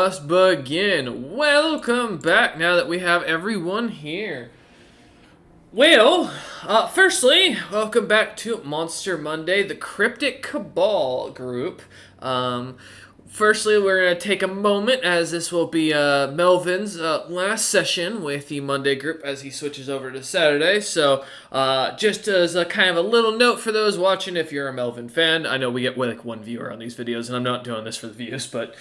must begin. Welcome back now that we have everyone here. Well, firstly, welcome back to Monster Monday, the Cryptic Cabal group. Firstly, we're going to take a moment as this will be Melvin's last session with the Monday group as he switches over to Saturday. So, just as a kind of a little note for those watching, if you're a Melvin fan, I know we get like one viewer on these videos, and I'm not doing this for the views, but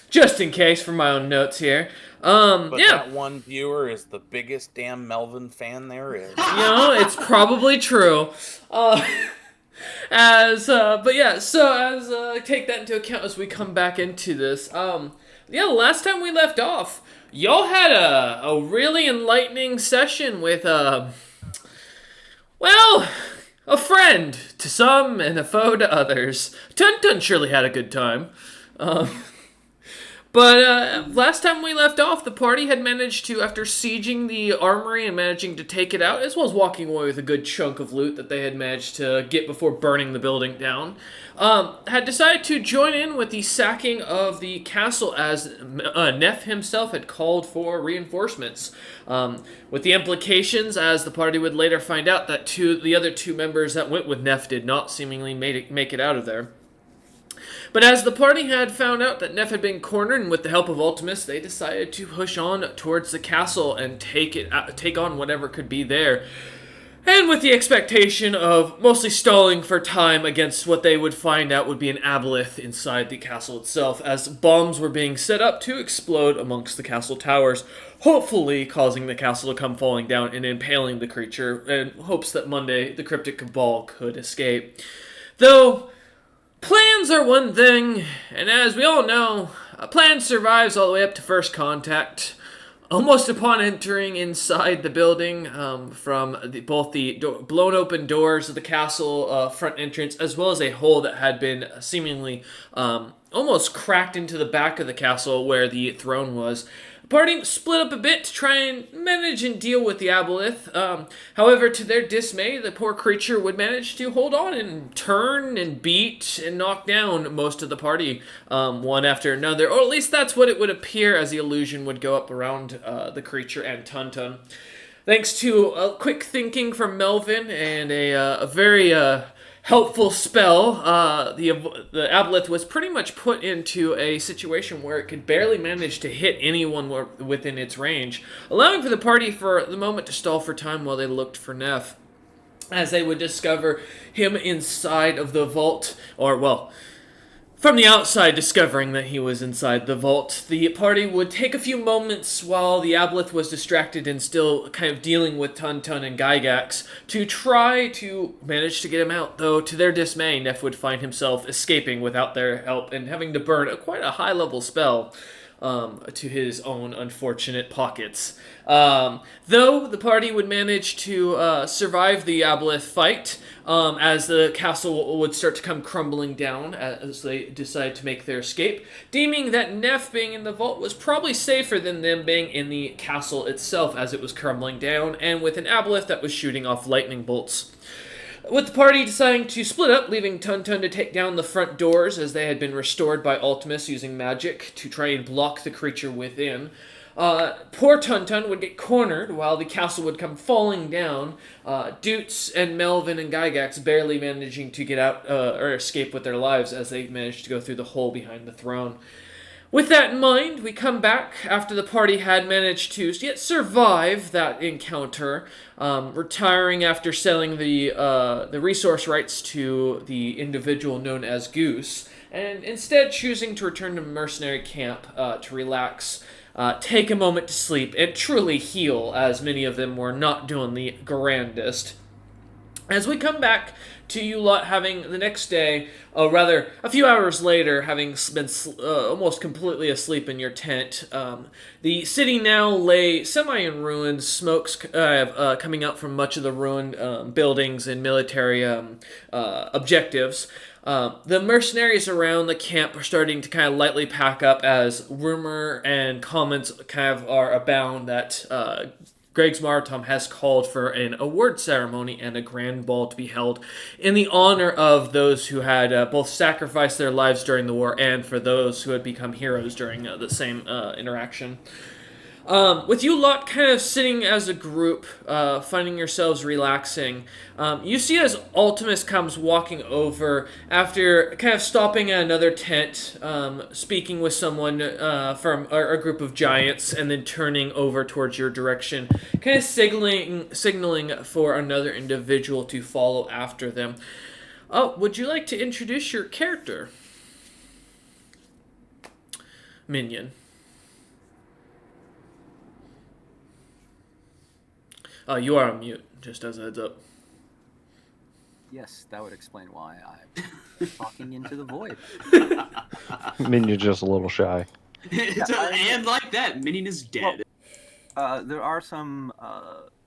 just in case for my own notes here. But that one viewer is the biggest damn Melvin fan there is. It's probably true. Take that into account as we come back into this. The last time we left off, y'all had a really enlightening session with, a friend to some and a foe to others. Tun surely had a good time. But last time we left off, the party had managed to, after sieging the armory and managing to take it out, as well as walking away with a good chunk of loot that they had managed to get before burning the building down, had decided to join in with the sacking of the castle as Neff himself had called for reinforcements. With the implications, as the party would later find out, that the other two members that went with Neff did not seemingly make it out of there. But as the party had found out that Neff had been cornered, and with the help of Ultimus, they decided to push on towards the castle and take on whatever could be there. And with the expectation of mostly stalling for time against what they would find out would be an aboleth inside the castle itself, as bombs were being set up to explode amongst the castle towers, hopefully causing the castle to come falling down and impaling the creature, in hopes that Monday the Cryptic Cabal could escape. Though plans are one thing, and as we all know, a plan survives all the way up to first contact. Almost upon entering inside the building, from both the blown open doors of the castle front entrance, as well as a hole that had been seemingly almost cracked into the back of the castle where the throne was, the party split up a bit to try and manage and deal with the aboleth. However, to their dismay, the poor creature would manage to hold on and turn and beat and knock down most of the party, one after another. Or at least that's what it would appear as the illusion would go up around the creature and Tun. Thanks to quick thinking from Melvin and a very helpful spell, the aboleth was pretty much put into a situation where it could barely manage to hit anyone within its range, allowing for the party for the moment to stall for time while they looked for Neff, as they would discover him inside of the vault, from the outside discovering that he was inside the vault. The party would take a few moments while the aboleth was distracted and still kind of dealing with Tun and Gygax to try to manage to get him out, though to their dismay, Neff would find himself escaping without their help and having to burn quite a high-level spell to his own unfortunate pockets. Though the party would manage to survive the aboleth fight, as the castle would start to come crumbling down as they decide to make their escape, deeming that Neff being in the vault was probably safer than them being in the castle itself as it was crumbling down, and with an aboleth that was shooting off lightning bolts. With the party deciding to split up, leaving Tun to take down the front doors as they had been restored by Ultimus using magic to try and block the creature within. Poor Tun would get cornered while the castle would come falling down, Doots and Melvin and Gygax barely managing to get out or escape with their lives as they managed to go through the hole behind the throne. With that in mind, we come back after the party had managed to yet survive that encounter, retiring after selling the resource rights to the individual known as Goose, and instead choosing to return to mercenary camp to relax, take a moment to sleep, and truly heal, as many of them were not doing the grandest. As we come back to you lot having the next day, rather a few hours later, having been almost completely asleep in your tent, the city now lay semi in ruins, smokes coming out from much of the ruined buildings and military objectives. The mercenaries around the camp are starting to kind of lightly pack up as rumor and comments kind of are abound that Greg's Martom has called for an award ceremony and a grand ball to be held in the honor of those who had both sacrificed their lives during the war and for those who had become heroes during the same interaction. With you lot kind of sitting as a group, finding yourselves relaxing, you see as Ultimus comes walking over after kind of stopping at another tent, speaking with someone from a group of giants, and then turning over towards your direction, kind of signaling for another individual to follow after them. Would you like to introduce your character? Minion. You are on mute, just as a heads up. Yes, that would explain why I'm talking into the void. Minion's just a little shy. And like that, Minion is dead. Well, there are some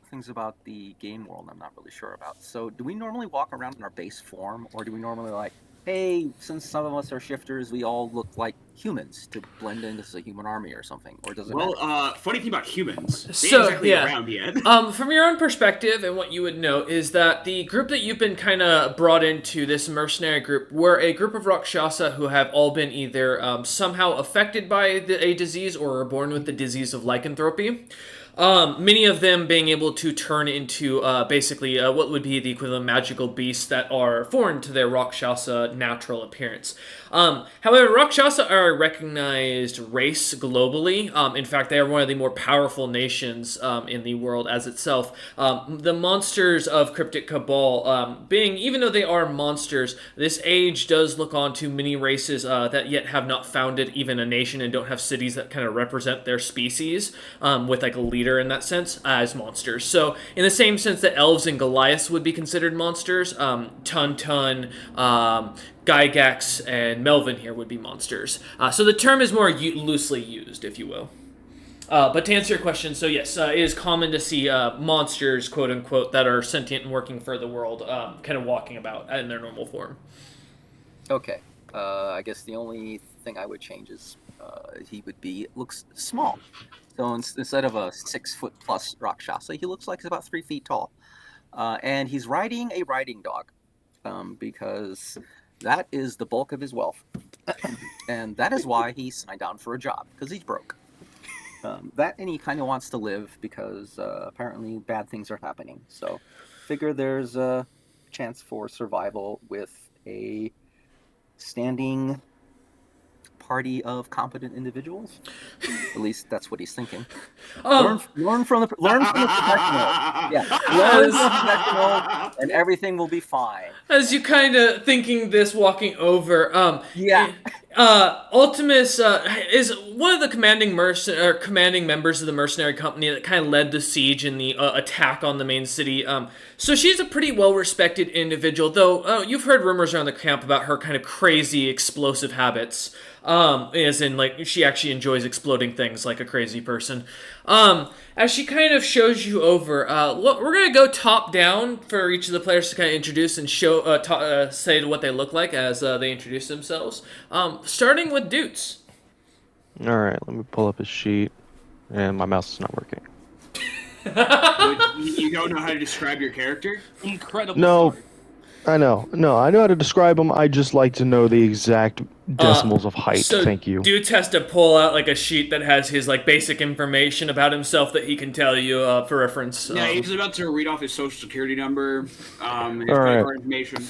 things about the game world I'm not really sure about. So do we normally walk around in our base form, or do we normally like, hey, since some of us are shifters, we all look like humans to blend into a human army or something? Or does it matter? Funny thing about humans, they So, ain't exactly yeah. around yet. From your own perspective, and what you would know is that the group that you've been kind of brought into, this mercenary group, were a group of Rakshasa who have all been either somehow affected by a disease or are born with the disease of lycanthropy. Many of them being able to turn into basically what would be the equivalent of magical beasts that are foreign to their Rakshasa natural appearance. However, Rakshasa are a recognized race globally. In fact, they are one of the more powerful nations in the world as itself. The monsters of Cryptic Cabal being, even though they are monsters, this age does look on to many races that yet have not founded even a nation and don't have cities that kind of represent their species with like a leader in that sense as monsters. So in the same sense that elves and Goliaths would be considered monsters, Tun, Gygax, and Melvin here would be monsters. So the term is more loosely used, if you will. But to answer your question, so yes, it is common to see monsters, quote unquote, that are sentient and working for the world, kind of walking about in their normal form. Okay. I guess the only thing I would change is he looks small. So instead of a 6 foot plus Rakshasa, he looks like he's about 3 feet tall. And he's riding a riding dog because that is the bulk of his wealth. And that is why he signed on for a job, because he's broke. That and he kind of wants to live because apparently bad things are happening. So figure there's a chance for survival with a standing party of competent individuals. At least that's what he's thinking. Learn from the professional. Yeah, learn from the professional, and everything will be fine. As you kind of thinking this, walking over, Ultimus is one of the commanding members of the mercenary company that kind of led the siege and the attack on the main city. So she's a pretty well-respected individual, though you've heard rumors around the camp about her kind of crazy, explosive habits. As in, like, she actually enjoys exploding things like a crazy person. As she kind of shows you over, we're going to go top down for each of the players to kind of introduce and say what they look like as they introduce themselves. Starting with Doots. Alright, let me pull up his sheet. And my mouse is not working. You don't know how to describe your character? Incredible. No, story. I know. No, I know how to describe him. I just like to know the exact decimals of height. So Thank you. Doots has to pull out like a sheet that has his like basic information about himself that he can tell you for reference. Yeah, he's about to read off his social security number, his All credit right. card information.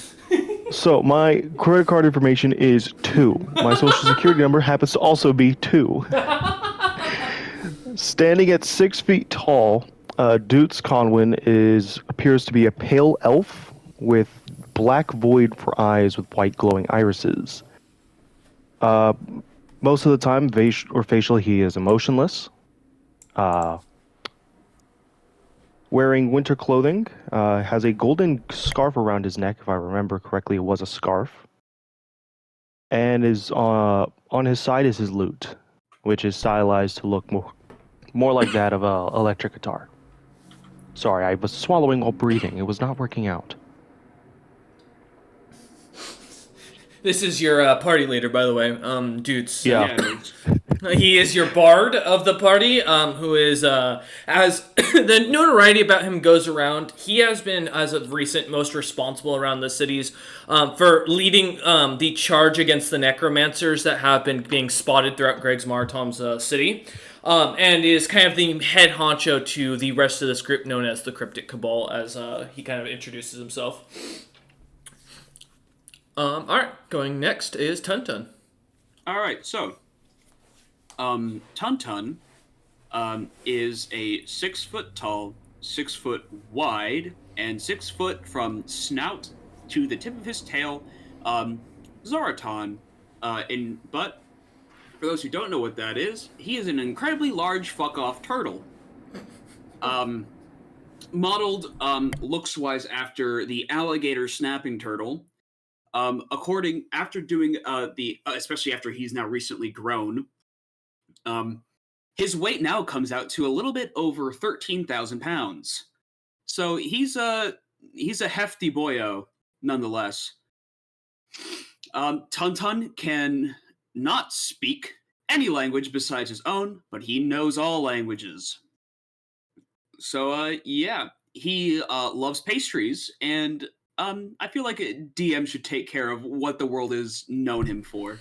So, my credit card information is 2. My social security number happens to also be 2. Standing at 6 feet tall, Doots Conwin appears to be a pale elf with black void for eyes with white glowing irises. Most of the time, facial, he is emotionless. Wearing winter clothing, has a golden scarf around his neck, if I remember correctly, it was a scarf. And on his side is his lute, which is stylized to look more like that of a electric guitar. Sorry, I was swallowing while breathing. It was not working out. This is your party leader, by the way, Doots. Yeah. He is your bard of the party, who is, as the notoriety about him goes around, he has been, as of recent, most responsible around the cities for leading the charge against the necromancers that have been being spotted throughout Greg's Martom's city, and is kind of the head honcho to the rest of this group known as the Cryptic Cabal, as he kind of introduces himself. Alright, going next is Tuntun. All right, so Tuntun is a 6 foot tall, 6 foot wide, and 6 foot from snout to the tip of his tail, Zoroton. But for those who don't know what that is, he is an incredibly large fuck-off turtle. Modeled looks-wise after the alligator snapping turtle. After doing especially after he's now recently grown, his weight now comes out to a little bit over 13,000 pounds. So he's a hefty boyo, nonetheless. Tuntun can not speak any language besides his own, but he knows all languages. So yeah, he loves pastries, and I feel like a DM should take care of what the world has known him for.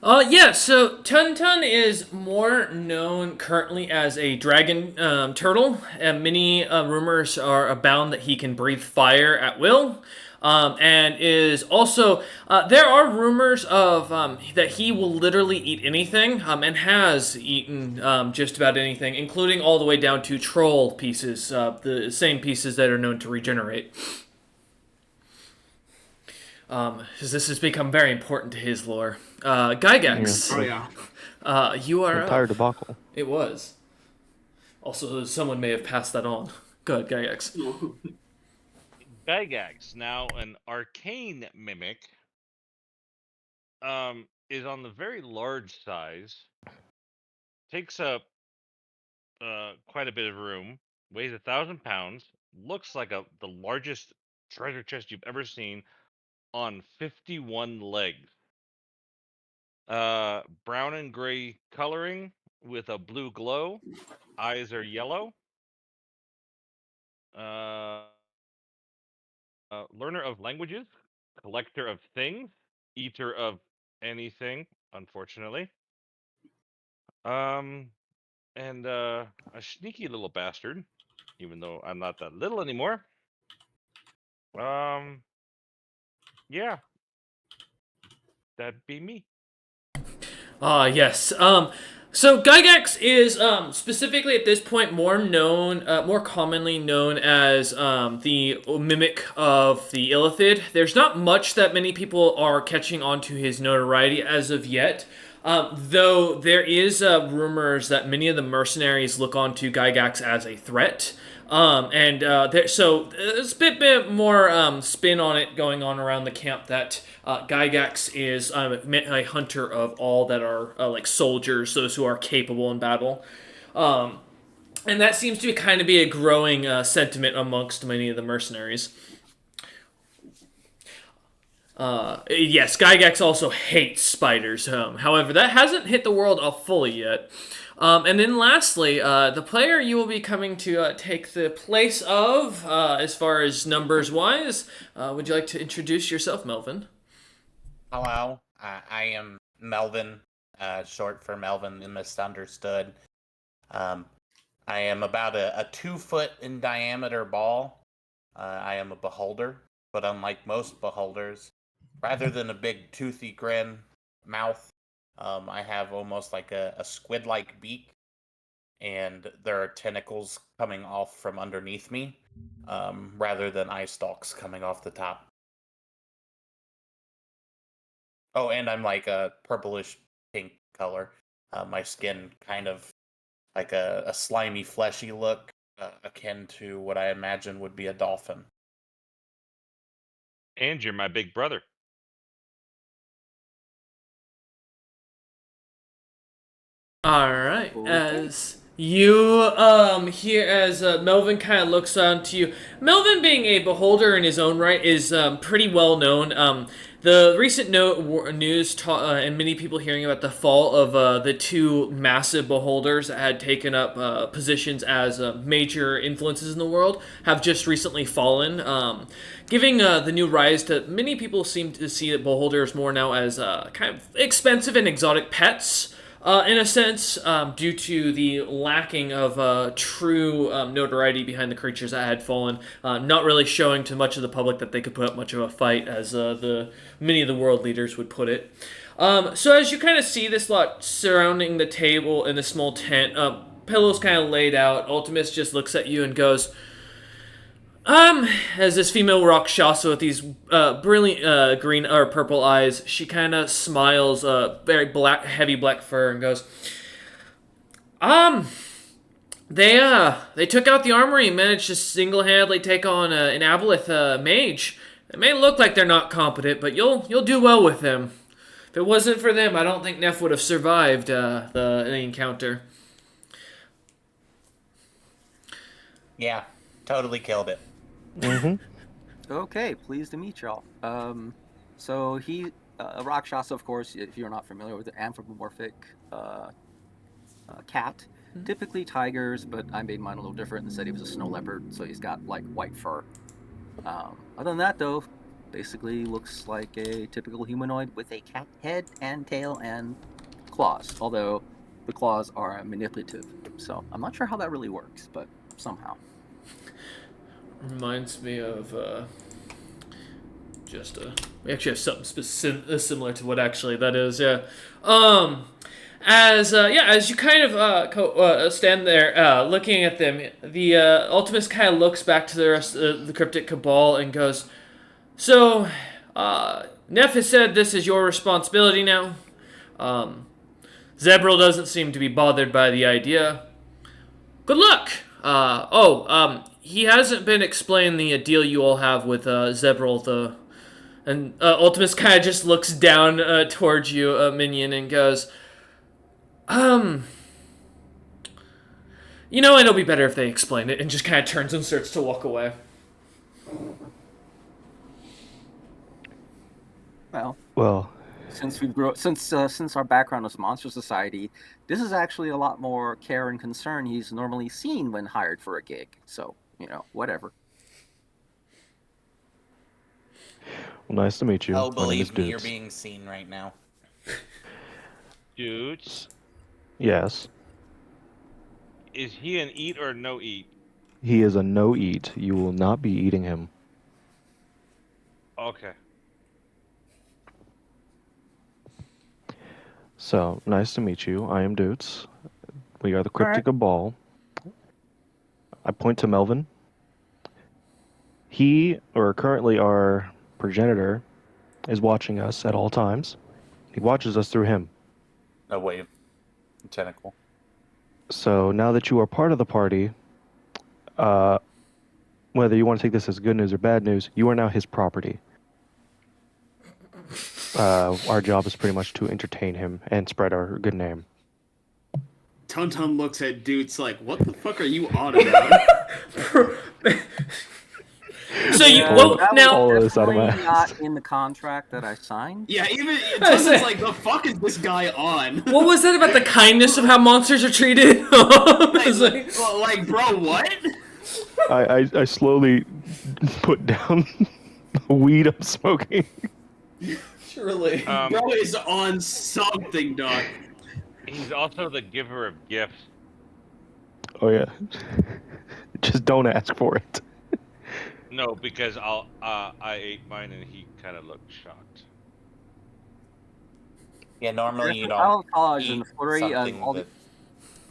Yeah, so Tuntun is more known currently as a dragon turtle, and many rumors are abound that he can breathe fire at will. And is also, there are rumors of that he will literally eat anything, and has eaten just about anything, including all the way down to troll pieces, the same pieces that are known to regenerate. Because this has become very important to his lore. Gygax. Oh yeah. You are Entire debacle. It was. Also, someone may have passed that on. Go ahead, Gygax. Gygax, now an arcane mimic, is on the very large size, takes up quite a bit of room, weighs 1,000 pounds, looks like the largest treasure chest you've ever seen, on 51 legs. Brown and gray coloring with a blue glow. Eyes are yellow. Learner of languages, collector of things, eater of anything, unfortunately. And a sneaky little bastard, even though I'm not that little anymore. Yeah. That'd be me. Yes. So Gygax is specifically at this point more commonly known as the mimic of the Illithid. There's not much that many people are catching on to his notoriety as of yet. Though there is rumors that many of the mercenaries look onto Gygax as a threat. So there's a bit more spin on it going on around the camp that Gygax is a hunter of all that are like soldiers, those who are capable in battle. And that seems to kind of be a growing sentiment amongst many of the mercenaries. Yes, Gygax also hates spiders. However, that hasn't hit the world fully yet. And then lastly, the player you will be coming to take the place of, as far as numbers wise, would you like to introduce yourself, Melvin? Hello, I am Melvin, short for Melvin the Misunderstood. I am about a 2 foot in diameter ball. I am a beholder, but unlike most beholders, rather than a big toothy grin mouth, I have almost like a squid-like beak, and there are tentacles coming off from underneath me, rather than eye stalks coming off the top. Oh, and I'm like a purplish pink color. My skin kind of like a slimy, fleshy look, akin to what I imagine would be a dolphin. And you're my big brother. All right. Okay. As you hear, as Melvin kind of looks on to you, Melvin, being a beholder in his own right, is pretty well known. The recent news and many people hearing about the fall of the two massive beholders that had taken up positions as major influences in the world have just recently fallen, giving the new rise to many people seem to see the beholders more now as kind of expensive and exotic pets. In a sense, due to the lacking of true notoriety behind the creatures that had fallen, not really showing to much of the public that they could put up much of a fight, as the many of the world leaders would put it. So as you kind of see this lot surrounding the table in the small tent, pillows kind of laid out, Ultimus just looks at you and goes, as this female Rakshasa with these brilliant green or purple eyes, she kind of smiles, very heavy black fur, and goes, they took out the armory and managed to single-handedly take on an Aboleth mage. It may look like they're not competent, but you'll do well with them. If it wasn't for them, I don't think Neff would have survived the encounter. Yeah, totally killed it. Okay, pleased to meet y'all. So he, Rakshasa, of course, if you're not familiar with the anthropomorphic cat, typically tigers, but I made mine a little different and said he was a snow leopard, so he's got like white fur. Other than that, though, basically looks like a typical humanoid with a cat head and tail and claws, although the claws are manipulative, so I'm not sure how that really works, but somehow. Reminds me of we actually have something similar to what actually that is. Yeah. As you kind of stand there looking at them, the Ultimus kind of looks back to the rest of the Cryptic Cabal and goes, "So, Neff has said this is your responsibility now. Zebril doesn't seem to be bothered by the idea. Good luck. He hasn't been explaining the deal you all have with Zebril, and Ultimus kind of just looks down towards you, Minion, and goes, it'll be better if they explain it," and just kind of turns and starts to walk away. Well, since our background was Monster Society, this is actually a lot more care and concern he's normally seen when hired for a gig. So, whatever. Well, nice to meet you. Oh, My name is believe me, you're Dukes. being seen right now. Dudes, Yes. is he an eat or no eat? He is a no-eat. You will not be eating him. Okay. So, nice to meet you. I am Dutes. We are the Cryptic Cabal. I point to Melvin. He, or currently our progenitor, is watching us at all times. He watches us through him. A wave. Tentacle. So now that you are part of the party, whether you want to take this as good news or bad news, you are now his property. Our job is pretty much to entertain him and spread our good name. Tonton looks at Dudes like, what the fuck are you on about? So you that now was All of this out of my definitely not in the contract that I signed. Yeah, even Tonton's like, the fuck is this guy on? what was that about the kindness of how monsters are treated? Like, bro, what? I slowly put down the weed I'm smoking. Surely. Bro is on something, dog. He's also the giver of gifts. Oh yeah. Just don't ask for it. No, because I ate mine and he kind of looked shocked. Yeah, normally you I'll don't apologize eat in the flurry of something all that...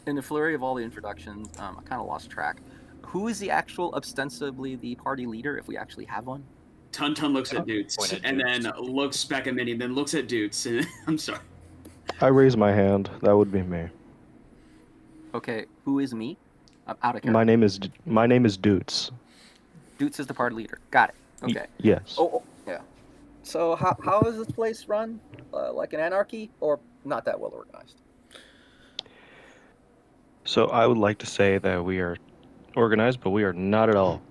in the flurry of all the introductions. I kind of lost track. Who is the actual, ostensibly the party leader, if we actually have one? Tonton looks at Point Dudes, at and Dudes. then looks back at Minnie, then looks at Dudes, and I'm sorry. I raise my hand. That would be me. Okay, who is me? I'm out of here. My name is Dutes. Dutes is the party leader. Got it. Okay. Yes. Oh, yeah. So how is this place run? Like an anarchy, or not that well organized? So I would like to say that we are organized, but we are not at all.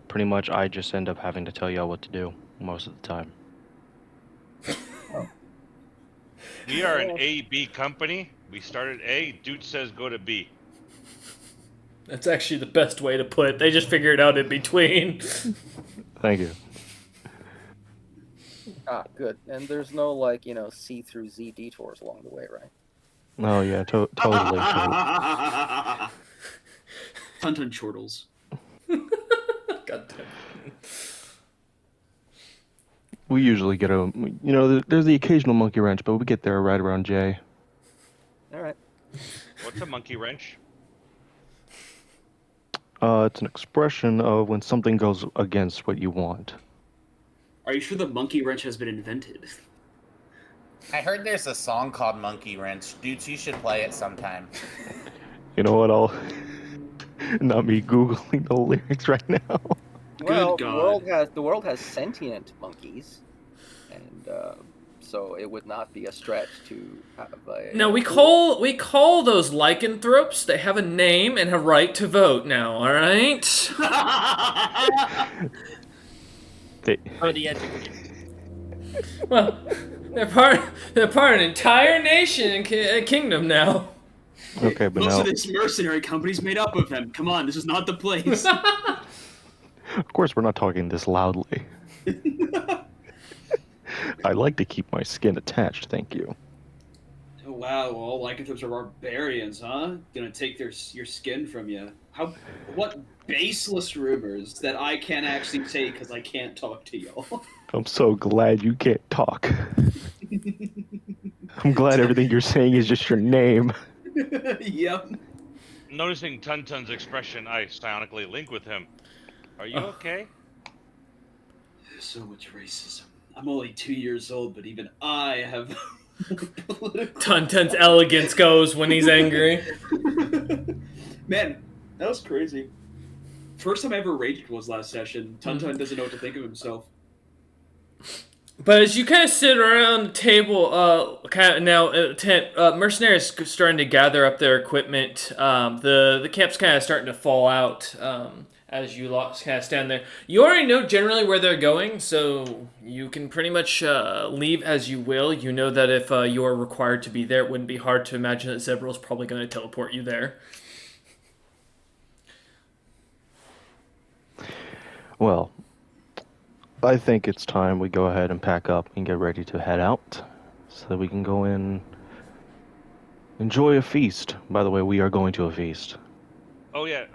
Pretty much, I just end up having to tell y'all what to do most of the time. We are an A-B company. We started A. Dude says go to B. That's actually the best way to put it. They just figure it out in between. Thank you. Ah, good. And there's no, like, C through Z detours along the way, right? Oh yeah, totally. Tuntun chortles. God damn. We usually get there's the occasional monkey wrench, but we get there right around J. All right. What's a monkey wrench? It's an expression of when something goes against what you want. Are you sure the monkey wrench has been invented? I heard there's a song called Monkey Wrench. Dudes, you should play it sometime. You know what? I'll not me googling the lyrics right now. Well, God. the world has sentient monkeys, and so it would not be a stretch to have a. No, we call those lycanthropes. They have a name and a right to vote now. All right. For the educated. Well, they're part of an entire nation and kingdom now. Okay, but Most now, of this mercenary company's made up of them. Come on, this is not the place. of course, we're not talking this loudly. I like to keep my skin attached, thank you. Oh, wow, all lycanthropes are barbarians, huh? Gonna take your skin from you. What baseless rumors that I can't actually say because I can't talk to y'all. I'm so glad you can't talk. I'm glad everything you're saying is just your name. Yep. Noticing Tuntun's expression, I psionically link with him. Are you okay? There's so much racism. I'm only 2 years old, but even I have political... Tuntun's elegance goes when he's angry. Man, that was crazy. First time I ever raged was last session. Tuntun doesn't know what to think of himself. But as you kind of sit around the table, kind of now, mercenaries starting to gather up their equipment. The camp's kind of starting to fall out as you kind of stand there. You already know generally where they're going, so you can pretty much leave as you will. You know that if you are required to be there, it wouldn't be hard to imagine that Zebral's probably going to teleport you there. Well, I think it's time we go ahead and pack up and get ready to head out so that we can go in, enjoy a feast. By the way, we are going to a feast. Oh yeah.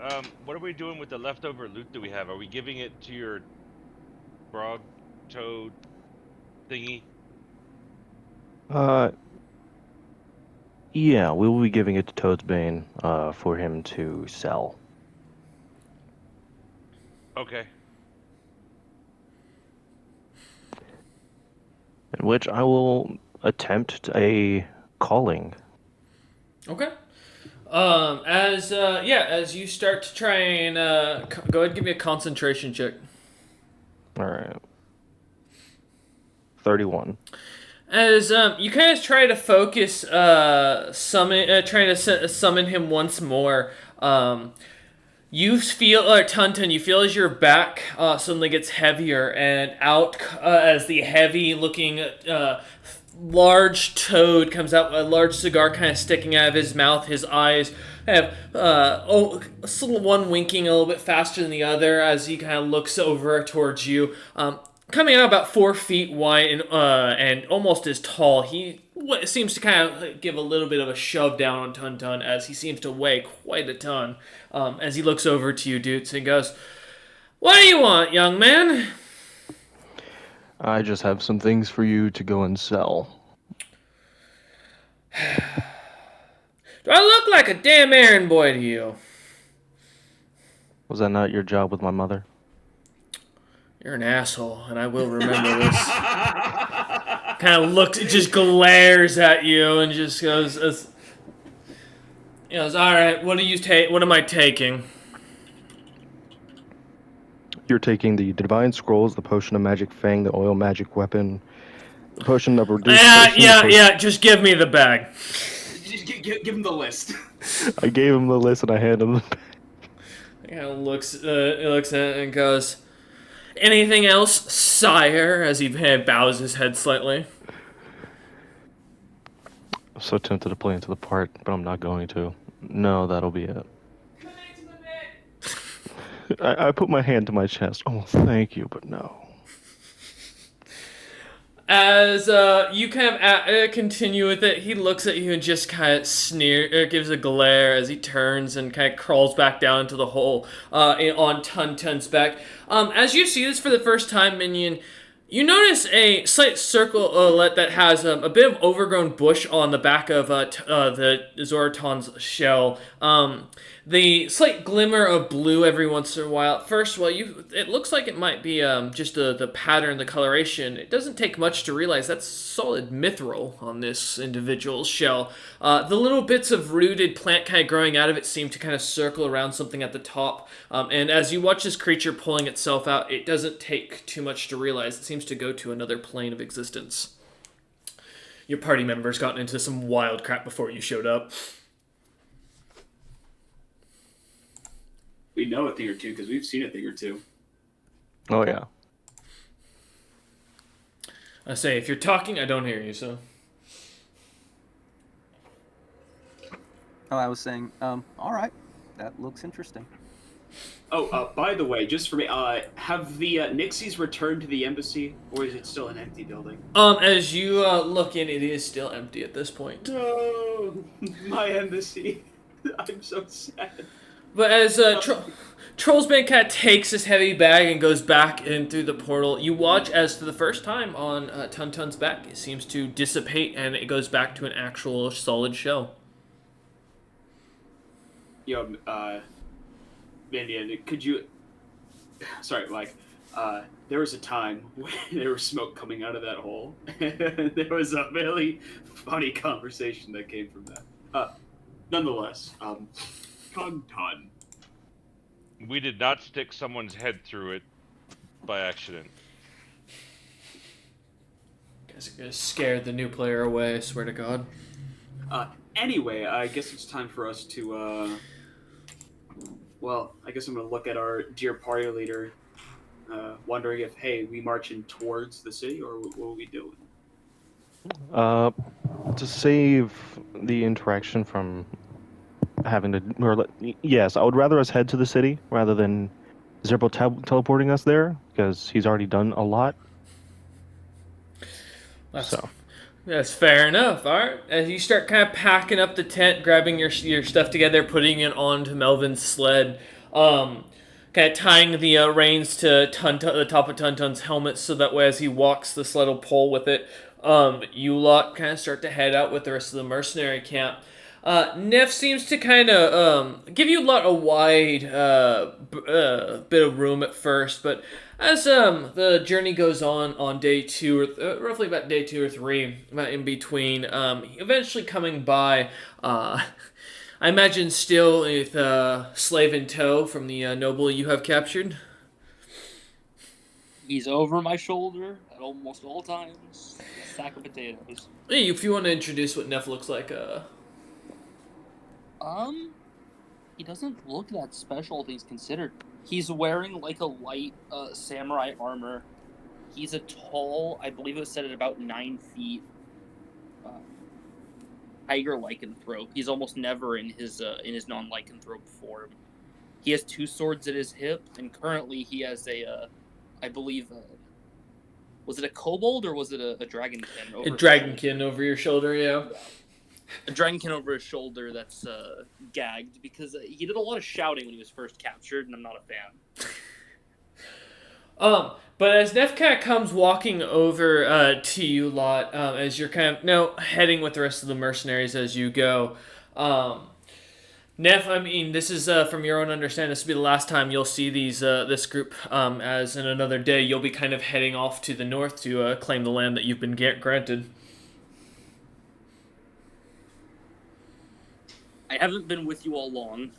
What are we doing with the leftover loot that we have? Are we giving it to your frog toad thingy? Yeah, we will be giving it to Toadsbane for him to sell. Okay. In which I will attempt a calling. Okay. As you start to try and go ahead and give me a concentration check. All right. 31. As you kind of try to focus, trying to summon him once more. You feel, Tuntun, you feel as your back suddenly gets heavier, and out as the heavy-looking large toad comes out, a large cigar kind of sticking out of his mouth. His eyes have one winking a little bit faster than the other as he kind of looks over towards you. Coming out about 4 feet wide and almost as tall, he seems to kind of give a little bit of a shove down on Tuntun as he seems to weigh quite a ton. As he looks over to you, Dutes, and goes, "What do you want, young man?" I just have some things for you to go and sell. Do I look like a damn errand boy to you? Was that not your job with my mother? You're an asshole, and I will remember this. Kind of looks, just glares at you, and just goes, "All right, what am I taking?" You're taking the Divine Scrolls, the Potion of Magic Fang, the Oil Magic Weapon, the Potion of Reduced... Yeah, just give me the bag. Give him the list. I gave him the list and I handed him the bag. He kind of looks at it and goes, "Anything else, sire?" As he bows his head slightly. So tempted to play into the part, but I'm not going to. No, that'll be it. I put my hand to my chest. Oh, thank you, but no. As you kind of continue with it, he looks at you and just kind of gives a glare as he turns and kind of crawls back down into the hole on Tuntun's back. As you see this for the first time, Minion, you notice a slight circle that has a bit of overgrown bush on the back of the Zoraton's shell. The slight glimmer of blue every once in a while. At first, it looks like it might be just the pattern, the coloration. It doesn't take much to realize that's solid mithril on this individual's shell. The little bits of rooted plant kind of growing out of it seem to kind of circle around something at the top. And as you watch this creature pulling itself out, it doesn't take too much to realize. It seems to go to another plane of existence. Your party members got into some wild crap before you showed up. We know a thing or two because we've seen a thing or two. Oh, yeah. I say, if you're talking, I don't hear you, so... Oh, I was saying, all right, that looks interesting. Oh, by the way, just for me, have the Nixies returned to the embassy, or is it still an empty building? As you look in, it is still empty at this point. No, my embassy. I'm so sad. But as Trollsbane Cat takes his heavy bag and goes back in through the portal, you watch as for the first time on Tuntun's back, it seems to dissipate and it goes back to an actual solid shell. Yo, Minion, could you... Sorry, Mike. There was a time when there was smoke coming out of that hole, and there was a really funny conversation that came from that. Nonetheless, Tuntun. We did not stick someone's head through it by accident. Guys are gonna scare the new player away, I swear to God. Anyway, I guess it's time for us to, well, I guess I'm gonna look at our dear party leader, wondering if, hey, we marching towards the city, or what are we doing? To save the interaction from having to, yes, I would rather us head to the city rather than Zerbo teleporting us there, because he's already done a lot. That's fair enough. All right. As you start kind of packing up the tent, grabbing your stuff together, putting it onto Melvin's sled, kind of tying the reins to the top of Tuntun's helmet so that way as he walks, the sled will pull with it. You lot kind of start to head out with the rest of the mercenary camp. Neff seems to kind of give you a lot of wide bit of room at first, but as the journey goes on day 2 or roughly about day 2 or 3, about in between, eventually coming by, I imagine still with slave in tow from the noble you have captured. He's over my shoulder at almost all times. A sack of potatoes. Hey, if you want to introduce what Neff looks like, He doesn't look that special, things considered. He's wearing like a light samurai armor. He's a tall, I believe it was set at about 9 feet. Tiger lycanthrope. He's almost never in his non-lycanthrope form. He has 2 swords at his hip, and currently he has a, I believe, was it a kobold or was it a dragonkin? A dragonkin over your shoulder, yeah. A dragonkin over his shoulder that's gagged because he did a lot of shouting when he was first captured, and I'm not a fan. But as Nefcat comes walking over to you lot, as you're kind of heading with the rest of the mercenaries as you go, Neff, I mean, this is from your own understanding, this will be the last time you'll see this group. As in another day, you'll be kind of heading off to the north to claim the land that you've been granted. I haven't been with you all long,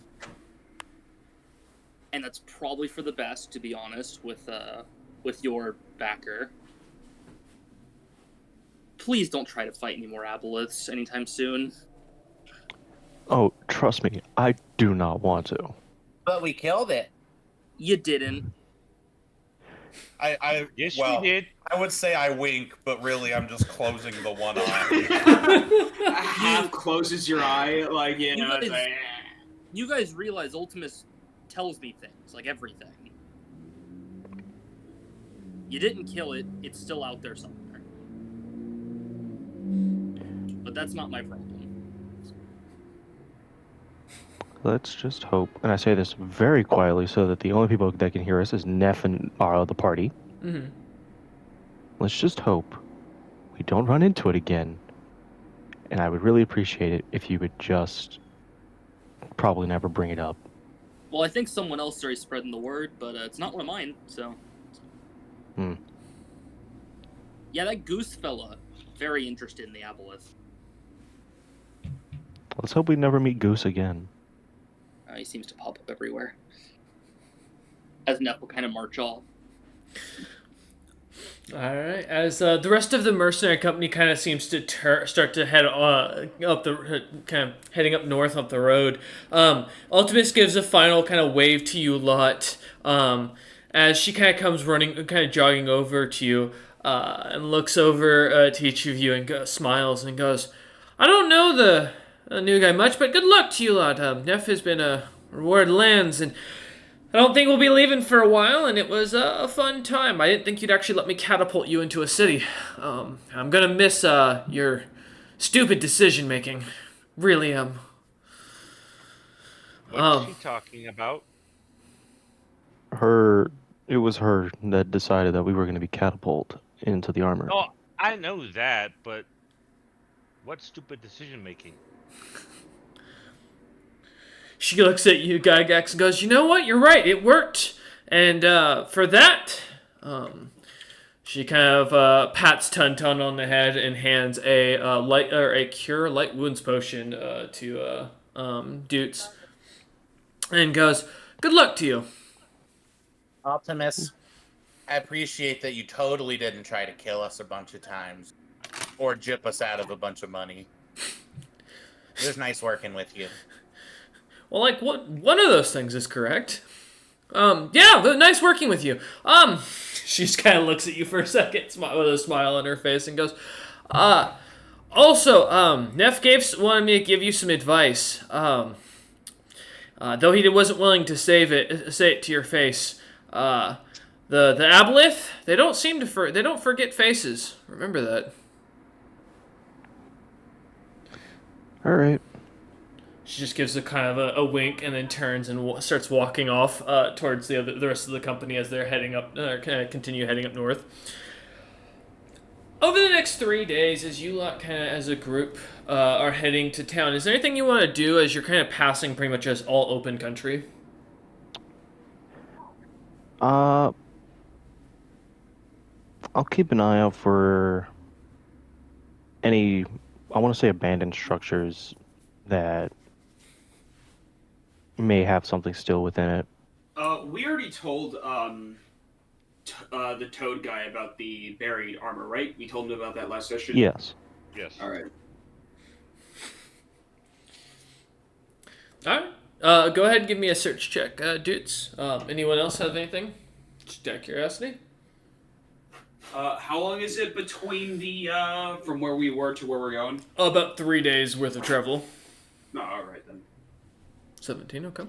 and that's probably for the best, to be honest, with your backer. Please don't try to fight any more aboleths anytime soon. Oh, trust me, I do not want to. But we killed it. You didn't. Yes, well, we did. I would say I wink, but really I'm just closing the one eye. Half closes your eye, like, you know, it's guys- like, You guys realize Ultimus tells me things, like everything. You didn't kill it, it's still out there somewhere. But that's not my problem. Let's just hope, and I say this very quietly so that the only people that can hear us is Neff and the party. Mm-hmm. Let's just hope we don't run into it again. And I would really appreciate it if you would just probably never bring it up. Well, I think someone else started spreading the word, but it's not one of mine, so. Hmm. Yeah, that goose fella, very interested in the aboleth. Let's hope we never meet Goose again. He seems to pop up everywhere. As Neff will kind of march off. All right. As the rest of the mercenary company kind of seems to start to head up the kind of heading up north up the road, Ultimus gives a final kind of wave to you lot as she kind of comes running, kind of jogging over to you and looks over to each of you and smiles and goes, "I don't know the new guy much, but good luck to you lot. Neff has been rewarded lands and." I don't think we'll be leaving for a while, and it was a fun time. I didn't think you'd actually let me catapult you into a city. I'm gonna miss your stupid decision making. Really am. What's she talking about? It was her that decided that we were going to be catapulted into the armor. Oh, I know that, but what stupid decision making? She looks at you, Gygax, and goes, "You know what? You're right. It worked. And for that, she kind of pats Tuntun on the head and hands a cure light wounds potion to Dutes, and goes, "Good luck to you." Optimus, I appreciate that you totally didn't try to kill us a bunch of times or jip us out of a bunch of money. It was nice working with you. Well, like, one of those things is correct. Yeah, but nice working with you. She just kind of looks at you for a second, with a smile on her face, and goes, also, Neff wanted me to give you some advice. Though he wasn't willing to say it to your face. The aboleth, they don't seem to they don't forget faces. Remember that. All right. She just gives a kind of a wink and then turns and starts walking off towards the rest of the company as they're heading up, continue heading up north. Over the next 3 days, as you lot kind of as a group are heading to town, is there anything you want to do as you're kind of passing pretty much as all open country? I'll keep an eye out for any, I want to say, abandoned structures that may have something still within it. We already told the Toad guy about the buried armor, right? We told him about that last session? Yes. Yes. Alright. Alright. Go ahead and give me a search check, dudes. Anyone else have anything? Just out of curiosity. How long is it between the, from where we were to where we're going? About 3 days worth of travel. No, alright then. 17, okay.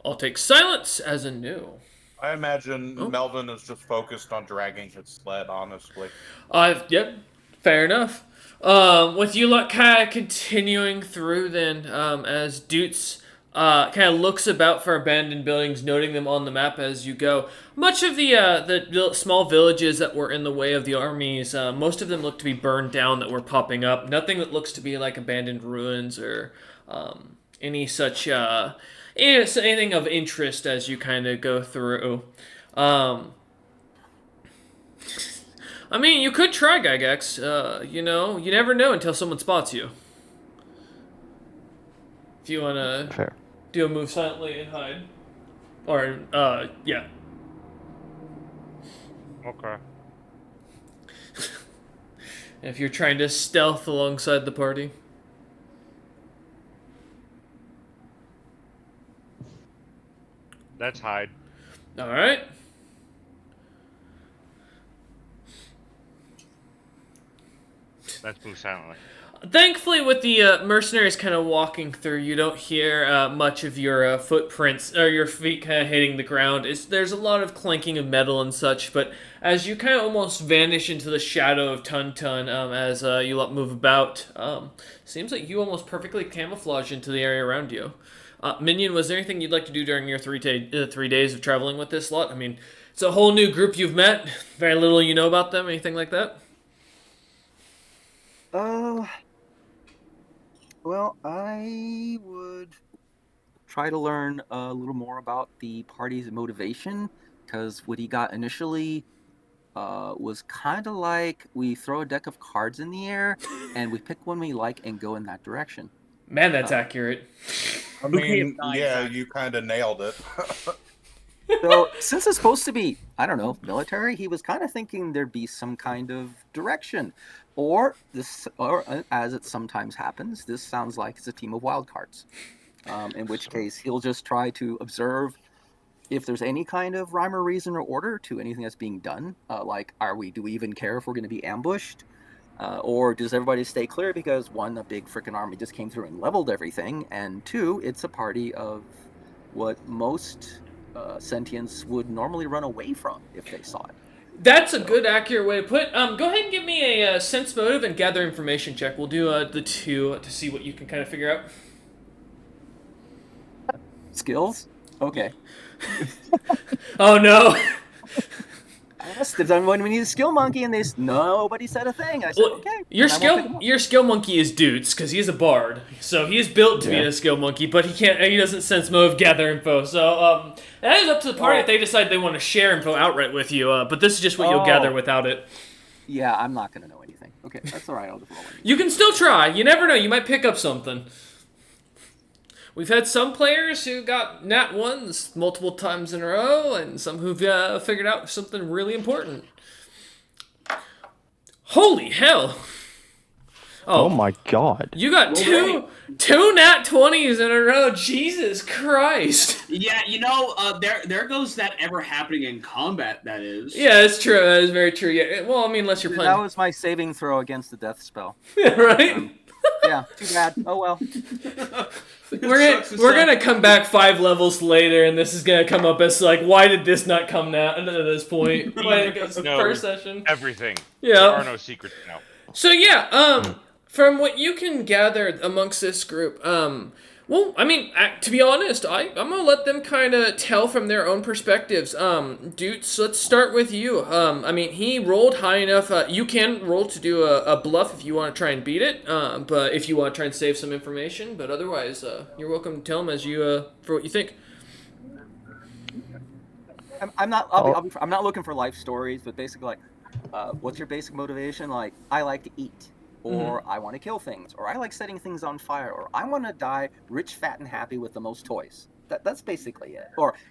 I'll take silence as a no. I imagine Melvin is just focused on dragging his sled, honestly. Yep, fair enough. With you lot kind of continuing through then, as Dutes kind of looks about for abandoned buildings, noting them on the map as you go. Much of the small villages that were in the way of the armies, most of them look to be burned down that were popping up. Nothing that looks to be like abandoned ruins or any such anything of interest as you kind of go through. I mean, you could try Gygax. You know, you never know until someone spots you. If you want to do a move silently and hide. Or, yeah. Okay. If you're trying to stealth alongside the party. Let's hide. All right. Let's move silently. Thankfully, with the mercenaries kind of walking through, you don't hear much of your footprints or your feet kind of hitting the ground. There's a lot of clanking of metal and such, but as you kind of almost vanish into the shadow of Tun Tun as you lot move about, seems like you almost perfectly camouflage into the area around you. Minion, was there anything you'd like to do during your 3 days of traveling with this lot? I mean, it's a whole new group you've met. Very little you know about them. Anything like that? Well, I would try to learn a little more about the party's motivation, because what he got initially was kind of like we throw a deck of cards in the air and we pick one we like and go in that direction. Man, that's accurate. I mean, yeah, you kind of nailed it. So, since it's supposed to be, I don't know, military, he was kind of thinking there'd be some kind of direction. Or as it sometimes happens, this sounds like it's a team of wild cards. In which case, he'll just try to observe if there's any kind of rhyme or reason or order to anything that's being done. Like, do we even care if we're going to be ambushed? Or does everybody stay clear because, one, a big freaking army just came through and leveled everything, and two, it's a party of what most sentients would normally run away from if they saw it. That's a good, accurate way to put it. Go ahead and give me a sense motive and gather information check. We'll do the two to see what you can kind of figure out. Skills? Okay. Oh, no. I asked if we need a skill monkey, and nobody said a thing. I said, Well, okay. Your and I won't pick 'em up. skill monkey is Dudes, because he's a bard. So he is built to be a skill monkey, but he doesn't sense motive gather info. So that is up to the party if they decide they want to share info outright with you. But this is just what you'll gather without it. Yeah, I'm not going to know anything. Okay, that's all right. I'll just roll it. You can still try. You never know. You might pick up something. We've had some players who got nat 1s multiple times in a row, and some who've figured out something really important. Holy hell! Oh my god. You got two nat 20s in a row. Jesus Christ! Yeah, there goes that ever happening in combat. That is. Yeah, it's true. That is very true. Yeah. Well, I mean, unless you're playing. That was my saving throw against the death spell. Right. Yeah, too bad. Oh well. We're gonna come back 5 levels later, and this is gonna come up as like, why did this not come now at this point? First session. Everything. Yeah. There are no secrets now. So yeah, from what you can gather amongst this group, well, I mean, to be honest, I'm gonna let them kind of tell from their own perspectives. Dudes, let's start with you. I mean, he rolled high enough. You can roll to do a bluff if you want to try and beat it. But if you want to try and save some information, but otherwise, you're welcome to tell him as you for what you think. I'm not. I'm not looking for life stories, but basically, like, what's your basic motivation? Like, I like to eat. Or I want to kill things, or I like setting things on fire, or I want to die rich, fat, and happy with the most toys. That's basically it.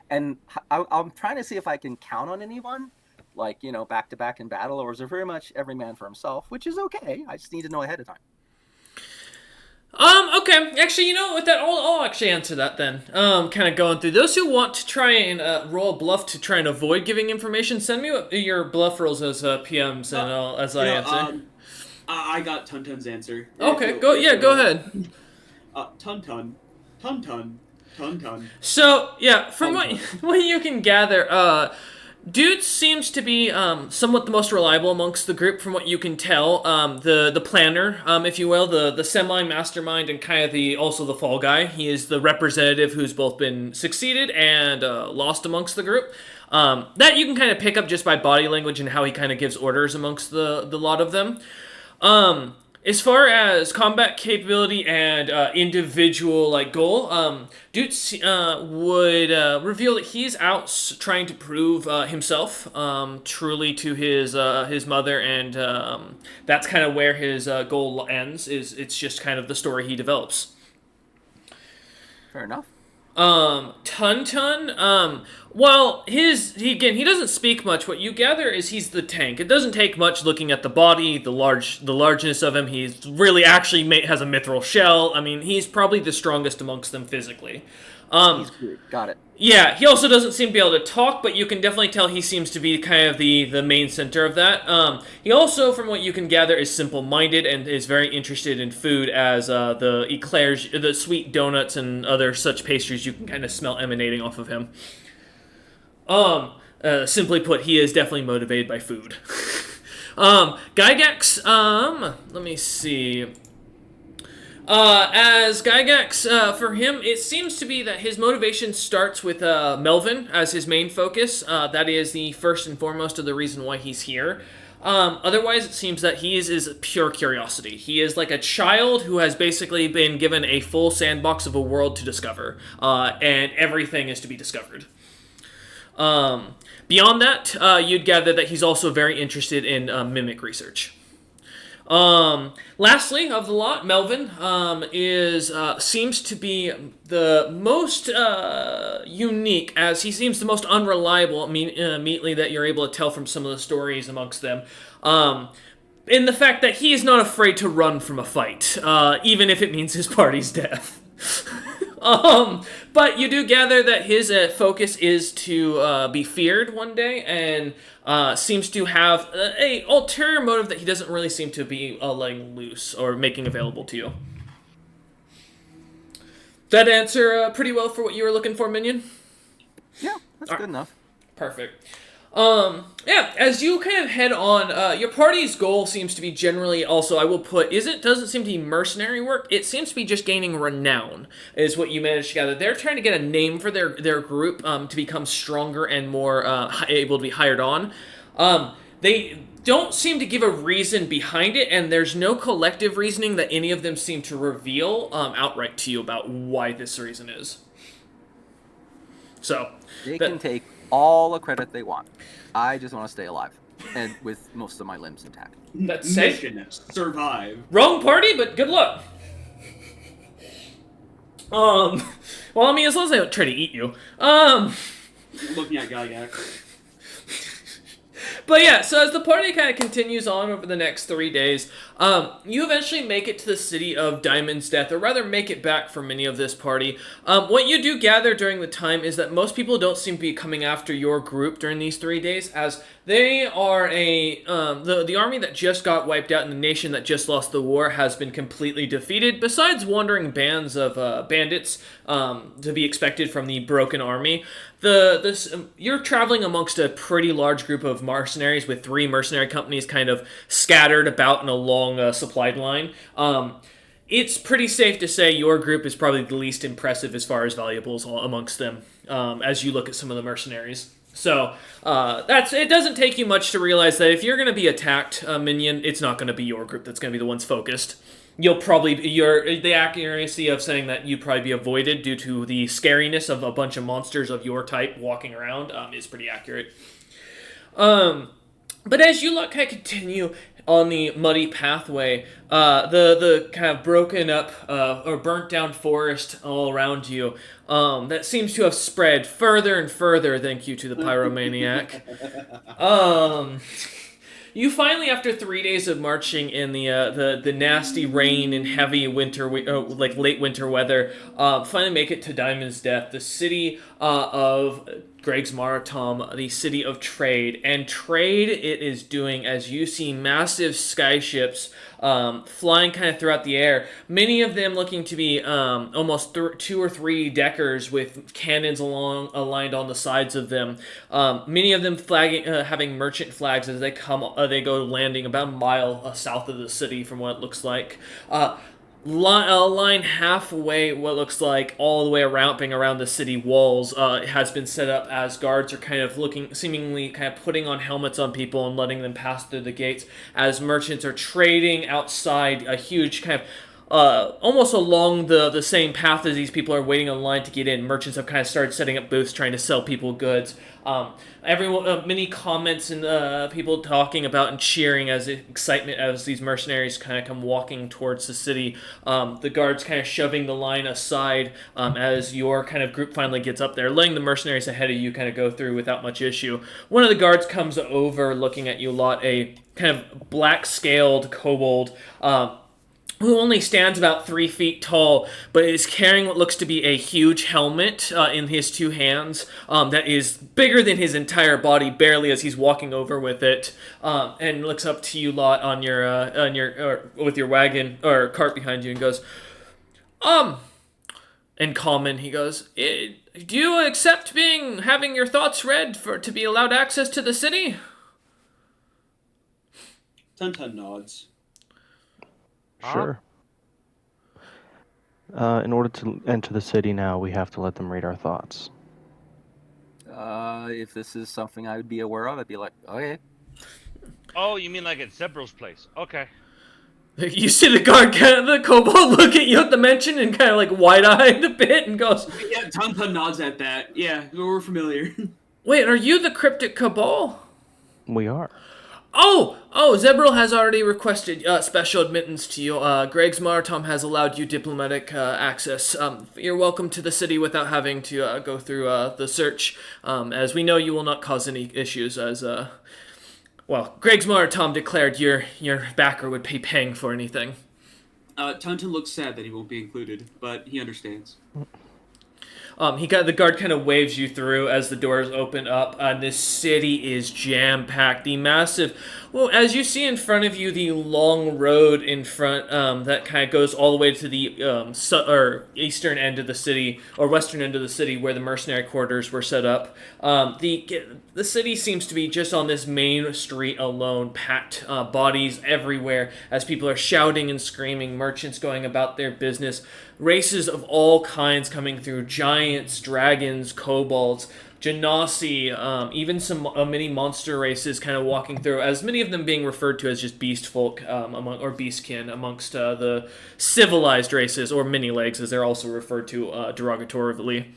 I'm trying to see if I can count on anyone, like, back to back in battle, or is it very much every man for himself, which is okay. I just need to know ahead of time. Okay. Actually, with that, I'll actually answer that then. Kind of going through those who want to try and roll a bluff to try and avoid giving information. Send me your bluff rolls as PMs, and as I answer. I got Tun Tun's answer. Okay, go ahead. Tun Tun. So yeah, from what you can gather, Dude seems to be somewhat the most reliable amongst the group, from what you can tell. The planner, if you will, the semi-mastermind, and kind of also the fall guy. He is the representative who's both been succeeded and lost amongst the group. That you can kind of pick up just by body language and how he kind of gives orders amongst the lot of them. As far as combat capability and individual goal, Dude would reveal that he's out trying to prove himself truly to his mother, and that's kind of where his goal ends. It's just kind of the story he develops. Fair enough. Tun Tun, well, he doesn't speak much. What you gather is he's the tank. It doesn't take much looking at the body, the largeness of him. He's really actually has a mithril shell. I mean, he's probably the strongest amongst them physically. He's good. Got it. Yeah, he also doesn't seem to be able to talk, but you can definitely tell he seems to be kind of the main center of that. He also, from what you can gather, is simple-minded and is very interested in food, as the eclairs, the sweet donuts and other such pastries you can kind of smell emanating off of him. Simply put, he is definitely motivated by food. Gygax, let me see. As Gygax, for him, it seems to be that his motivation starts with Melvin as his main focus. That is the first and foremost of the reason why he's here. Otherwise, it seems that he is pure curiosity. He is like a child who has basically been given a full sandbox of a world to discover, and everything is to be discovered. Beyond that, you'd gather that he's also very interested in mimic research. Lastly, of the lot, Melvin seems to be the most unique, as he seems the most unreliable. Immediately, that you're able to tell from some of the stories amongst them. In the fact that he is not afraid to run from a fight, even if it means his party's death. But you do gather that his focus is to be feared one day, and seems to have a ulterior motive that he doesn't really seem to be letting loose or making available to you. That answer pretty well for what you were looking for, Minion? Yeah, that's good enough. Perfect. Yeah, as you kind of head on, your party's goal seems to be generally also, I will put, doesn't seem to be mercenary work, it seems to be just gaining renown, is what you managed to gather. They're trying to get a name for their group, to become stronger and more, able to be hired on. They don't seem to give a reason behind it, and there's no collective reasoning that any of them seem to reveal, outright to you about why this reason is. So. They can take all the credit they want. I just want to stay alive, and with most of my limbs intact. That's safe. Mission survive. Wrong party, but good luck. Well, I mean, as long as they don't try to eat you. Looking at Gygax. But yeah, so as the party kind of continues on over the next 3 days, you eventually make it to the city of Diamond's Death, or rather make it back for many of this party. What you do gather during the time is that most people don't seem to be coming after your group during these 3 days, as they are the army that just got wiped out and the nation that just lost the war has been completely defeated, besides wandering bands of bandits to be expected from the broken army. You're traveling amongst a pretty large group of mercenaries, with 3 mercenary companies kind of scattered about in a long supplied line. It's pretty safe to say your group is probably the least impressive as far as valuables amongst them, as you look at some of the mercenaries. So it doesn't take you much to realize that if you're going to be attacked, Minion, it's not going to be your group that's going to be the ones focused. You'll probably the accuracy of saying that you'd probably be avoided due to the scariness of a bunch of monsters of your type walking around is pretty accurate. But as you kind of continue on the muddy pathway, the kind of broken up or burnt down forest all around you, that seems to have spread further and further, thank you to the pyromaniac. You finally, after 3 days of marching in the nasty rain and heavy winter, like late winter weather, finally make it to Diamond's Death, the city of Greg's Marathon, the city of trade. And trade it is doing as you see massive skyships flying kind of throughout the air. Many of them looking to be almost 2 or 3 deckers with cannons aligned on the sides of them. Many of them having merchant flags as they go landing about a mile south of the city from what it looks like. A line halfway, what looks like all the way around the city walls, has been set up as guards are kind of seemingly kind of putting on helmets on people and letting them pass through the gates as merchants are trading outside a huge kind of almost along the same path as these people are waiting in line to get in. Merchants have kind of started setting up booths trying to sell people goods. Many comments and people talking about and cheering as excitement as these mercenaries kind of come walking towards the city. The guards kind of shoving the line aside as your kind of group finally gets up there, letting the mercenaries ahead of you kind of go through without much issue. One of the guards comes over looking at you a lot, a kind of black-scaled kobold, who only stands about 3 feet tall, but is carrying what looks to be a huge helmet in his two hands that is bigger than his entire body, barely, as he's walking over with it, and looks up to you lot with your wagon or cart behind you, and goes, in common, he goes, "Do you accept having your thoughts read to be allowed access to the city?" Tun nods. Sure. In order to enter the city now, we have to let them read our thoughts. If this is something I would be aware of, I'd be like, okay. Oh, you mean like at Zebral's place? Okay. You see the kobold look at you at the mention and kind of like wide-eyed a bit and goes, Yeah, Tun nods at that. Yeah, we're familiar. "Wait, are you the Cryptic Cabal?" We are. Oh, Zebril has already requested special admittance to you. Greg's Martom has allowed you diplomatic access. You're welcome to the city without having to go through the search, as we know you will not cause any issues, as, Greg's Martom declared your backer would be paying for anything. Tun looks sad that he won't be included, but he understands. The guard kind of waves you through as the doors open up, and this city is jam-packed. As you see in front of you, the long road in front that kind of goes all the way to the eastern end of the city, or western end of the city, where the mercenary quarters were set up. The city seems to be just on this main street alone, packed bodies everywhere, as people are shouting and screaming, merchants going about their business, races of all kinds coming through, giants, dragons, kobolds, genasi, even some mini monster races kind of walking through, as many of them being referred to as just beast folk or beastkin amongst the civilized races, or mini legs as they're also referred to derogatorily.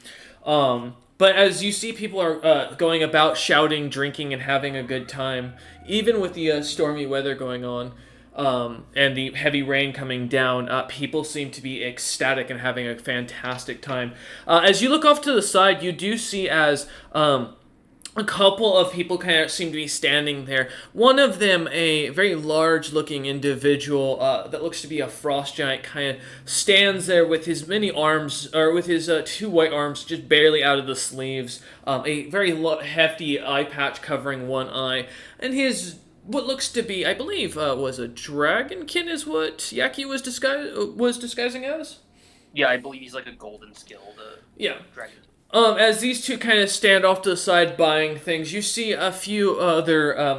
But as you see, people are going about shouting, drinking, and having a good time, even with the stormy weather going on. And the heavy rain coming down, people seem to be ecstatic and having a fantastic time. As you look off to the side, you do see as a couple of people kind of seem to be standing there. One of them, a very large-looking individual that looks to be a frost giant, kind of stands there with his many arms, or with his two white arms just barely out of the sleeves, a very hefty eye patch covering one eye, and his what looks to be, I believe, was a dragonkin is what Yaki was disguising as? Yeah, I believe he's like a golden skilled dragon. As these two kind of stand off to the side buying things, you see a few other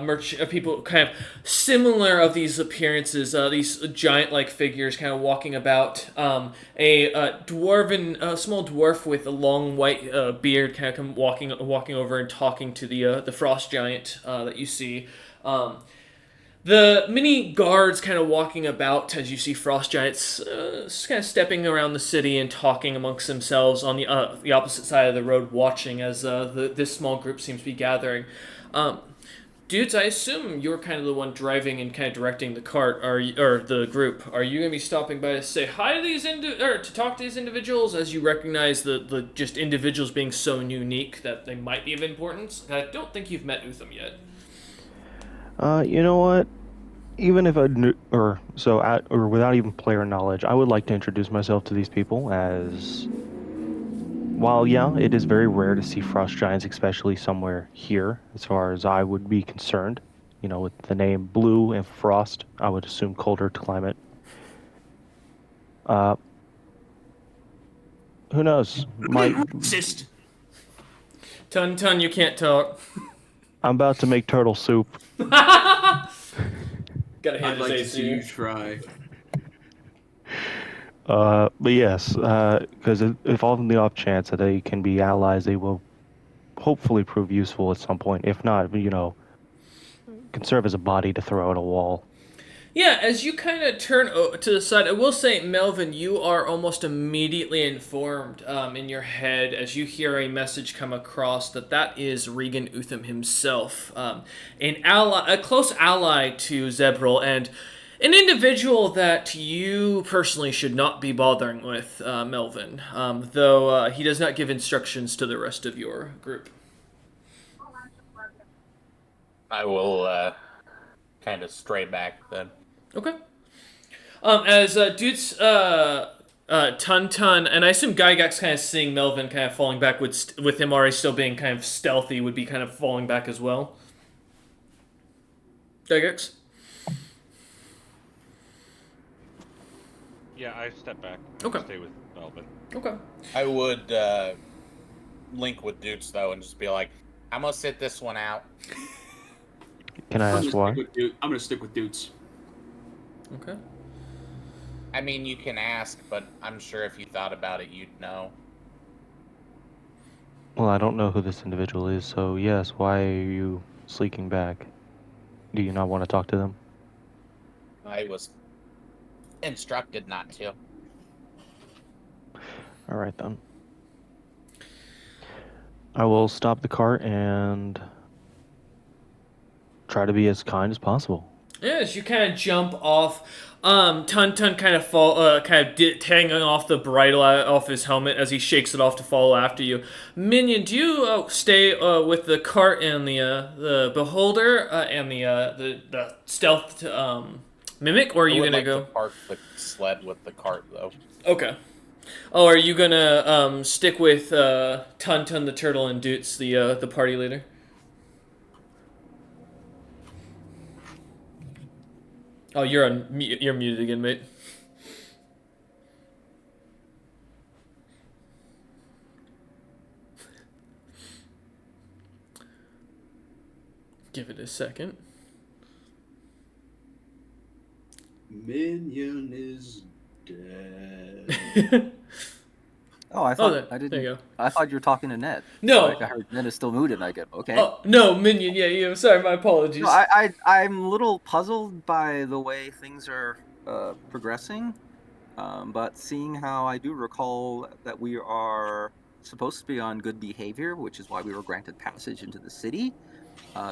people kind of similar of these appearances, these giant-like figures kind of walking about. A small dwarf with a long white beard kind of come walking over and talking to the frost giant that you see. The mini guards kind of walking about as you see frost giants kind of stepping around the city and talking amongst themselves on the opposite side of the road, watching as this small group seems to be gathering. Dudes, I assume you're kind of the one driving and kind of directing the cart, or the group. Are you going to be stopping by to say hi to these or to talk to these individuals, as you recognize the just individuals being so unique that they might be of importance? I don't think you've met Utham yet. You know what? Even if I knew, or without even player knowledge, I would like to introduce myself to these people, as while, yeah, it is very rare to see frost giants, especially somewhere here, as far as I would be concerned. You know, with the name Blue and Frost, I would assume colder climate. Who knows? Cyst. Tun, you can't talk. I'm about to make turtle soup. Gotta hand I'd like to his see you AC. try. But yes, because if on the off chance that they can be allies, they will hopefully prove useful at some point. If not, can serve as a body to throw at a wall. Yeah, as you kind of turn to the side, I will say, Melvin, you are almost immediately informed in your head as you hear a message come across that is Regan Utham himself, a close ally to Zebril, and an individual that you personally should not be bothering with, Melvin, though he does not give instructions to the rest of your group. I will kind of stray back then. Okay. As Dude's Tun, and I assume Gygax kind of seeing Melvin kind of falling back with him already still being kind of stealthy would be kind of falling back as well. Gygax? Yeah, I step back. Okay. Stay with Melvin. Okay. I would link with Dukes though and just be like, I'm gonna sit this one out. Can I ask why? I'm gonna stick with Dudes. Okay. I mean, you can ask, but I'm sure if you thought about it, you'd know. Well, I don't know who this individual is, so yes, why are you sneaking back? Do you not want to talk to them? I was instructed not to. All right, then. I will stop the cart and try to be as kind as possible. Yeah, as you kind of jump off, Tun kind of hanging off the bridle off his helmet as he shakes it off to follow after you. Minion, do you stay with the cart and the beholder and the stealth mimic, or are you gonna go? To park the sled with the cart though. Okay. Oh, are you gonna stick with Tun the turtle and Doots the party leader? Oh, you're muted again, mate. Give it a second. Minion is dead. Oh, I thought there, I didn't. there you go. I thought you were talking to Ned. No. Like, I heard Ned is still muted. And I get okay. Oh, no, Minion. Yeah. Sorry, my apologies. No, I'm a little puzzled by the way things are progressing, but seeing how I do recall that we are supposed to be on good behavior, which is why we were granted passage into the city,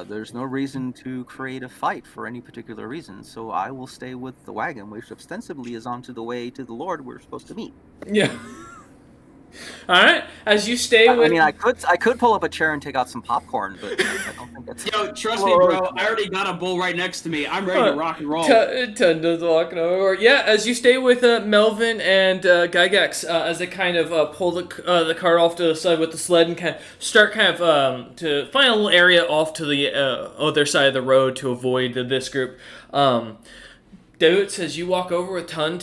there's no reason to create a fight for any particular reason. So I will stay with the wagon, which ostensibly is on to the way to the Lord we're supposed to meet. Yeah. All right. As you stay with. I mean, I could pull up a chair and take out some popcorn, but I don't think that's. Yo, trust me, bro. I already got a bowl right next to me. I'm ready to rock and roll. Tunda's walking over. Yeah, as you stay with Melvin and Gygax, as they kind of pull the cart off to the side with the sled and kind of start to find a little area off to the other side of the road to avoid this group. David, as you walk over with Tun,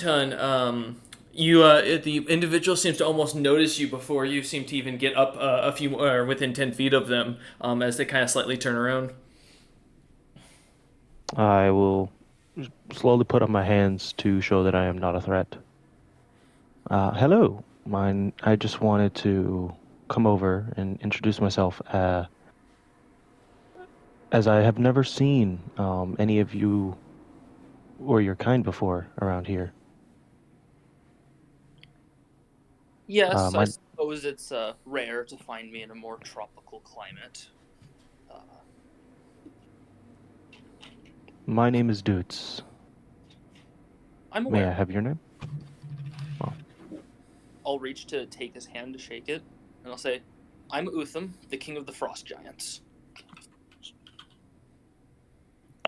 the individual seems to almost notice you before you seem to even get up a few or within 10 feet of them as they kind of slightly turn around. I will slowly put up my hands to show that I am not a threat. Hello. I just wanted to come over and introduce myself as I have never seen any of you or your kind before around here. Yes, I suppose it's rare to find me in a more tropical climate. My name is Doots. I'm aware. May I have your name? I'll reach to take his hand to shake it, and I'll say, I'm Utham, the king of the frost giants.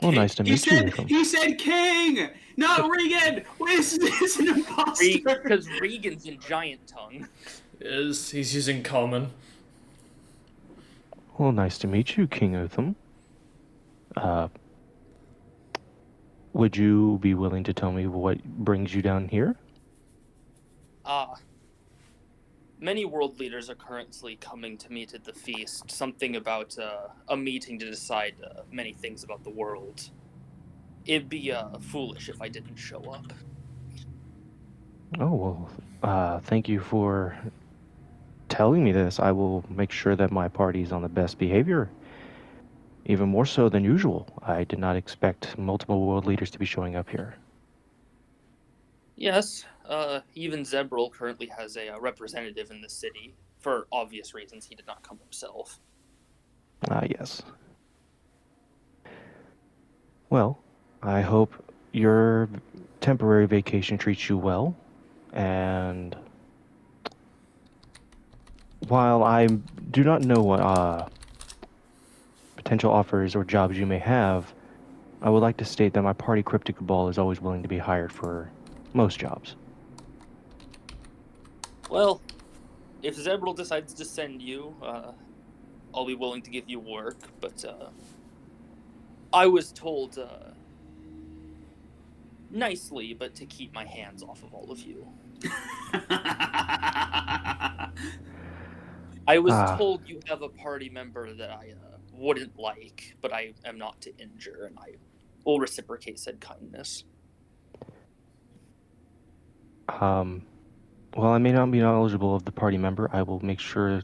Oh, nice to meet you. He said king, not Regan. This is an imposter. Because Regan's in giant tongue. He's using common. Well, nice to meet you, King Utham. Would you be willing to tell me what brings you down here? Many world leaders are currently coming to meet at the feast. Something about a meeting to decide many things about the world. It'd be foolish if I didn't show up. Oh, well, thank you for telling me this. I will make sure that my party is on the best behavior. Even more so than usual. I did not expect multiple world leaders to be showing up here. Yes, even Zebril currently has a representative in the city. For obvious reasons, he did not come himself. Yes. Well, I hope your temporary vacation treats you well. And while I do not know what potential offers or jobs you may have, I would like to state that my party Cryptic Cabal is always willing to be hired for most jobs. Well, if Zebril decides to send you, I'll be willing to give you work, but I was told nicely, but to keep my hands off of all of you. I was told you have a party member that I wouldn't like, but I am not to injure, and I will reciprocate said kindness. Well, I may not be knowledgeable of the party member. I will make sure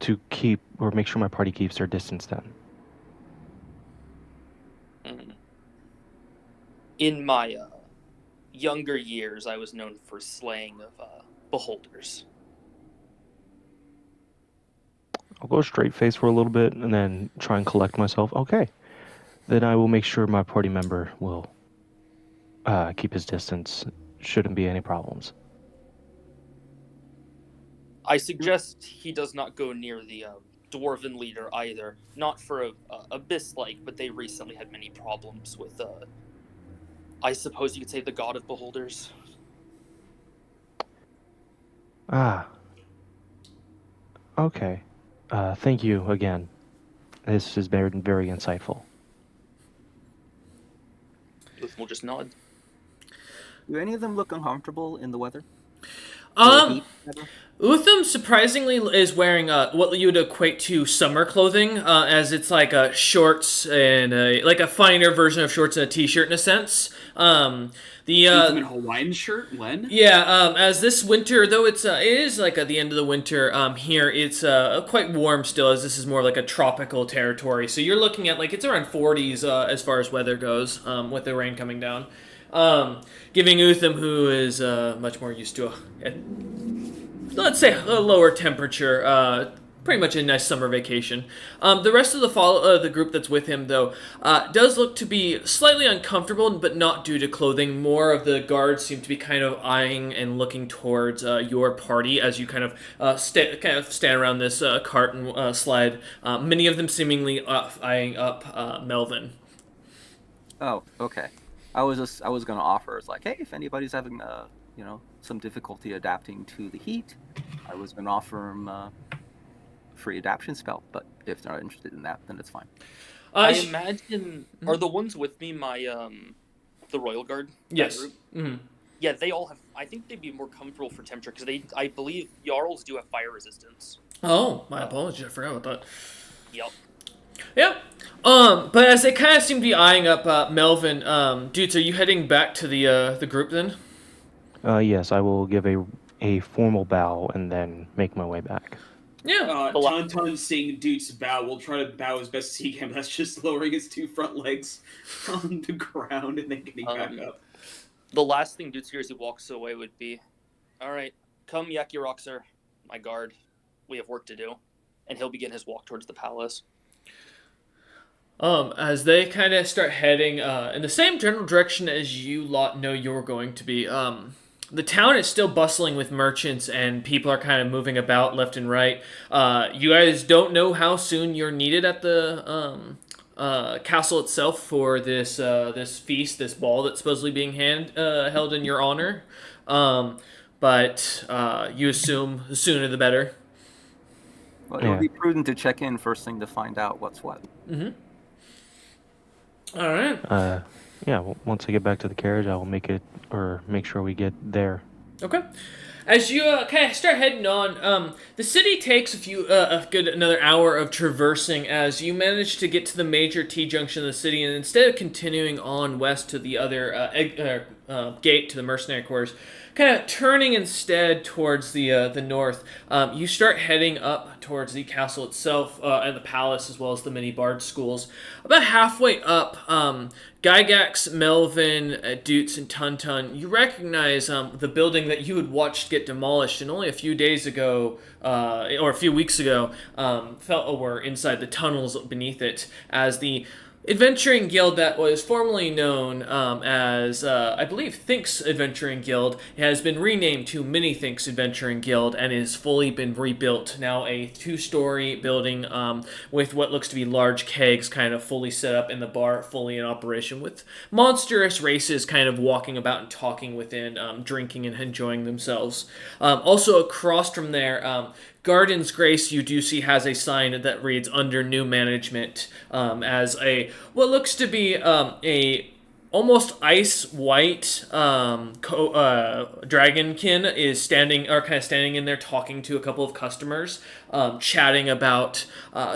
to make sure my party keeps their distance then. In my younger years, I was known for slaying of beholders. I'll go straight face for a little bit and then try and collect myself. Okay. Then I will make sure my party member will keep his distance. Shouldn't be any problems. I suggest he does not go near the dwarven leader either. Not for a dislike, but they recently had many problems with, I suppose you could say, the god of beholders. Okay. Thank you again. This has been very insightful. We'll just nod. Do any of them look uncomfortable in the weather? Utham surprisingly is wearing what you would equate to summer clothing, as it's like shorts and like a finer version of shorts and a t-shirt in a sense. The Ultimate Hawaiian shirt, Len? Yeah, as this winter, though it is like at the end of the winter here, it's quite warm still, as this is more like a tropical territory. So you're looking at like it's around 40s as far as weather goes, with the rain coming down. Giving Utham, who is much more used to let's say a lower temperature, pretty much a nice summer vacation. The rest of the group that's with him, though, does look to be slightly uncomfortable, but not due to clothing. More of the guards seem to be kind of eyeing and looking towards your party as you kind of stand around this cart and slide. Many of them seemingly eyeing up Melvin. Oh, okay. I was going to offer, it's like, hey, if anybody's having some difficulty adapting to the heat, I was going to offer him free adaptation spell, but if they're not interested in that, then it's fine. I imagine are the ones with me my the Royal Guard? Yes. Mm-hmm. Yeah, they all have. I think they'd be more comfortable for temperature because I believe Jarls do have fire resistance. Oh, my apologies, I forgot about that. Yep. Yeah. But as they kind of seem to be eyeing up Melvin, dudes, are you heading back to the group then? Yes, I will give a formal bow and then make my way back. Yeah. Tauntaun, seeing Dude's bow, will try to bow as best he can. That's just lowering his two front legs on the ground and then getting back up. The last thing Dude hears as he walks away would be, "All right, come Yaki Roxer, my guard. We have work to do," and he'll begin his walk towards the palace. As they kind of start heading in the same general direction as you lot know you're going to be, the town is still bustling with merchants and people are kind of moving about left and right. You guys don't know how soon you're needed at the castle itself for this feast, this ball that's supposedly being held in your honor. But you assume the sooner the better. Well, it would be prudent to check in first thing to find out what's what. Mm-hmm. All right. Once I get back to the carriage, I will make sure we get there. Okay. As you kind of start heading on, the city takes another hour of traversing as you manage to get to the major T-junction of the city, and instead of continuing on west to the other gate to the mercenary quarters, kind of turning instead towards the north, you start heading up towards the castle itself and the palace, as well as the many bard schools. About halfway up, Gygax, Melvin, Dutz, and Tuntun, you recognize the building that you had watched get demolished, and only a few days ago, or a few weeks ago, were inside the tunnels beneath it, as the adventuring guild that was formerly known as, I believe, Think's Adventuring Guild has been renamed to Mini Think's Adventuring Guild and is fully been rebuilt. Now a 2-story building with what looks to be large kegs kind of fully set up in the bar, fully in operation, with monstrous races kind of walking about and talking within, drinking and enjoying themselves. Also across from there, Garden's Grace, you do see, has a sign that reads "Under New Management," as a what looks to be a almost ice white dragonkin is standing, or kind of standing in there, talking to a couple of customers, chatting about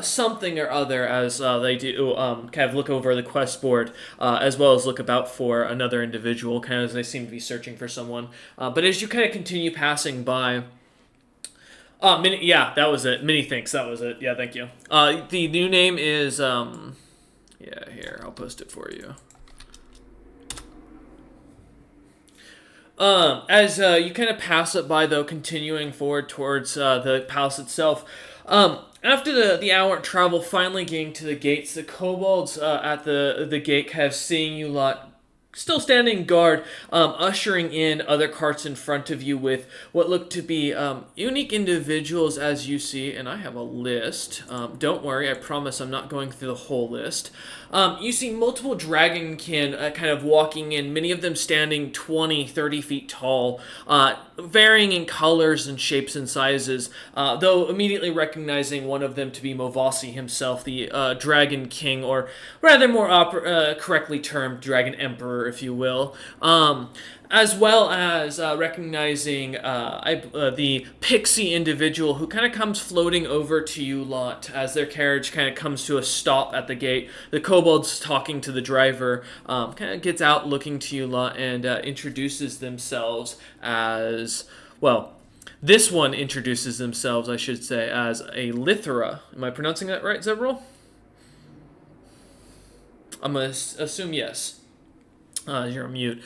something or other as they do kind of look over the quest board, as well as look about for another individual, kind of as they seem to be searching for someone. But as you kind of continue passing by. Yeah, that was it. Mini thinks that was it. Yeah, thank you. The new name is, yeah, here, I'll post it for you. As you kind of pass it by, though, continuing forward towards the palace itself, after the hour travel, finally getting to the gates, the kobolds at the gate kind of seeing you lot still standing guard, ushering in other carts in front of you with what look to be unique individuals, as you see, and I have a list. Don't worry, I promise I'm not going through the whole list. You see multiple dragonkin kind of walking in, many of them standing 20, 30 feet tall, varying in colors and shapes and sizes, though immediately recognizing one of them to be Movasi himself, the Dragon King, or rather more correctly termed Dragon Emperor, if you will. As well as recognizing the pixie individual who kind of comes floating over to you lot as their carriage kind of comes to a stop at the gate. The kobold's talking to the driver, kind of gets out looking to you lot and introduces themselves as, well, this one introduces themselves, I should say, as a Lithra. Am I pronouncing that right, Zebril? I'm going to assume yes. You're on mute.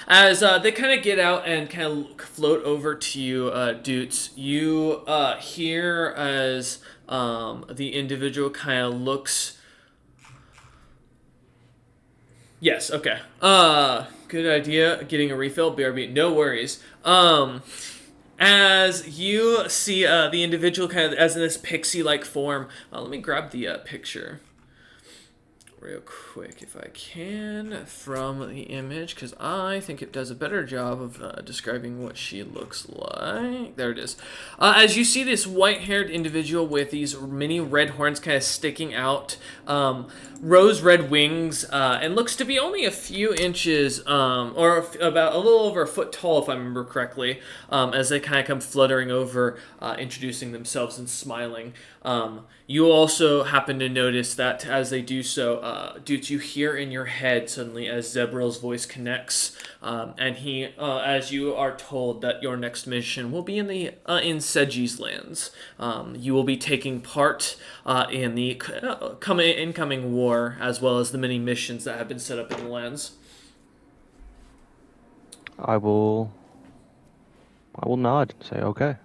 As they kind of get out and kind of float over to you, Doots, you hear as the individual kind of looks. Yes, okay. Good idea. Getting a refill, BRB. No worries. As you see the individual kind of as in this pixie-like form, let me grab the picture real quick if I can from the image, because I think it does a better job of describing what she looks like. There it is. As you see this white-haired individual with these mini red horns kind of sticking out, rose red wings, and looks to be only a few inches, or about a little over a foot tall, if I remember correctly, as they kind of come fluttering over, introducing themselves and smiling. You also happen to notice that as they do so, Doots, you hear in your head suddenly as Zebril's voice connects, and he, as you are told that your next mission will be in in Seji's lands. You will be taking part in the incoming war, as well as the many missions that have been set up in the lands. I will nod and say okay.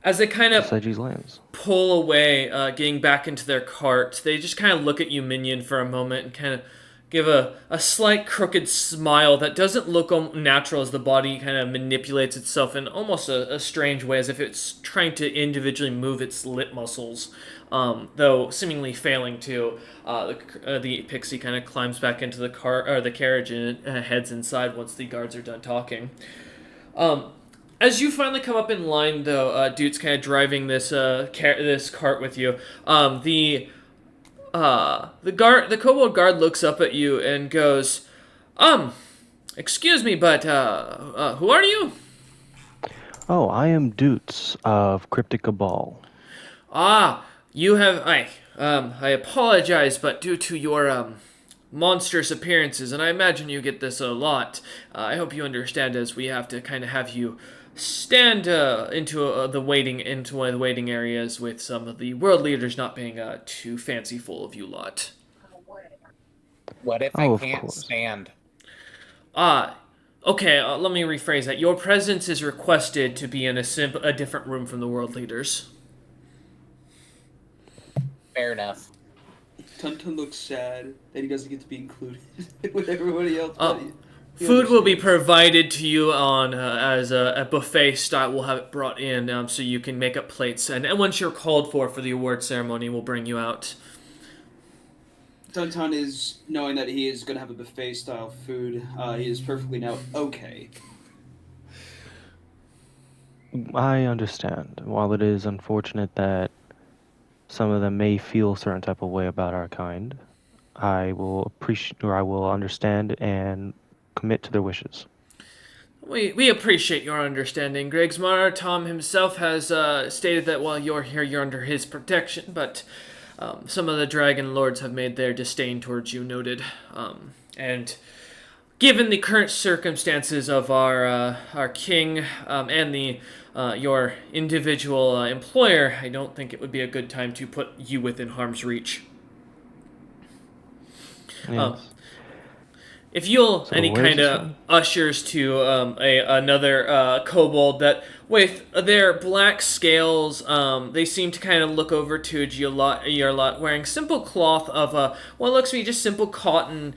As they kind of Seji's lands. pull away, getting back into their cart, they just kind of look at you, Minion, for a moment and kind of give a slight crooked smile that doesn't look natural as the body kind of manipulates itself in almost a strange way, as if it's trying to individually move its lip muscles, though seemingly failing to. The pixie kind of climbs back into the car or the carriage and heads inside once the guards are done talking. As you finally come up in line, though, Dude's kind of driving this this cart with you. The kobold guard looks up at you and goes, excuse me, but who are you? Oh, I am Doots of Cryptic Cabal. You have I apologize, but due to your monstrous appearances, and I imagine you get this a lot, I hope you understand, as we have to kind of have you stand into one of the waiting areas, with some of the world leaders not being too fanciful of you lot. What if Oh, I of can't course. stand? Okay, let me rephrase that. Your presence is requested to be in a different room from the world leaders. Fair enough. Tuntun looks sad that he doesn't get to be included with everybody else. Food will be provided to you on as a buffet style. We'll have it brought in so you can make up plates. And once you're called for the award ceremony, we'll bring you out. Tuntun is knowing that he is going to have a buffet style food. He is perfectly now okay. I understand. While it is unfortunate that some of them may feel a certain type of way about our kind, I will appreciate, or I will understand and commit to their wishes. We appreciate your understanding. Grigsmar, Tom himself has stated that while you're here, you're under his protection, but some of the Dragon Lords have made their disdain towards you noted. And given the current circumstances of our king and your individual employer, I don't think it would be a good time to put you within harm's reach. Yes. If you'll So any where's kind this of one? ushers to another kobold that with their black scales, they seem to kind of look over to your lot wearing simple cloth of what looks to be just simple cotton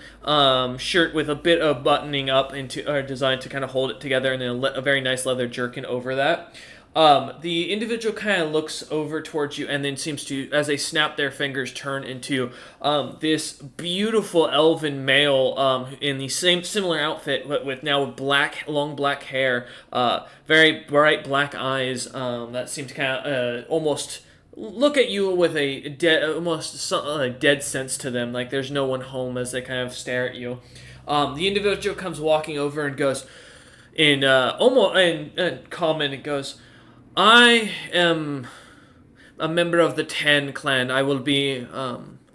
shirt with a bit of buttoning up into designed to kind of hold it together, and then a very nice leather jerkin over that. The individual kind of looks over towards you and then seems to, as they snap their fingers, turn into this beautiful elven male in the same similar outfit, but with now long black hair, very bright black eyes that seem to kind of almost look at you with a dead sense to them, like there's no one home as they kind of stare at you. The individual comes walking over and goes in almost in common. It goes, I am a member of the Tan clan. I will be,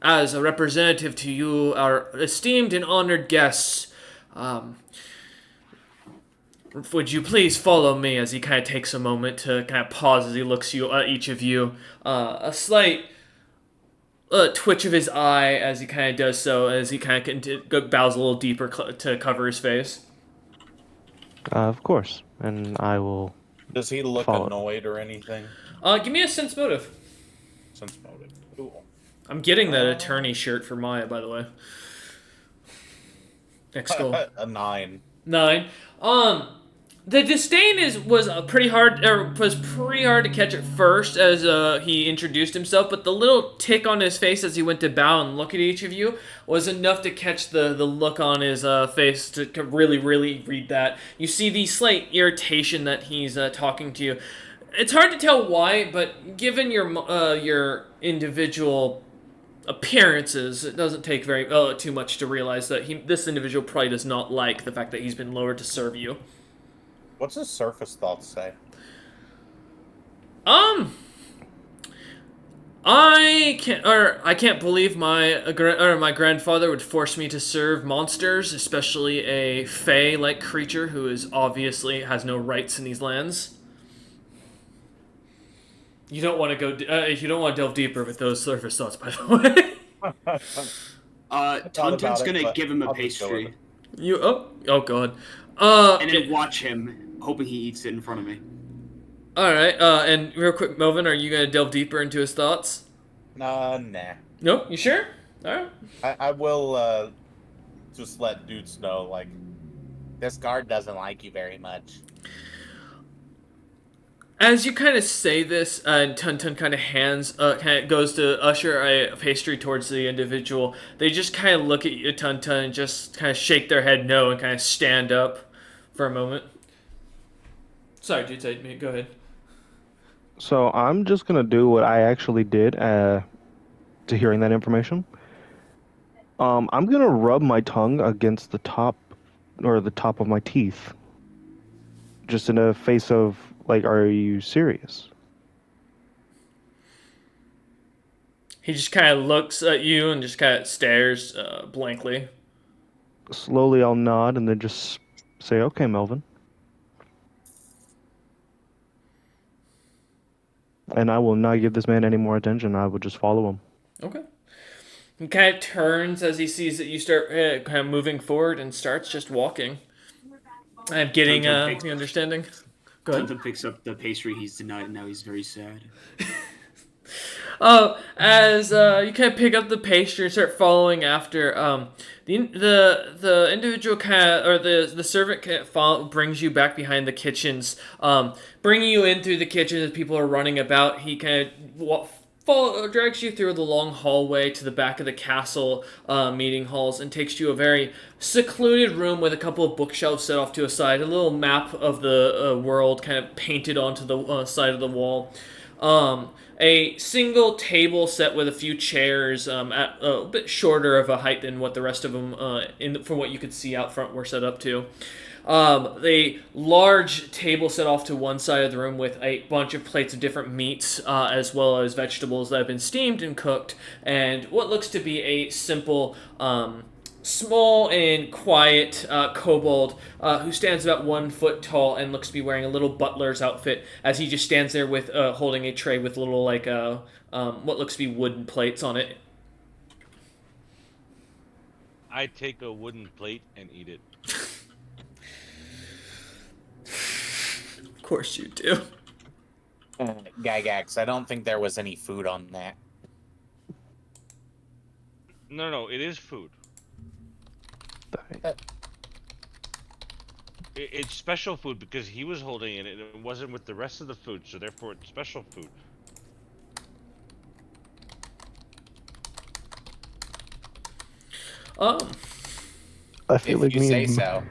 as a representative to you, our esteemed and honored guests. Would you please follow me? As he kind of takes a moment to kind of pause as he looks at each of you. A slight twitch of his eye as he kind of does so, as he kind of bows a little deeper to cover his face. Of course, and I will. Does he look Follow. annoyed or anything? Give me a sense motive. Sense motive. Cool. I'm getting that attorney shirt for Maya, by the way. Next goal. A 9. 9. The disdain was pretty hard to catch at first as he introduced himself, but the little tick on his face as he went to bow and look at each of you was enough to catch the look on his face to really, really read that. You see the slight irritation that he's talking to you. It's hard to tell why, but given your individual appearances, it doesn't take too much to realize that this individual probably does not like the fact that he's been lowered to serve you. What's his surface thoughts say? I can't believe my grandfather would force me to serve monsters, especially a fae-like creature who is obviously has no rights in these lands. You don't want to delve deeper with those surface thoughts, by the way. Tuntun's gonna give him a I'll just go with pastry You oh god. and then watch him, hoping he eats it in front of me. All right. And real quick, Melvin, are you gonna delve deeper into his thoughts? Nah. Nope. You sure? All right. I will just let dudes know, like, this guard doesn't like you very much. As you kind of say this, Tuntun kind of goes to usher a pastry towards the individual. They just kind of look at you, Tuntun, and just kind of shake their head no and kind of stand up for a moment. Sorry, dude, go ahead. So I'm just gonna do what I actually did to hearing that information. I'm gonna rub my tongue against the top of my teeth, just in a face of like, are you serious? He just kind of looks at you and just kind of stares blankly. Slowly, I'll nod and then just say, "Okay, Melvin." And I will not give this man any more attention. I will just follow him. Okay. He kind of turns as he sees that you start kind of moving forward and starts just walking. I'm getting the understanding. Go ahead. Tuntun picks up the pastry he's denied, and now he's very sad. As you kind of pick up the pastry and start following after, the individual or the servant brings you back behind the kitchens, bringing you in through the kitchen as people are running about. He kind of drags you through the long hallway to the back of the castle meeting halls and takes you to a very secluded room with a couple of bookshelves set off to a side, a little map of the world kind of painted onto the side of the wall. A single table set with a few chairs at a bit shorter of a height than what the rest of them, from what you could see out front, were set up to. A large table set off to one side of the room with a bunch of plates of different meats, as well as vegetables that have been steamed and cooked, and what looks to be a simple, small and quiet kobold who stands about 1 foot tall and looks to be wearing a little butler's outfit as he just stands there with holding a tray with little what looks to be wooden plates on it. I take a wooden plate and eat it. Of course you do. Gygax, I don't think there was any food on that. No, it is food. It's special food because he was holding it and it wasn't with the rest of the food, so therefore it's special food. I feel If like you me say and so.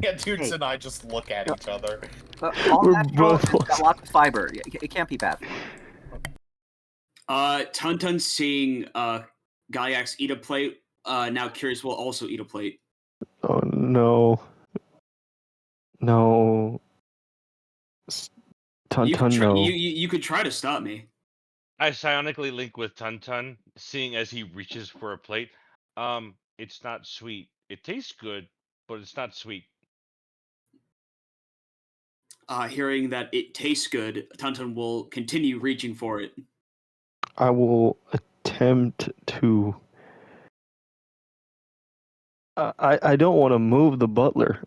Yeah, Toots and I just look at each other. All We're natural, both- it's got lots of fiber. It can't be bad. Tuntun seeing Gaiax eat a plate, now curious will also eat a plate. Oh no. No. Tuntun, no. You could try to stop me. I psionically link with Tuntun, seeing as he reaches for a plate. It's not sweet. It tastes good, but it's not sweet. Hearing that it tastes good, Tuntun will continue reaching for it. I will attempt to. I don't want to move the butler,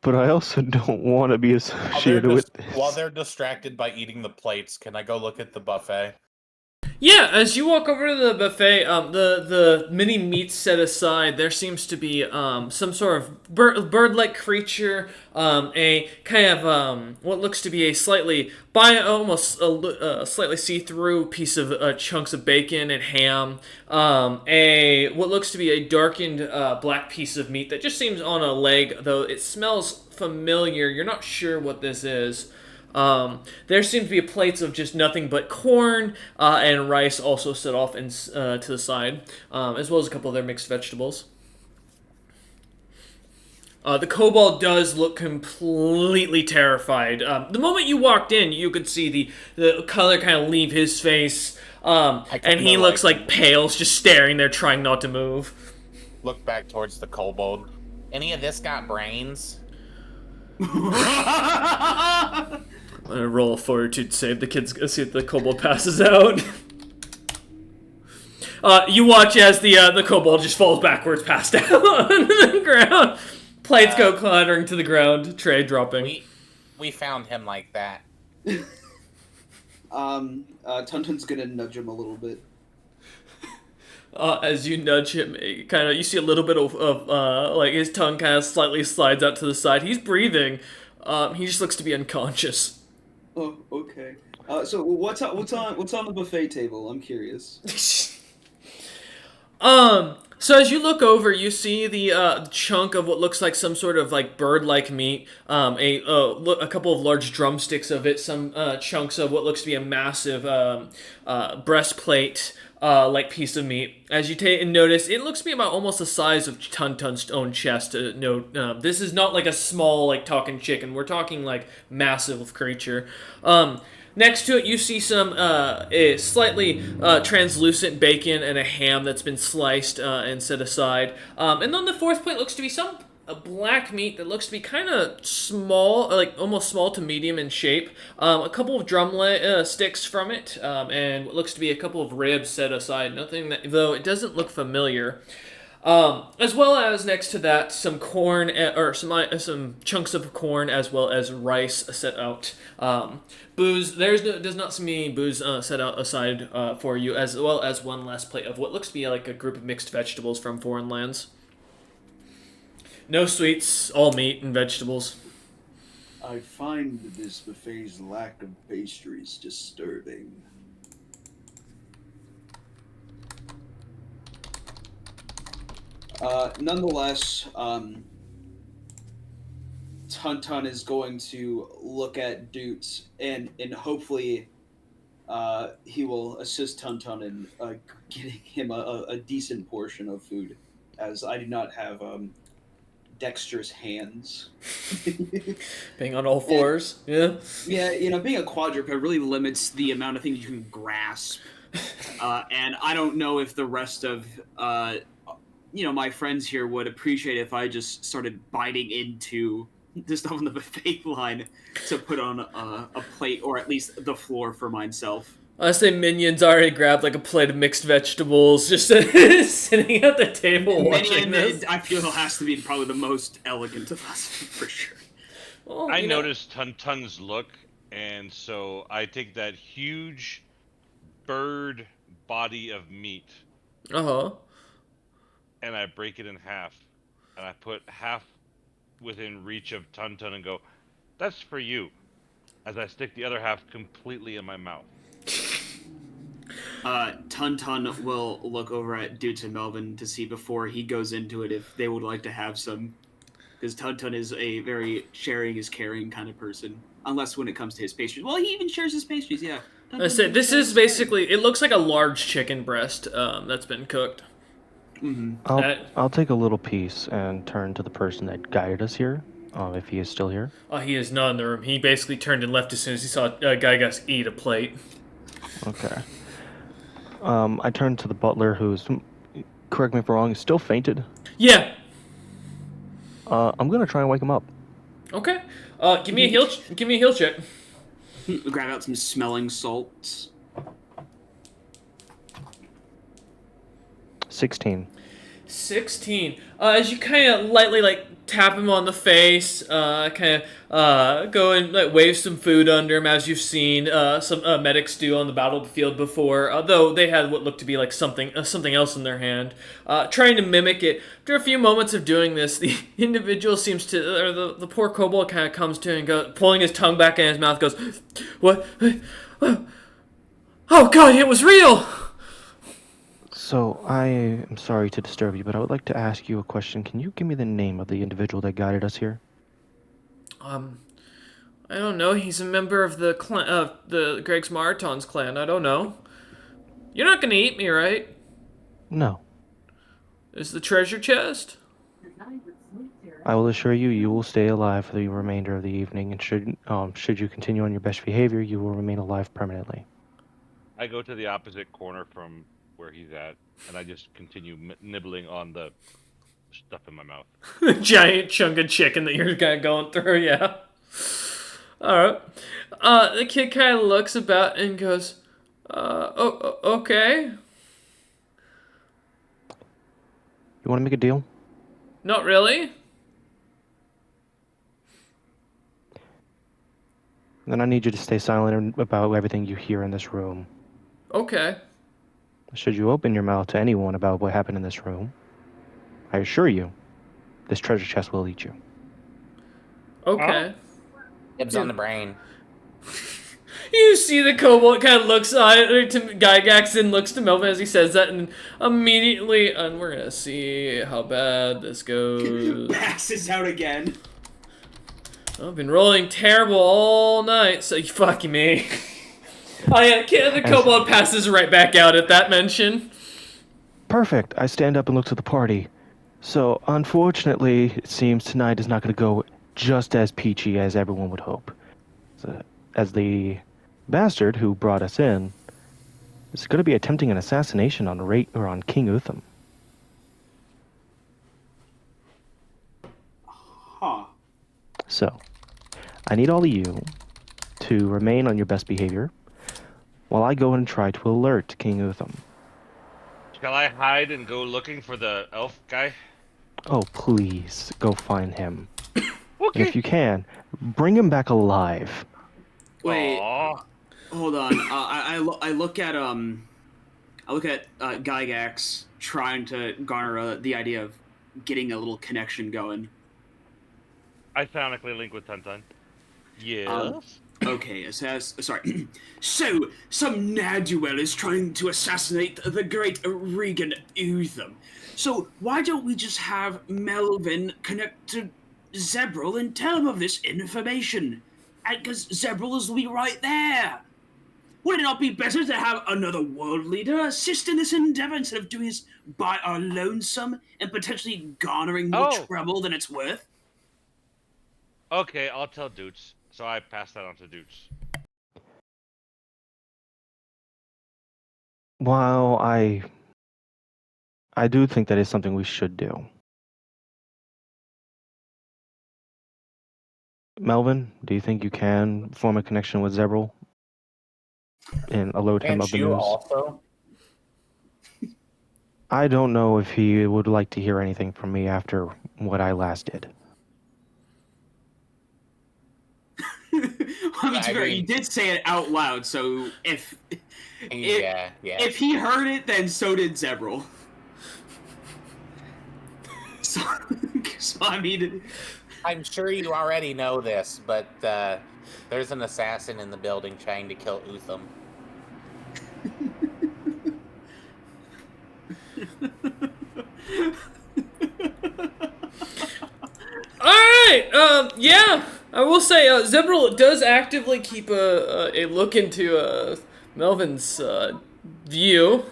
but I also don't want to be associated with this. While they're distracted by eating the plates, can I go look at the buffet? Yeah, as you walk over to the buffet, the mini meats set aside, there seems to be some sort of bird-like creature, a kind of what looks to be a slightly almost a slightly see-through piece of chunks of bacon and ham, a what looks to be a darkened black piece of meat that just seems on a leg, though it smells familiar. You're not sure what this is. There seems to be plates of just nothing but corn and rice also set off to the side, as well as a couple of their mixed vegetables. The kobold does look completely terrified. The moment you walked in, you could see the color kind of leave his face, and he looks like pale, just staring there, trying not to move. Look back towards the kobold. Any of this got brains? I'm gonna roll a fortitude save. The kids go see if the kobold passes out. You watch as the kobold just falls backwards, passed out on the ground. Plates go clattering to the ground. Tray dropping. We found him like that. Tuntun's gonna nudge him a little bit. As you nudge him, you see a little bit of like his tongue kind of slightly slides out to the side. He's breathing. He just looks to be unconscious. Oh, okay. So what's on the buffet table? I'm curious. So as you look over, you see the chunk of what looks like some sort of like bird-like meat. A couple of large drumsticks of it. Some chunks of what looks to be a massive breastplate. Like piece of meat. As you take and notice, it looks to be about almost the size of Tuntun's own chest. This is not like a small like talking chicken. We're talking like massive creature. Next to it, you see some a slightly translucent bacon and a ham that's been sliced and set aside. And then the fourth plate looks to be a black meat that looks to be kind of small, like almost small to medium in shape. A couple of drum sticks from it, and what looks to be a couple of ribs set aside. Nothing that, though it doesn't look familiar. As well as next to that, some corn or some chunks of corn, as well as rice set out. Booze. Does not seem any booze set out aside for you, as well as one last plate of what looks to be like a group of mixed vegetables from foreign lands. No sweets, all meat and vegetables. I find this buffet's lack of pastries disturbing. Nonetheless, Tuntun is going to look at Doots and hopefully he will assist Tuntun in getting him a decent portion of food, as I do not have dexterous hands. Being on all fours, yeah. Yeah, being a quadruped really limits the amount of things you can grasp. And I don't know if the rest of my friends here would appreciate if I just started biting into the stuff on the buffet line to put on a plate, or at least the floor for myself. I say Minion's already grabbed like a plate of mixed vegetables, just sitting at the table watching this. I feel has to be probably the most elegant of us, for sure. Well, I noticed Tuntun's look, and so I take that huge bird body of meat. Uh-huh. And I break it in half, and I put half within reach of Tuntun and go, "That's for you," as I stick the other half completely in my mouth. Tuntun will look over at Doots and Melvin to see before he goes into it if they would like to have some, because Tuntun is a very sharing is caring kind of person, unless when it comes to his pastries. Well, he even shares his pastries, yeah. I say this is basically, it looks like a large chicken breast that's been cooked. Mm-hmm. I'll take a little piece and turn to the person that guided us here, if he is still here. He is not in the room. He basically turned and left as soon as he saw Gygas eat a plate. Okay. I turn to the butler, who's, correct me if I'm wrong, is still fainted. Yeah. I'm gonna try and wake him up. Okay. Give me a heal check. Grab out some smelling salts. 16. 16. As you kind of lightly tap him on the face, kind of go and wave some food under him, as you've seen some medics do on the battlefield before. Although they had what looked to be like something else in their hand, trying to mimic it. After a few moments of doing this, the individual seems to, or the poor kobold kind of comes to and goes, pulling his tongue back in his mouth, goes, "What? Oh God, it was real!" So, I am sorry to disturb you, but I would like to ask you a question. Can you give me the name of the individual that guided us here? I don't know. He's a member of the clan, the Greg's Marathon's clan. I don't know. You're not gonna eat me, right? No. Is the treasure chest? I will assure you, you will stay alive for the remainder of the evening, and should you continue on your best behavior, you will remain alive permanently. I go to the opposite corner from where he's at, and I just continue nibbling on the stuff in my mouth. Giant chunk of chicken that you're kind of going through, yeah. Alright. The kid kind of looks about and goes, okay. You want to make a deal? Not really. Then I need you to stay silent about everything you hear in this room. Okay. Should you open your mouth to anyone about what happened in this room, I assure you, this treasure chest will eat you. Okay. Dibs on the brain. You see the kobold kind of looks to Gygax and looks to Melvin as he says that, and immediately, and we're gonna see how bad this goes. Passes out again. I've been rolling terrible all night, so you fucking me. Oh yeah, the kobold passes right back out at that mention. Perfect. I stand up and look to the party. So, unfortunately, it seems tonight is not going to go just as peachy as everyone would hope. So, as the bastard who brought us in is going to be attempting an assassination on King Utham. Huh. So, I need all of you to remain on your best behavior while I go and try to alert King Utham. Shall I hide and go looking for the elf guy? Oh, please, go find him. And Okay. if you can, bring him back alive. Wait, Aw. hold on. I look at Gygax trying to garner the idea of getting a little connection going. I sonically link with Tuntun. Yes. Okay, sorry. So, some ne'er-do-well is trying to assassinate the great Regan Utham. So, why don't we just have Melvin connect to Zebril and tell him of this information? Because Zebril will be right there. Would it not be better to have another world leader assist in this endeavor instead of doing this by our lonesome and potentially garnering more Oh. trouble than it's worth? Okay, I'll tell Doots. So I pass that on to Doots. While I do think that is something we should do. Melvin, do you think you can form a connection with Zebril and alert him of Can't the you news? also? I don't know if he would like to hear anything from me after what I last did. I mean, to be fair, you did say it out loud, so if Yeah. if he heard it, then so did Zebril. So I mean, I'm sure you already know this, but there's an assassin in the building trying to kill Utham. Alright, yeah. I will say, Zebril does actively keep a look into Melvin's view.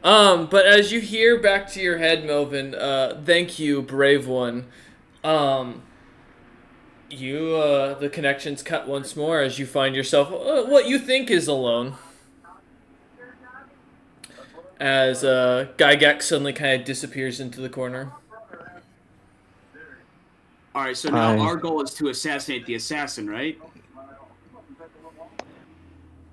But as you hear back to your head, Melvin, thank you, brave one. The connection's cut once more as you find yourself what you think is alone. As Gygax suddenly kind of disappears into the corner. all right. So now our goal is to assassinate the assassin, right?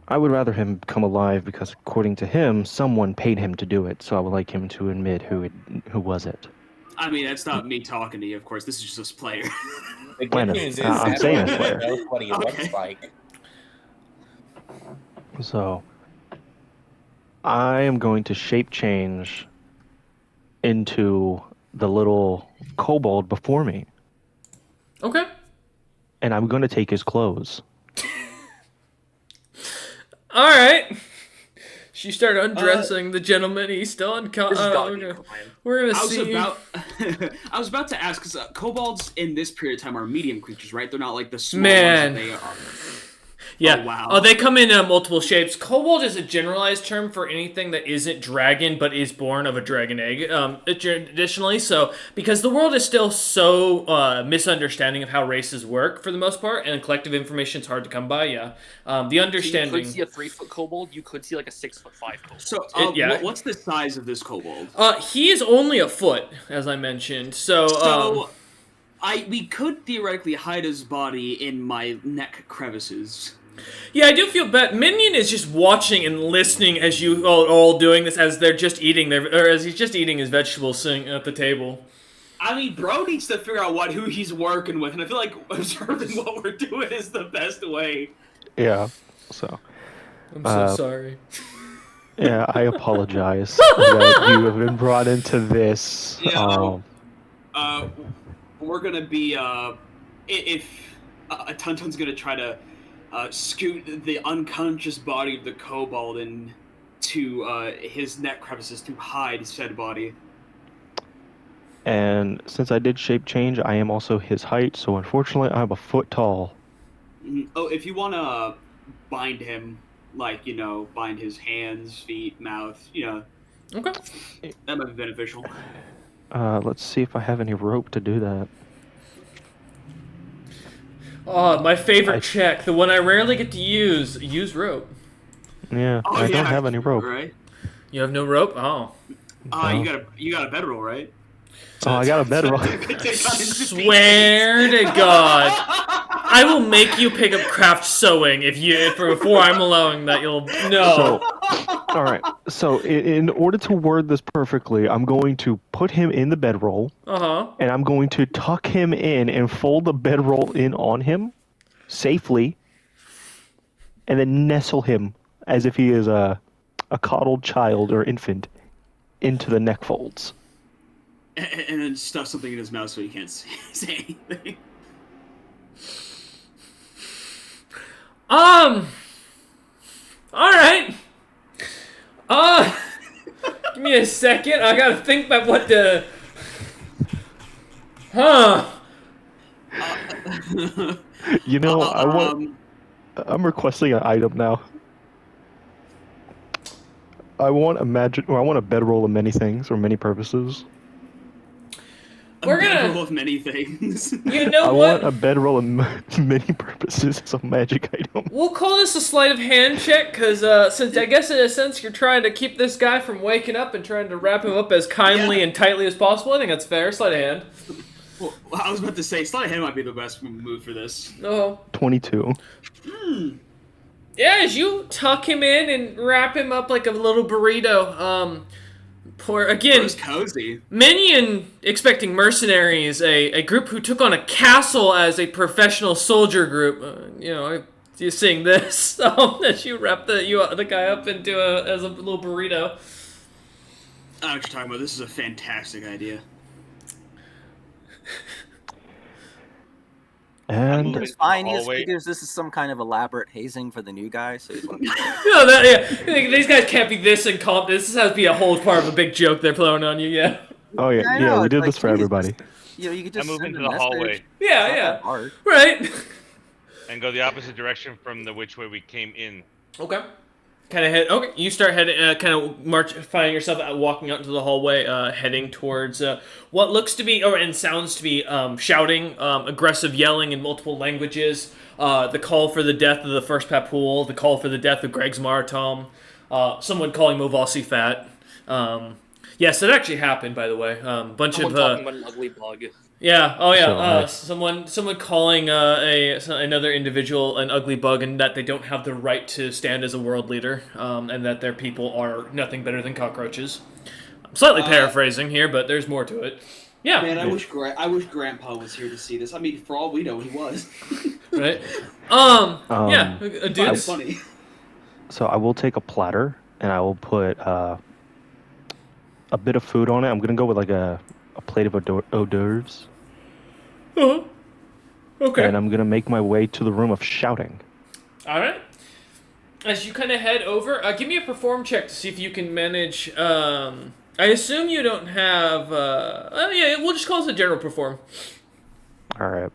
I would rather him come alive because, according to him, someone paid him to do it. So I would like him to admit who was it. I mean, that's not me talking to you, of course. This is just this player. The good news is I'm saying this everyone player. knows what he looks like. So I am going to shape change into the little kobold before me, Okay. and I'm going to take his clothes. Alright. She started undressing the gentleman. He's still unconscious. This has gotta be a crime. We're gonna see. I was about to ask because kobolds in this period of time are medium creatures, right? They're not like the small Man. ones that they are. Yeah. Oh, wow. Oh, they come in multiple shapes. Kobold is a generalized term for anything that isn't dragon but is born of a dragon egg. Additionally, so because the world is still so misunderstanding of how races work for the most part, and collective information is hard to come by. Yeah. The So understanding. you could see a 3-foot kobold. You could see like a 6'5" kobold. So, yeah. what's the size of this kobold? He is only a foot, as I mentioned. So. We could theoretically hide his body in my neck crevices. Yeah, I do feel bad. Minion is just watching and listening as you all doing this, as they're just eating or as he's just eating his vegetables sitting at the table. I mean, bro needs to figure out who he's working with, and I feel like observing what we're doing is the best way. Yeah. So. I'm so sorry. Yeah, I apologize that you have been brought into this. Yeah. We're gonna be if Tuntun's gonna try to scoot the unconscious body of the kobold into his neck crevices to hide said body. And since I did shape change, I am also his height, so unfortunately I'm a foot tall. Oh, if you want to bind him, bind his hands, feet, mouth, Okay. that might be beneficial. Let's see if I have any rope to do that. Oh, my favorite check, the one I rarely get to use rope. Yeah, Oh, I don't have any rope. Right? You have no rope? Oh. No. You got a bedroll, right? Oh, I got a bedroll. Swear to God, I will make you pick up craft sewing before I'm allowing that. You'll no. All right. So in order to word this perfectly, I'm going to put him in the bedroll, and I'm going to tuck him in and fold the bedroll in on him safely, and then nestle him as if he is a coddled child or infant into the neck folds. And then stuff something in his mouth so he can't say anything. All right. Give me a second. I gotta think about what the. You know, I'm requesting an item now. I want a bedroll of many things or many purposes. We're gonna. Bedroll of many things. You know I what? want a bedroll of many purposes as a magic item. We'll call this a sleight of hand check, because since I guess in a sense you're trying to keep this guy from waking up and trying to wrap him up as kindly and tightly as possible, I think that's fair. Sleight of hand. Well, I was about to say, sleight of hand might be the best move for this. Oh. 22. Yeah, as you tuck him in and wrap him up like a little burrito, It's cozy. Minion expecting mercenaries, a group who took on a castle as a professional soldier group. You're seeing this that you wrap the guy up into as a little burrito. I know what you're talking about. This is a fantastic idea. And It's fine. He just figures this is some kind of elaborate hazing for the new guy, so he's like, These guys can't be this incompetent. This has to be a whole part of a big joke they're throwing on you. Yeah. Oh yeah, we did this for everybody. You could just I move send into a the message. hallway. Yeah. Hard. Right. And go the opposite direction from the which way we came in. Okay. You start heading, finding yourself walking out into the hallway, heading towards what looks to be, and sounds to be, shouting, aggressive yelling in multiple languages, the call for the death of the first Papool, the call for the death of Greg's Maratom, someone calling Movalsi fat. Yes, that actually happened, by the way. Someone talking about an ugly bug. Yeah. Oh, yeah. Someone calling another individual an ugly bug, and that they don't have the right to stand as a world leader, and that their people are nothing better than cockroaches. I'm slightly paraphrasing here, but there's more to it. Yeah. Man, I wish Grandpa was here to see this. I mean, for all we know, he was. Right. Yeah. Dude. That's funny. So I will take a platter and I will put a bit of food on it. I'm gonna go with like a plate of hors d'oeuvres. Okay. And I'm gonna make my way to the room of shouting. All right. As you kind of head over, give me a perform check to see if you can manage. I assume you don't have. We'll just call this a general perform. All right.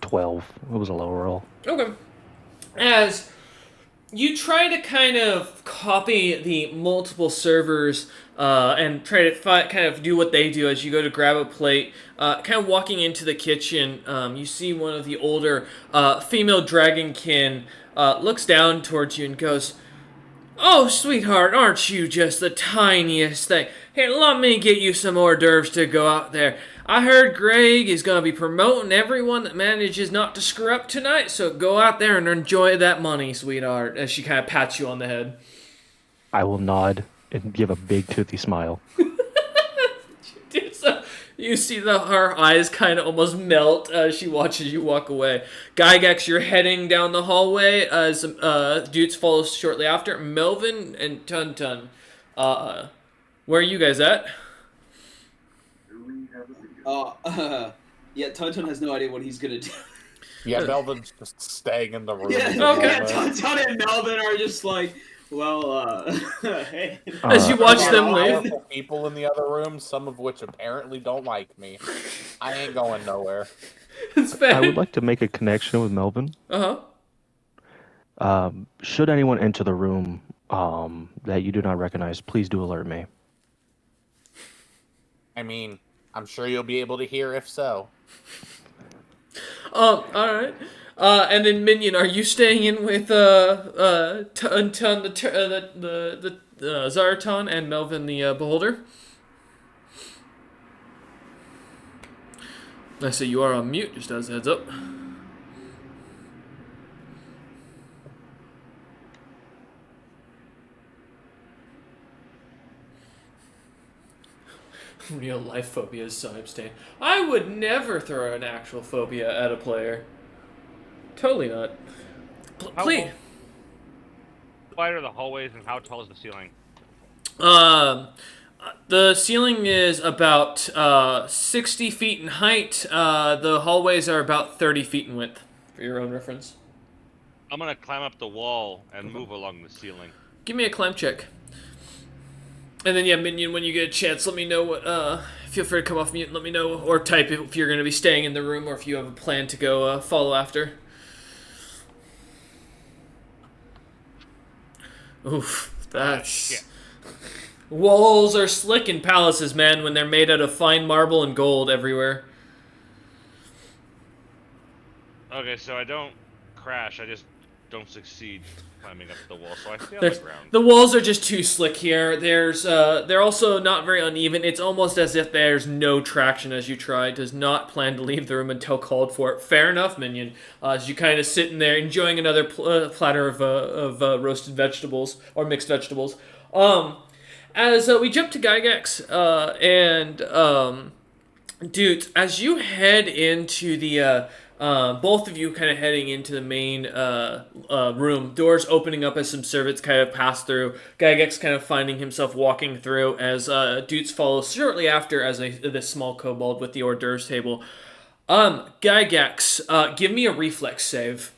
12. It was a low roll. Okay. As you try to kind of copy the multiple servers and try to kind of do what they do as you go to grab a plate, kind of walking into the kitchen, you see one of the older female dragonkin looks down towards you and goes, "Oh, sweetheart, aren't you just the tiniest thing? Here, let me get you some hors d'oeuvres to go out there. I heard Greg is going to be promoting everyone that manages not to screw up tonight, so go out there and enjoy that money, sweetheart," as she kind of pats you on the head. I will nod and give a big toothy smile. So you see her eyes kind of almost melt as she watches you walk away. Gygax, you're heading down the hallway as Dutes follows shortly after. Melvin and Tun. Where are you guys at? Yeah, Tonton has no idea what he's gonna do. Yeah, Melvin's just staying in the room. Yeah, Okay. Tonton and Melvin are just like, well, hey. As you watch them leave. Powerful people in the other room, some of which apparently don't like me. I ain't going nowhere. It's bad. I would like to make a connection with Melvin. Uh-huh. Should anyone enter the room that you do not recognize, please do alert me. I mean, I'm sure you'll be able to hear if so. All right. And then Minion, are you staying in with the Zaraton and Melvin the Beholder? I say you are on mute, just as a heads up. Real life phobias, so abstain. I would never throw an actual phobia at a player. Totally not. How Please. wide are the hallways and how tall is the ceiling? The ceiling is about 60 feet in height. The hallways are about 30 feet in width, for your own reference. I'm gonna climb up the wall and move along the ceiling. Give me a climb check. And then, yeah, Minion, when you get a chance, let me know what, feel free to come off mute and let me know, or type if you're going to be staying in the room or if you have a plan to go follow after. Oof, that's... Shit. Walls are slick in palaces, man, when they're made out of fine marble and gold everywhere. Okay, so I don't crash, I just don't succeed climbing up the wall, so I stay on the ground. The walls are just too slick here. They're also not very uneven. It's almost as if there's no traction as you try. Does not plan to leave the room until called for. Fair enough, Minion. As you kind of sit in there enjoying another platter of roasted vegetables or mixed vegetables. As we jump to Gygax and dude, as you head into the both of you kind of heading into the main room, doors opening up as some servants kind of pass through. Gygax kind of finding himself walking through as Dutes follows shortly after as this small kobold with the hors d'oeuvres table. Gygax, give me a reflex save.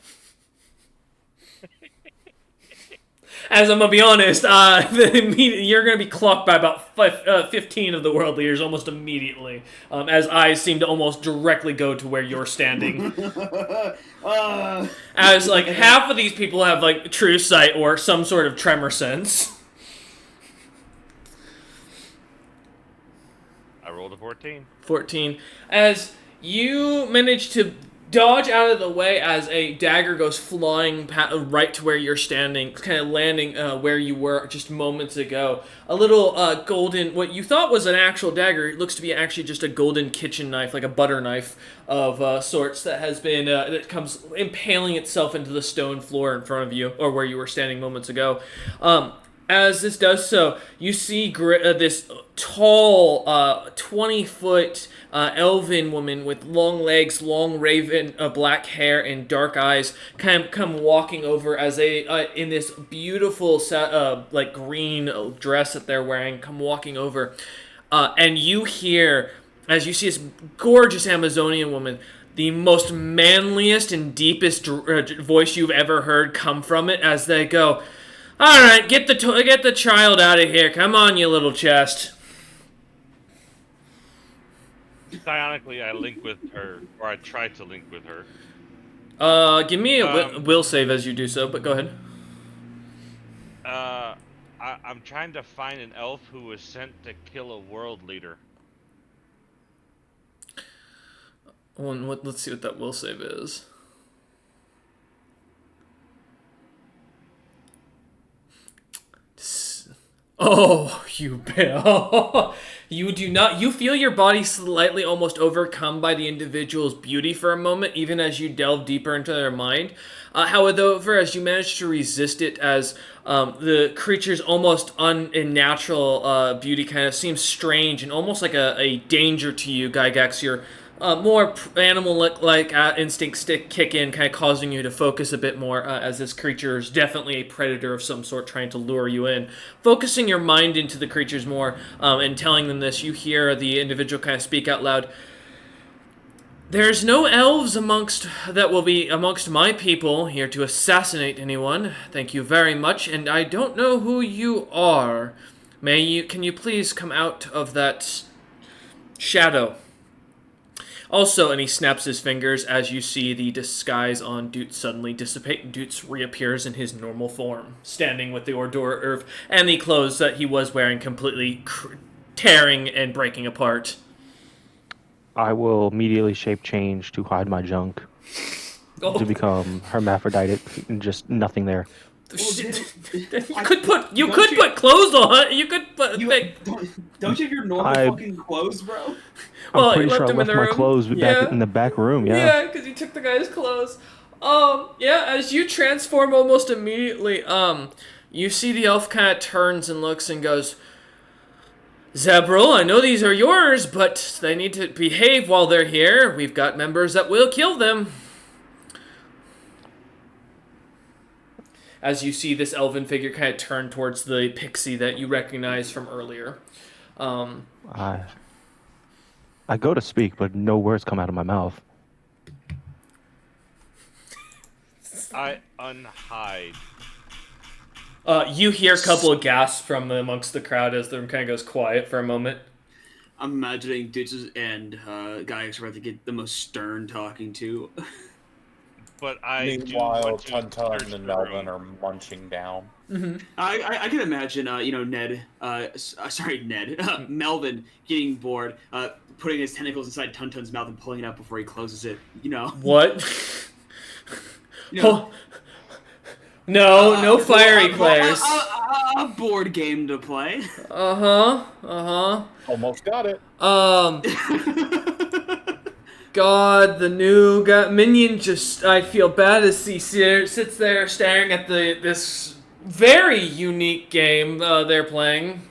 As I'm gonna be honest, you're gonna be clocked by about 15 of the world leaders almost immediately, as eyes seem to almost directly go to where you're standing. As like half of these people have like true sight or some sort of tremor sense. I rolled a 14. 14. As you manage to dodge out of the way as a dagger goes flying right to where you're standing, kind of landing where you were just moments ago. A little golden, what you thought was an actual dagger, it looks to be actually just a golden kitchen knife, like a butter knife of sorts that has been, that comes impaling itself into the stone floor in front of you, or where you were standing moments ago. As this does so, you see this tall, 20-foot elven woman with long legs, long raven black hair, and dark eyes come walking over as in this beautiful like green dress that they're wearing, come walking over. And you hear, as you see this gorgeous Amazonian woman, the most manliest and deepest voice you've ever heard come from it as they go, "All right, get the child out of here. Come on, you little chest." Psionically, I link with her, or I try to link with her. Give me a will save as you do so, but go ahead. I'm trying to find an elf who was sent to kill a world leader. Let's see what that will save is. Oh, you you do not. You feel your body slightly almost overcome by the individual's beauty for a moment, even as you delve deeper into their mind. However, as you manage to resist it, as the creature's almost unnatural beauty kind of seems strange and almost like a danger to you, Gygax, your more animal-like instincts kick in, kind of causing you to focus a bit more, as this creature is definitely a predator of some sort trying to lure you in. Focusing your mind into the creatures more and telling them this, you hear the individual kind of speak out loud. "There's no elves that will be amongst my people here to assassinate anyone. Thank you very much, and I don't know who you are. Can you please come out of that shadow?" Also, and he snaps his fingers as you see the disguise on Dutes suddenly dissipate, and Dutes reappears in his normal form, standing with the hors d'oeuvre and the clothes that he was wearing completely tearing and breaking apart. I will immediately shape change to hide my junk. To become hermaphroditic and just nothing there. You could put clothes on. You could put. Don't you have your normal fucking clothes, bro? I'm pretty sure I left my clothes back in the back room. Yeah. Yeah, because you took the guy's clothes. Yeah. As you transform almost immediately, you see the elf kind of turns and looks and goes, Zebril, I know these are yours, but they need to behave while they're here. We've got members that will kill them. As you see this elven figure kind of turn towards the pixie that you recognize from earlier. I go to speak, but no words come out of my mouth. I unhide. You hear a couple of gasps from amongst the crowd as the room kind of goes quiet for a moment. I'm imagining Ditches and Gaius are about to get the most stern talking to. But I Meanwhile, do want to Tuntun search and the Melvin room. are munching down. I can imagine, Ned, Ned, Melvin getting bored, putting his tentacles inside Tuntun's mouth and pulling it out before he closes it. What? You know, no fire eclairs. A board game to play. Almost got it. God, the new guy, minion just, I feel bad as he sits there staring at this very unique game they're playing.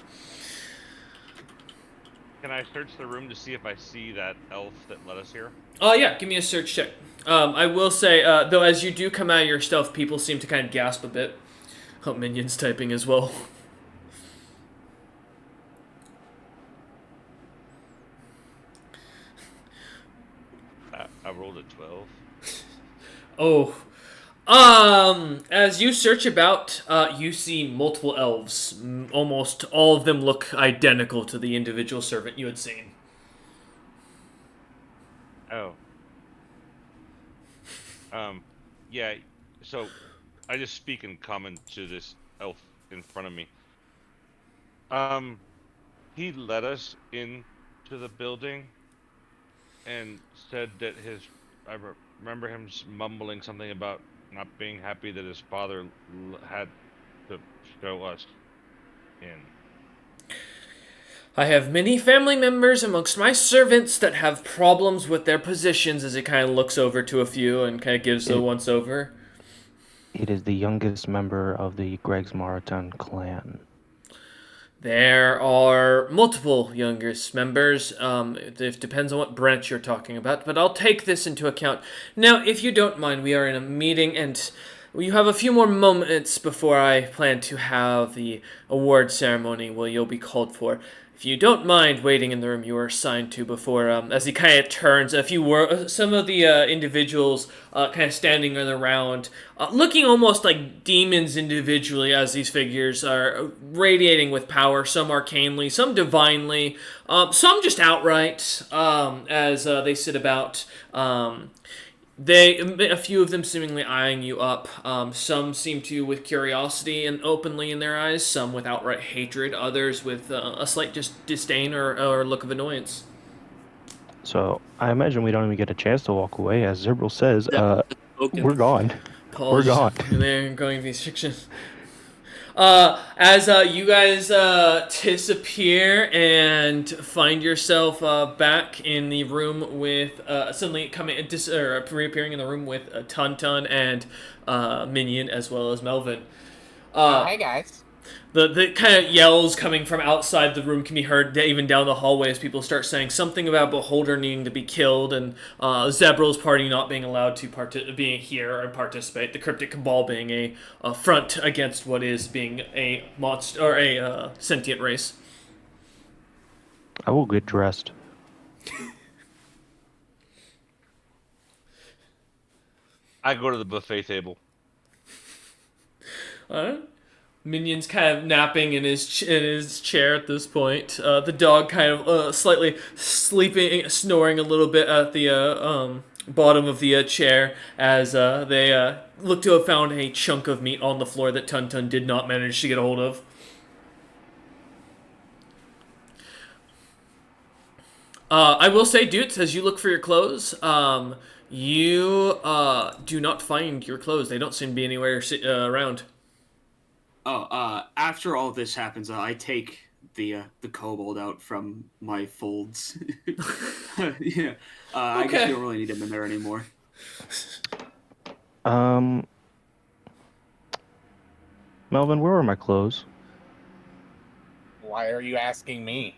Can I search the room to see if I see that elf that led us here? Yeah, give me a search check. I will say, though, as you do come out of your stealth, people seem to kind of gasp a bit. Oh, minion's typing as well. I rolled a 12. As you search about, you see multiple elves. Almost all of them look identical to the individual servant you had seen. Oh. Yeah, so I just speak in common to this elf in front of me. He led us into the building and said that I remember him mumbling something about not being happy that his father had to show us in. I have many family members amongst my servants that have problems with their positions as he kind of looks over to a few and kind of gives a once over. It is the youngest member of the Greg's Marathon clan. There are multiple youngest members. It depends on what branch you're talking about, but I'll take this into account. Now, if you don't mind, we are in a meeting, and you have a few more moments before I plan to have the award ceremony where you'll be called for. If you don't mind waiting in the room you were assigned to before, as he kind of turns, some of the individuals kind of standing around, looking almost like demons individually as these figures are radiating with power, some arcanely, some divinely, some just outright, as they sit about. A few of them seemingly eyeing you up. Some seem to with curiosity and openly in their eyes. Some with outright hatred. Others with a slight just disdain or look of annoyance. So I imagine we don't even get a chance to walk away. As Zerbril says, Okay. we're gone. We're gone. They're going to be sections. As you guys disappear and find yourself back in the room with suddenly reappearing in the room with Tuntun and Minion as well as Melvin. Hi guys. The kind of yells coming from outside the room can be heard even down the hallway as people start saying something about Beholder needing to be killed and Zebril's party not being allowed to being here and participate. The Cryptic Cabal being a front against what is being a monster or a sentient race. I will get dressed. I go to the buffet table. Minion's kind of napping in his chair at this point. The dog kind of slightly sleeping, snoring a little bit at the bottom of the chair as they look to have found a chunk of meat on the floor that Tuntun did not manage to get a hold of. I will say, dudes, as you look for your clothes, you do not find your clothes. They don't seem to be anywhere around. After all this happens, I take the kobold out from my folds. Yeah. I guess you don't really need him in there anymore. Melvin, where are my clothes? Why are you asking me?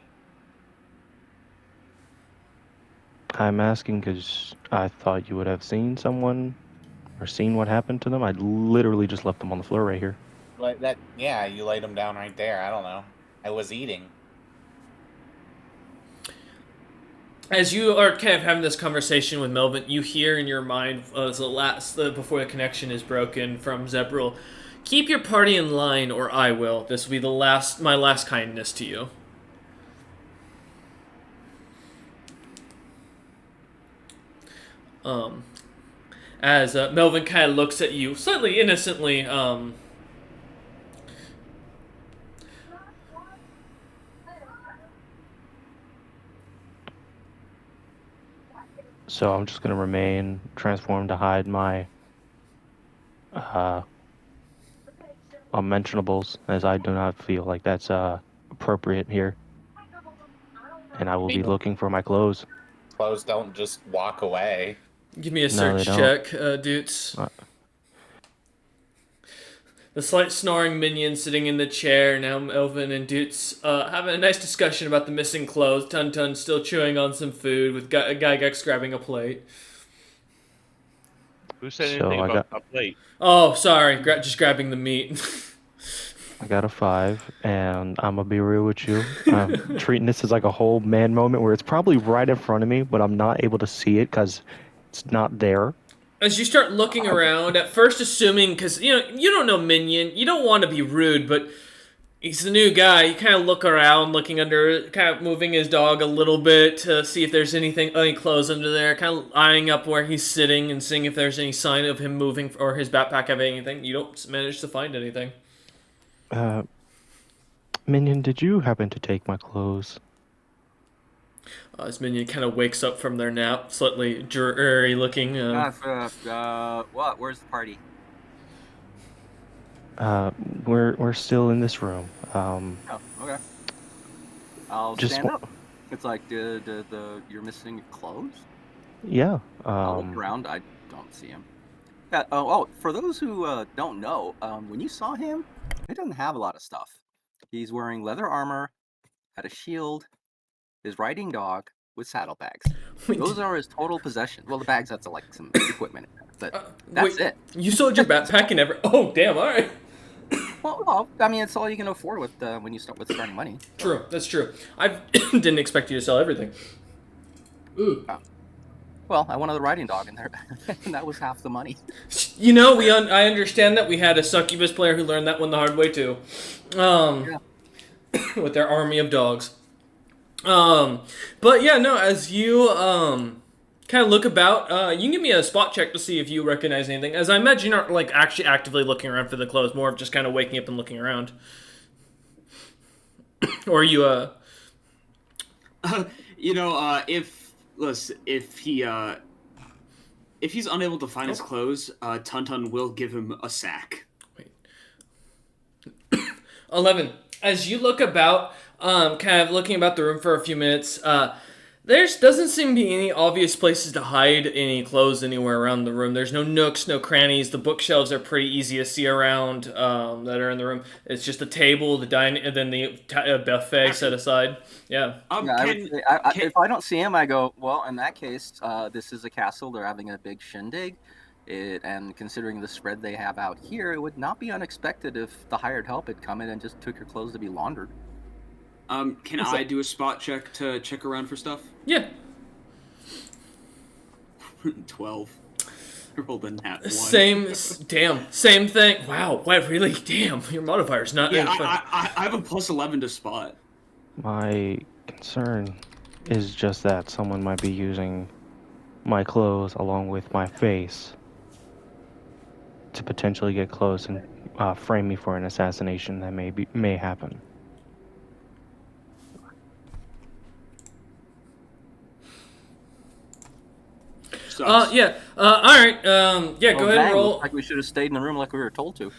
I'm asking because I thought you would have seen someone or seen what happened to them. I literally just left them on the floor right here. Like that? Yeah, you laid them down right there. I don't know. I was eating. As you are kind of having this conversation with Melvin, you hear in your mind as the last before the connection is broken from Zebril, "Keep your party in line, or I will. This will be my last kindness to you." As Melvin kind of looks at you slightly innocently, So I'm just gonna remain transformed to hide my unmentionables, as I do not feel like that's appropriate here. And I will be looking for my clothes. Clothes don't just walk away. give me a No, they search don't. check, dudes. The slight snoring minion sitting in the chair, now Melvin and Dutz having a nice discussion about the missing clothes. Tun still chewing on some food, with Gygax grabbing a plate. Who said So anything I about got- a plate? Oh, sorry, just grabbing the meat. I got a 5, and I'm gonna be real with you. I'm treating this as like a whole man moment where it's probably right in front of me, but I'm not able to see it because it's not there. As you start looking around, at first assuming, because you don't know Minion, you don't want to be rude, but he's the new guy. You kind of look around, looking under, kind of moving his dog a little bit to see if there's any clothes under there, kind of eyeing up where he's sitting and seeing if there's any sign of him moving or his backpack having anything. You don't manage to find anything. Minion, did you happen to take my clothes? As Minion kind of wakes up from their nap, slightly dreary looking. What? Where's the party? We're still in this room. Oh, okay. I'll Just stand wa- up. It's like you're missing clothes. Yeah. I'll look around. I don't see him. Yeah. For those who don't know, when you saw him, he doesn't have a lot of stuff. He's wearing leather armor, had a shield, his riding dog with saddlebags. Those are his total possessions. Well, the bags have like some equipment in it, but that's it. You sold your backpack and Oh, damn! All right. Well, I mean, it's all you can afford with when you start with starting money. True, that's true. I didn't expect you to sell everything. Ooh. Well, I wanted the riding dog in there, and that was half the money. You know, I understand that we had a succubus player who learned that one the hard way too. With their army of dogs. But yeah, no, as you kind of look about, you can give me a spot check to see if you recognize anything. As I imagine you aren't like actually actively looking around for the clothes, more of just kind of waking up and looking around. Or you if he's unable to find his clothes, Tun will give him a sack. Wait. 11. As you look about, kind of looking about the room for a few minutes, there doesn't seem to be any obvious places to hide any clothes anywhere around the room. There's no nooks, no crannies. The bookshelves are pretty easy to see around that are in the room. It's just a table, the dining, and then the buffet set aside. Yeah. If I don't see him, I go, well, in that case, this is a castle. They're having a big shindig. And considering the spread they have out here, it would not be unexpected if the hired help had come in and just took your clothes to be laundered. Can I do a spot check to check around for stuff? Yeah. 12. I rolled a nat 1. Same thing. Wow, what, really? Damn, your modifier's not... Yeah, I have a plus 11 to spot. My concern is just that someone might be using my clothes along with my face to potentially get close and frame me for an assassination that may happen. Yeah. All right. Yeah. Go ahead and roll. Looks like we should have stayed in the room like we were told to.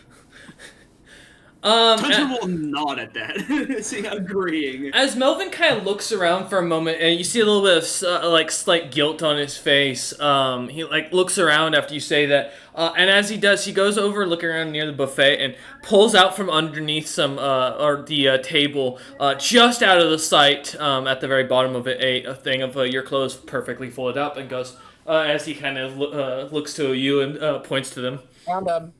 Tunton will nod at that, see, agreeing. As Melvin kind of looks around for a moment, and you see a little bit of like slight guilt on his face, he like looks around after you say that, and as he does, he goes over, looking around near the buffet, and pulls out from underneath some or the table, just out of the sight, at the very bottom of it, a thing of your clothes perfectly folded up, and goes as he kind of looks to you and points to them. Found him.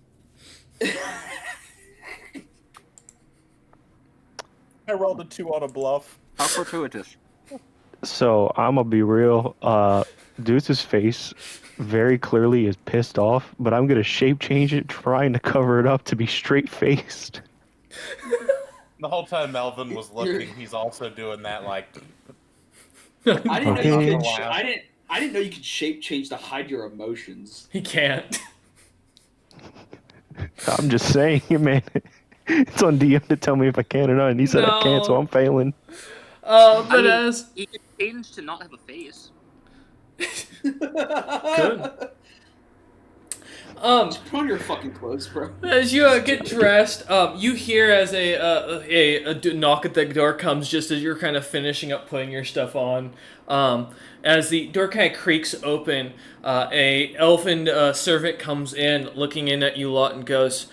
I rolled a 2 on a bluff. How fortuitous. So I'm gonna be real. Deuce's face very clearly is pissed off, but I'm gonna shape change it, trying to cover it up to be straight faced. The whole time Melvin was looking, he's also doing that like. I didn't know you could. Wow. I didn't know you could shape change to hide your emotions. He can't. I'm just saying, man. It's on DM to tell me if I can or not, and he said I can't, so No. I'm failing. But I mean, as he could change to not have a face. good. Just put on your fucking clothes, bro. As you get dressed, you hear as a knock at the door comes just as you're kind of finishing up putting your stuff on. As the door kind of creaks open, a elfin servant comes in, looking in at you lot, and goes,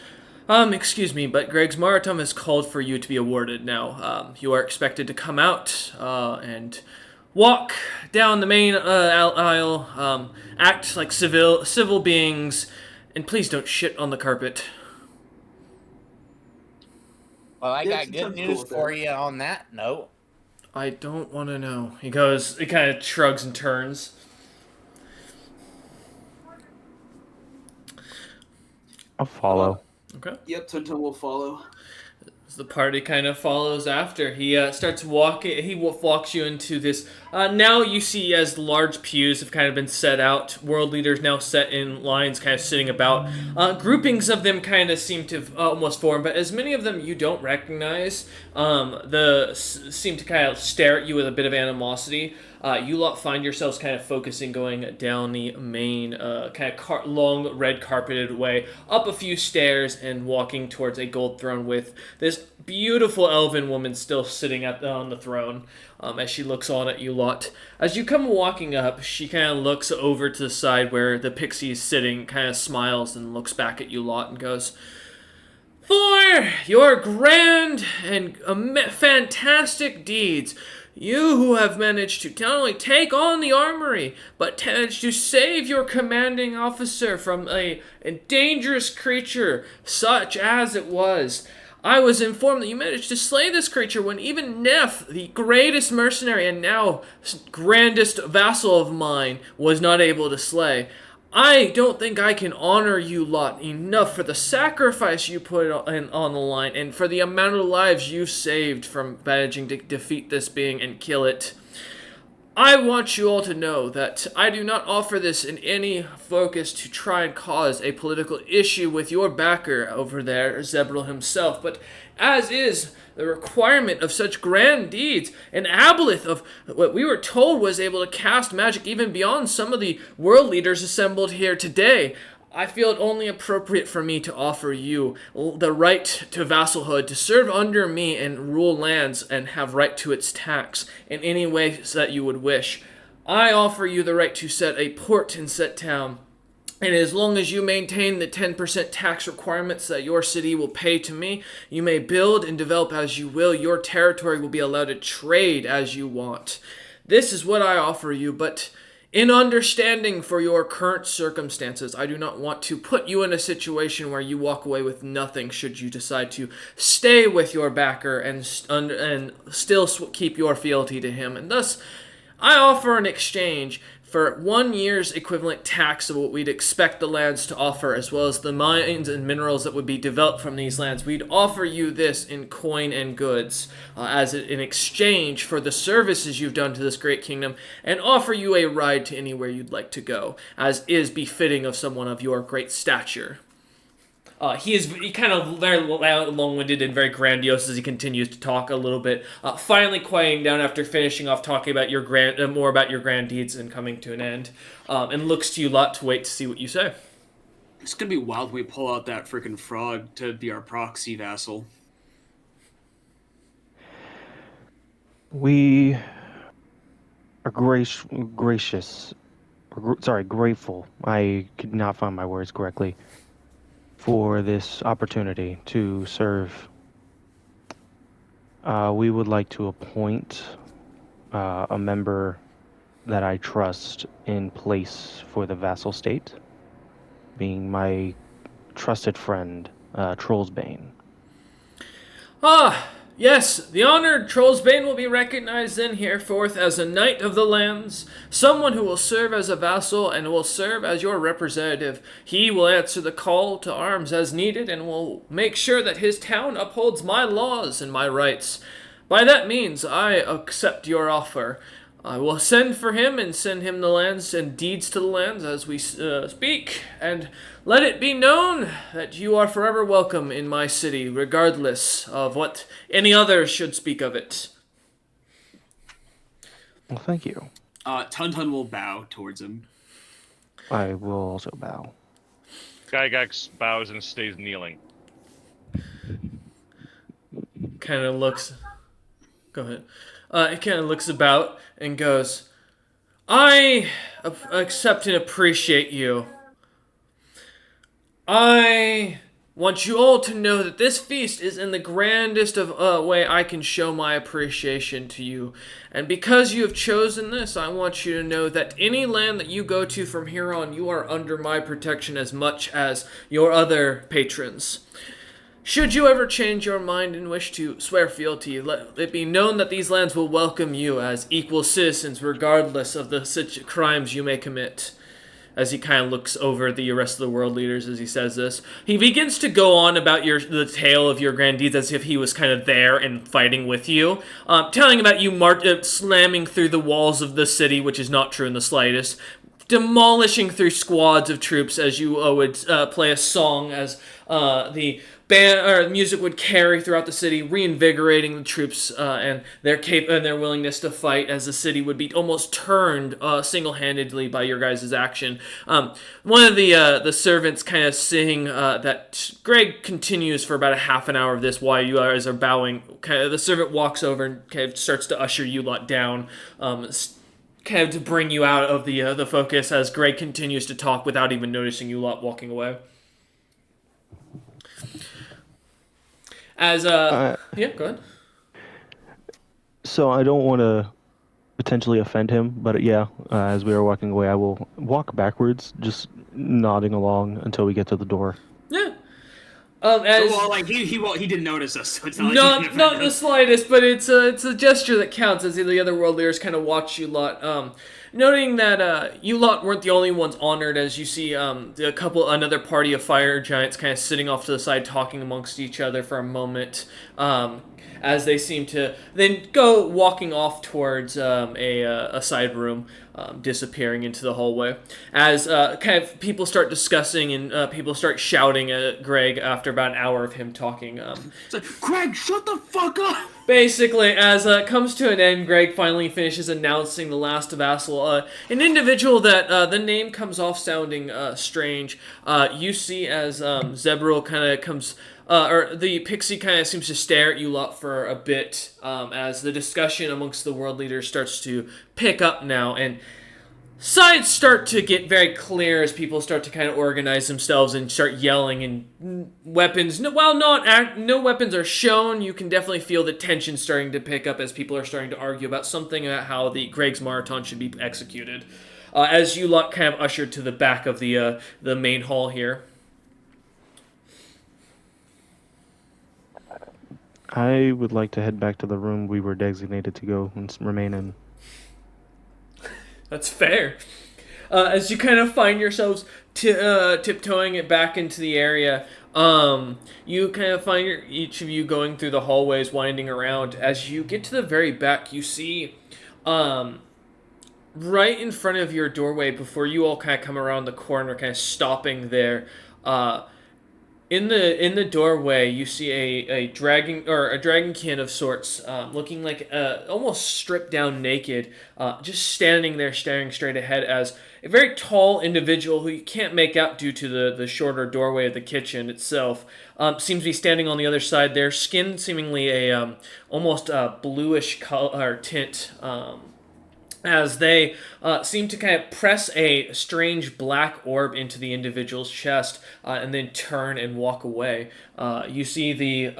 excuse me, but Greg's Maritum has called for you to be awarded now. You are expected to come out and walk down the main aisle, act like civil beings, and please don't shit on the carpet. Well, I Yeah, got it good sounds cool news with for that. you on that note. I don't want to know. He kind of shrugs and turns. I'll follow. Okay. Yep, Tunton will follow. The party kind of follows after. He starts walking. He walks you into this. Now you see as large pews have kind of been set out. World leaders now set in lines, kind of sitting about. Groupings of them kind of seem to have almost formed, but as many of them you don't recognize. Seem to kind of stare at you with a bit of animosity. You lot find yourselves kind of focusing, going down the main kind of long red carpeted way, up a few stairs, and walking towards a gold throne with this beautiful elven woman still sitting on the throne. As she looks on at you lot. As you come walking up, she kind of looks over to the side where the pixie is sitting, kind of smiles and looks back at you lot and goes, "For your grand and fantastic deeds, you who have managed to not only take on the armory, but managed to save your commanding officer from a dangerous creature such as it was. I was informed that you managed to slay this creature when even Neff, the greatest mercenary and now grandest vassal of mine, was not able to slay. I don't think I can honor you lot enough for the sacrifice you put on the line and for the amount of lives you saved from managing to defeat this being and kill it. I want you all to know that I do not offer this in any focus to try and cause a political issue with your backer over there, Zebril himself, but as is the requirement of such grand deeds, an aboleth of what we were told was able to cast magic even beyond some of the world leaders assembled here today. I feel it only appropriate for me to offer you the right to vassalhood, to serve under me and rule lands and have right to its tax in any way that you would wish. I offer you the right to set a port in set town, and as long as you maintain the 10% tax requirements that your city will pay to me, you may build and develop as you will. Your territory will be allowed to trade as you want. This is what I offer you, but in understanding for your current circumstances, I do not want to put you in a situation where you walk away with nothing should you decide to stay with your backer and still keep your fealty to him. And thus, I offer an exchange for 1 year's equivalent tax of what we'd expect the lands to offer, as well as the mines and minerals that would be developed from these lands. We'd offer you this in coin and goods in exchange for the services you've done to this great kingdom, and offer you a ride to anywhere you'd like to go, as is befitting of someone of your great stature." He kind of very long-winded and very grandiose as he continues to talk a little bit, finally quieting down after finishing off talking about your more about your grand deeds and coming to an end, and looks to you lot to wait to see what you say. It's gonna be wild when we pull out that freaking frog to be our proxy vassal. We are grateful. I could not find my words correctly for this opportunity to serve. We would like to appoint a member that I trust in place for the vassal state, being my trusted friend, Trollsbane. Ah, yes, the honored Trollsbane will be recognized then hereforth as a knight of the lands, someone who will serve as a vassal and will serve as your representative. He will answer the call to arms as needed and will make sure that his town upholds my laws and my rights. By that means, I accept your offer. I will send for him and send him the lands and deeds to the lands as we speak, and let it be known that you are forever welcome in my city, regardless of what any others should speak of it. Well, thank you. Tun will bow towards him. I will also bow. Gygax bows and stays kneeling. Kind of looks. Go ahead. He kind of looks about and goes, I accept and appreciate you. I want you all to know that this feast is in the grandest of way I can show my appreciation to you. And because you have chosen this, I want you to know that any land that you go to from here on, you are under my protection as much as your other patrons. Should you ever change your mind and wish to swear fealty, let it be known that these lands will welcome you as equal citizens regardless of the crimes you may commit. As he kind of looks over the rest of the world leaders as he says this, he begins to go on about the tale of your grand deeds as if he was kind of there and fighting with you, telling about you slamming through the walls of the city, which is not true in the slightest, demolishing through squads of troops as you would play a song as the band or music would carry throughout the city, reinvigorating the troops and their willingness to fight, as the city would be almost turned single-handedly by your guys' action. One of the servants kind of sing that Greg continues for about a half an hour of this while you guys are bowing. Kind of the servant walks over and kind of starts to usher you lot down. Kind of to bring you out of the focus as Greg continues to talk without even noticing you lot walking away. As yeah, go ahead. So I don't want to potentially offend him, but as we are walking away, I will walk backwards, just nodding along until we get to the door. Yeah. He didn't notice us, so it's not not the slightest, but it's a gesture that counts as the other world leaders kind of watch you lot. Noting that you lot weren't the only ones honored, as you see another party of fire giants kind of sitting off to the side talking amongst each other for a moment, as they seem to then go walking off towards a side room, disappearing into the hallway. As kind of people start discussing and people start shouting at Greg after about an hour of him talking. It's like, Greg, shut the fuck up! Basically, as it comes to an end, Greg finally finishes announcing the last vassal. An individual that the name comes off sounding strange. You see as Zebril kind of comes... or the pixie kind of seems to stare at you lot for a bit as the discussion amongst the world leaders starts to pick up now, and sides start to get very clear as people start to kind of organize themselves and start yelling, and weapons, no weapons are shown. You can definitely feel the tension starting to pick up as people are starting to argue about something about how the Greg's Marathon should be executed. As you lot kind of ushered to the back of the main hall here. I would like to head back to the room we were designated to go and remain in. That's fair. As you kind of find yourselves tiptoeing it back into the area, you kind of find each of you going through the hallways, winding around. As you get to the very back, you see right in front of your doorway, before you all kind of come around the corner, kind of stopping there, In the doorway, you see a dragonkin of sorts, looking like almost stripped down naked, just standing there staring straight ahead as a very tall individual who you can't make out due to the shorter doorway of the kitchen itself seems to be standing on the other side. Their skin seemingly a almost bluish color tint. As they seem to kind of press a strange black orb into the individual's chest and then turn and walk away. You see the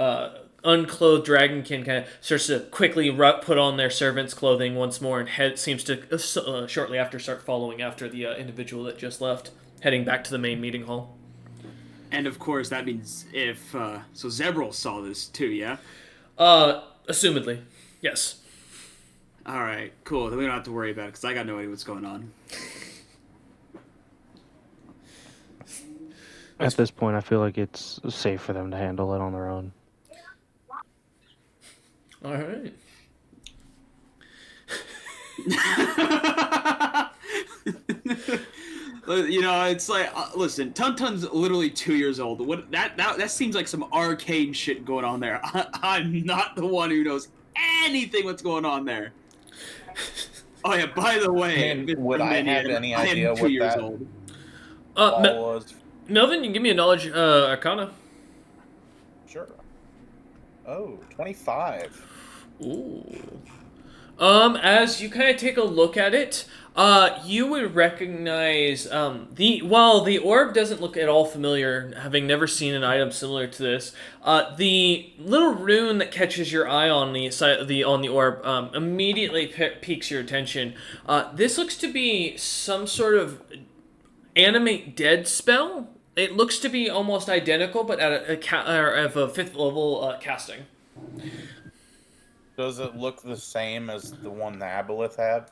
unclothed dragonkin kind of starts to quickly put on their servant's clothing once more, and head seems to shortly after start following after the individual that just left, heading back to the main meeting hall. And of course, that means if so, Zebril saw this too, yeah. Assumedly, yes. All right, cool. Then we don't have to worry about it because I got no idea what's going on. At this point, I feel like it's safe for them to handle it on their own. All right. You know, it's like, listen, Tuntun's literally 2 years old. What that seems like some arcane shit going on there. I'm not the one who knows anything what's going on there. Oh yeah, by the way, And would I have any idea I am 2 what years that old. ball was? Melvin, you can give me a knowledge arcana. Sure. Oh, 25. Ooh. As you kind of take a look at it, you would recognize while the orb doesn't look at all familiar, having never seen an item similar to this, the little rune that catches your eye on the orb immediately piques your attention. This looks to be some sort of animate dead spell. It looks to be almost identical, but at a 5th level casting. Does it look the same as the one the Aboleth had?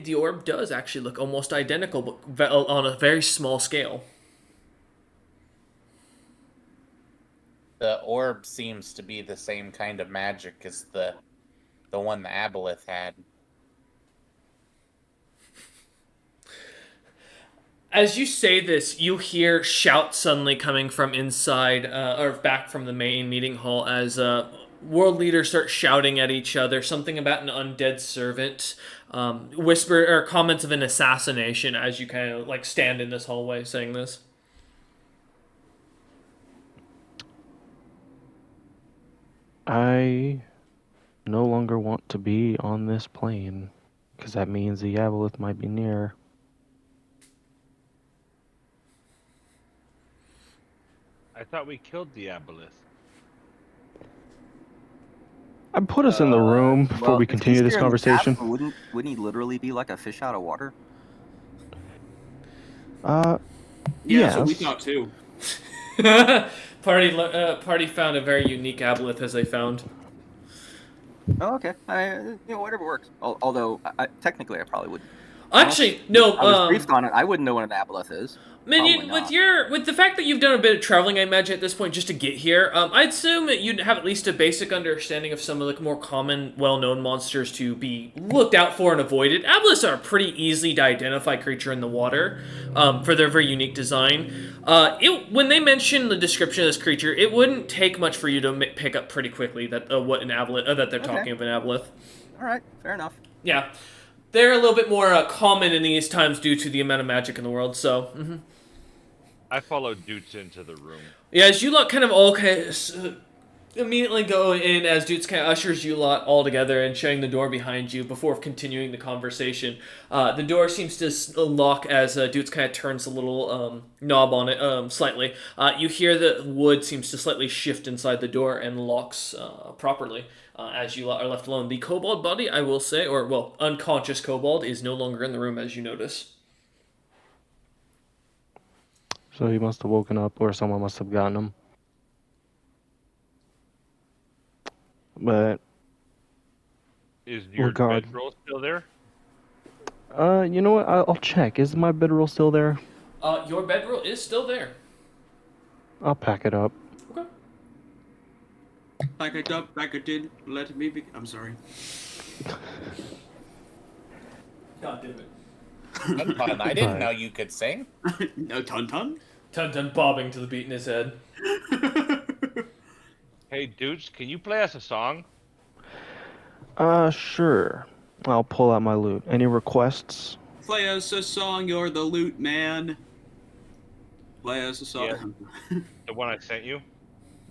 The orb does actually look almost identical, but on a very small scale. The orb seems to be the same kind of magic as the one the Aboleth had. As you say this, you hear shouts suddenly coming from inside, or back from the main meeting hall as world leaders start shouting at each other, something about an undead servant, whisper or comments of an assassination as you kind of like stand in this hallway saying this. I no longer want to be on this plane, because that means the Aboleth might be near. I thought we killed the Aboleth. Put us in the room before Well, we if continue he's this here in the conversation. cabin, wouldn't he literally be like a fish out of water? Yeah, Yes. so we thought too. Party found a very unique aboleth as they found. Oh, okay. Whatever works. Although, technically, I probably wouldn't. Actually, no. I was briefed on it. I wouldn't know what an aboleth is. Minion, with the fact that you've done a bit of traveling, I imagine at this point just to get here, I'd assume that you'd have at least a basic understanding of some of the more common, well-known monsters to be looked out for and avoided. Aboleths are a pretty easy to identify creature in the water, for their very unique design. When they mention the description of this creature, it wouldn't take much for you to pick up pretty quickly that what an aboleth that they're talking of an aboleth. All right, fair enough. Yeah, they're a little bit more common in these times due to the amount of magic in the world. So. Mm-hmm. I followed Doots into the room. Yeah, as you lot kind of all immediately go in as Doots kind of ushers you lot all together and shutting the door behind you before continuing the conversation. The door seems to lock as Doots kind of turns a little knob on it slightly. You hear the wood seems to slightly shift inside the door and locks properly as you lot are left alone. The kobold body, I will say, or well, unconscious kobold, is no longer in the room as you notice. So he must have woken up, or someone must have gotten him. But Is your guard. bedroll still there? You know what? I'll check. Is my bedroll still there? Your bedroll is still there. I'll pack it up. Okay. Like I did, let me be. I'm sorry. God damn it. Tunton, I didn't know you could sing. No, Tunton? Tun bobbing to the beat in his head. Hey, dudes, can you play us a song? Sure. I'll pull out my loot. Any requests? Play us a song, you're the loot man. Play us a song. Yeah. The one I sent you?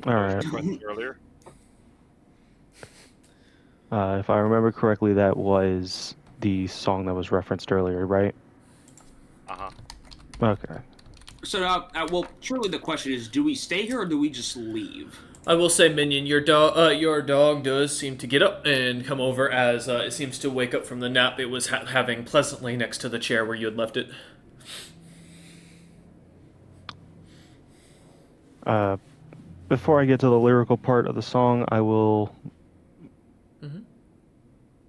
All That was right. requested earlier? If I remember correctly, that was the song that was referenced earlier, right? Uh-huh. Okay. So now, well, surely the question is, do we stay here or do we just leave? I will say, Minion, your dog does seem to get up and come over as it seems to wake up from the nap it was having pleasantly next to the chair where you had left it. Before I get to the lyrical part of the song, I will. Mhm.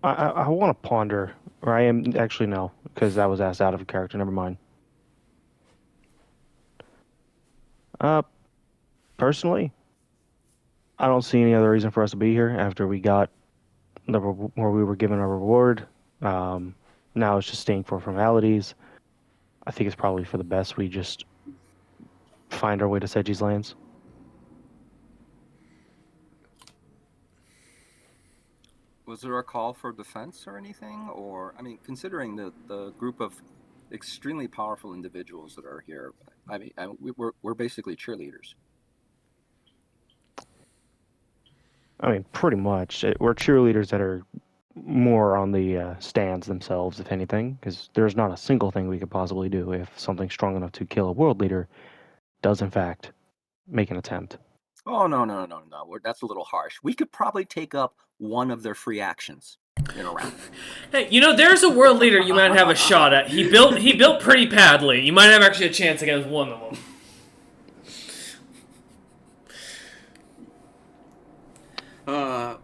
I want to ponder, or I am actually no, because that was asked out of character. Never mind. Personally, I don't see any other reason for us to be here after we got where we were given a reward. Now it's just staying for formalities. I think it's probably for the best we just find our way to Seji's lands. Was there a call for defense or anything? Or, I mean, considering the group of extremely powerful individuals that are here, I mean, we're basically cheerleaders. I mean, pretty much. We're cheerleaders that are more on the stands themselves, if anything, because there's not a single thing we could possibly do if something strong enough to kill a world leader does, in fact, make an attempt. Oh, no. That's a little harsh. We could probably take up one of their free actions in a round. Hey, there's a world leader you might have a shot at. He built pretty badly. You might have actually a chance against one of them.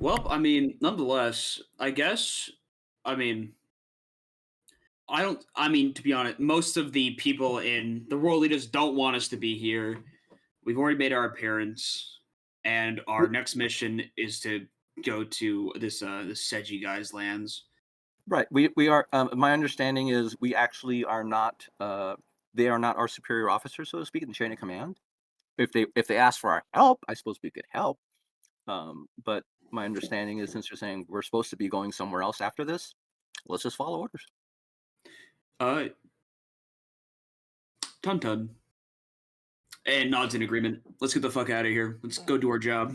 Well, I mean, nonetheless, I guess, I mean, to be honest, most of the people in the world leaders don't want us to be here. We've already made our appearance, and our next mission is to go to this Seji guy's lands. Right. We are. My understanding is we actually are not. They are not our superior officers, so to speak, in the chain of command. If they ask for our help, I suppose we could help. But my understanding is, since you're saying we're supposed to be going somewhere else after this, let's just follow orders. Tun. And nods in agreement. Let's get the fuck out of here. Let's go do our job.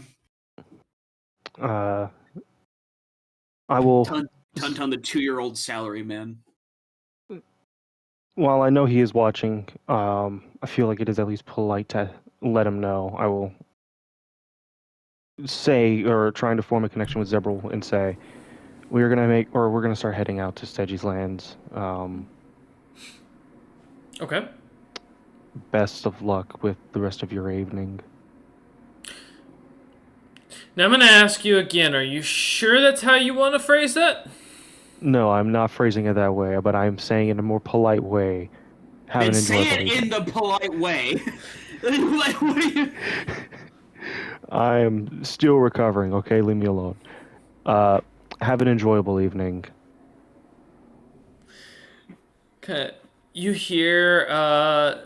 I will. Tun, the 2-year-old salary man. While I know he is watching, I feel like it is at least polite to let him know. I will say, or trying to form a connection with Zebril and say, we're gonna start heading out to Steji's lands. Okay. Best of luck with the rest of your evening. Now I'm going to ask you again, are you sure that's how you want to phrase that? No, I'm not phrasing it that way, but I'm saying it in a more polite way. Then say it in the polite way. What are you... I am still recovering, okay? Leave me alone. Have an enjoyable evening. Okay. You hear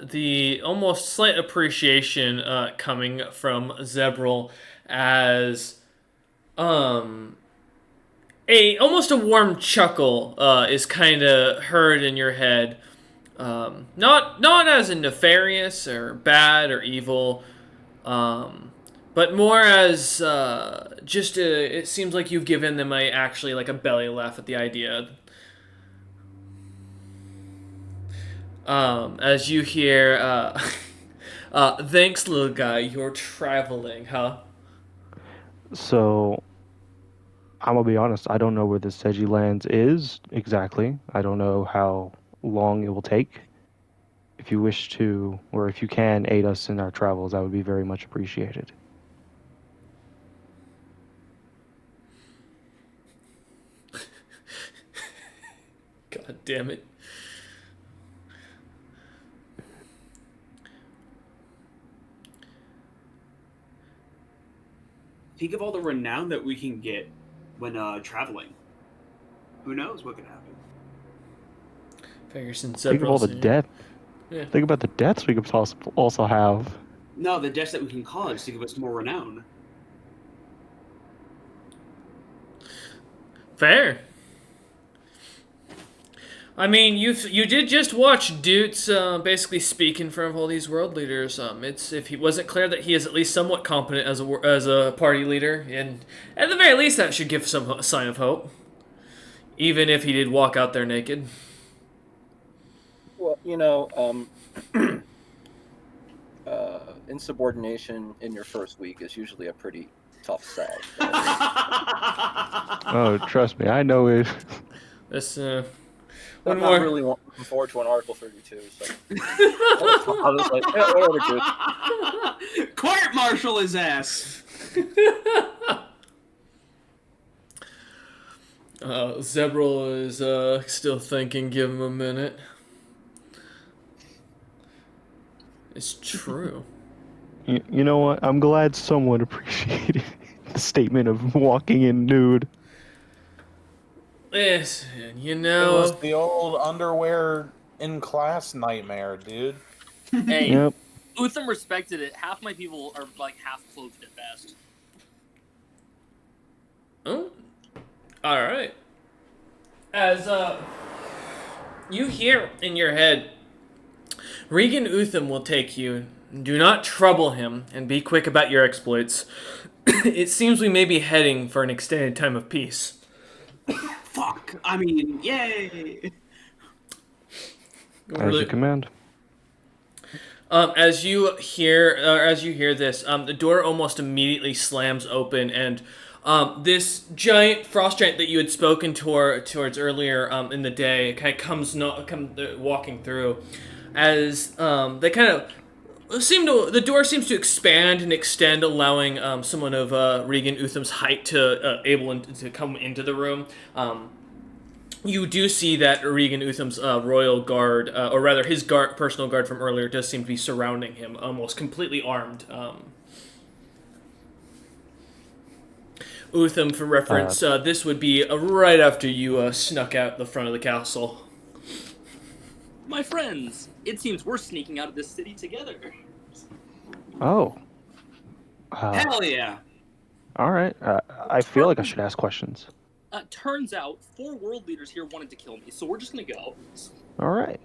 the almost slight appreciation coming from Zebril as almost a warm chuckle is kind of heard in your head. Not as in nefarious or bad or evil, but more as it seems like you've given them actually like a belly laugh at the idea. As you hear, thanks, little guy, you're traveling, huh? So, I'm gonna be honest, I don't know where the Seji lands is exactly. I don't know how long it will take. If you wish to, or if you can aid us in our travels, that would be very much appreciated. God damn it. Think of all the renown that we can get when traveling. Who knows what can happen? Figures and Think of all the death Yeah. Think about the deaths we could also have. No, the deaths that we can cause to give us more renown. Fair. I mean, you did just watch Dutes basically speak in front of all these world leaders. It's if he wasn't clear that he is at least somewhat competent as a party leader, and at the very least that should give some sign of hope, even if he did walk out there naked. Well, insubordination in your first week is usually a pretty tough sell. Oh, trust me, I know it. This I'm one not more. really looking forward to an Article 32. So I was like, yeah, whatever, dude. Court martial his ass. Zebril is still thinking. Give him a minute. It's true. You know what? I'm glad someone appreciated the statement of walking in nude. Listen, It was the old underwear in class nightmare, dude. Hey, Yep. Utham respected it. Half my people are like half clothed at best. Oh, all right. As you hear in your head, Regan Utham will take you. Do not trouble him, and be quick about your exploits. It seems we may be heading for an extended time of peace. Fuck. I mean, yay. As you command. As you hear this, the door almost immediately slams open, and this giant frost giant that you had spoken towards earlier in the day kind of comes walking through. As they kind of the door seems to expand and extend, allowing someone of Regan Utham's height to to come into the room. You do see that Regan Utham's royal guard, or rather his personal guard from earlier, does seem to be surrounding him, almost completely armed. Utham, for reference, this would be right after you snuck out the front of the castle. My friends, it seems we're sneaking out of this city together. Oh. Hell yeah. All right. I feel like I should ask questions. Turns out 4 world leaders here wanted to kill me, so we're just gonna go. All right.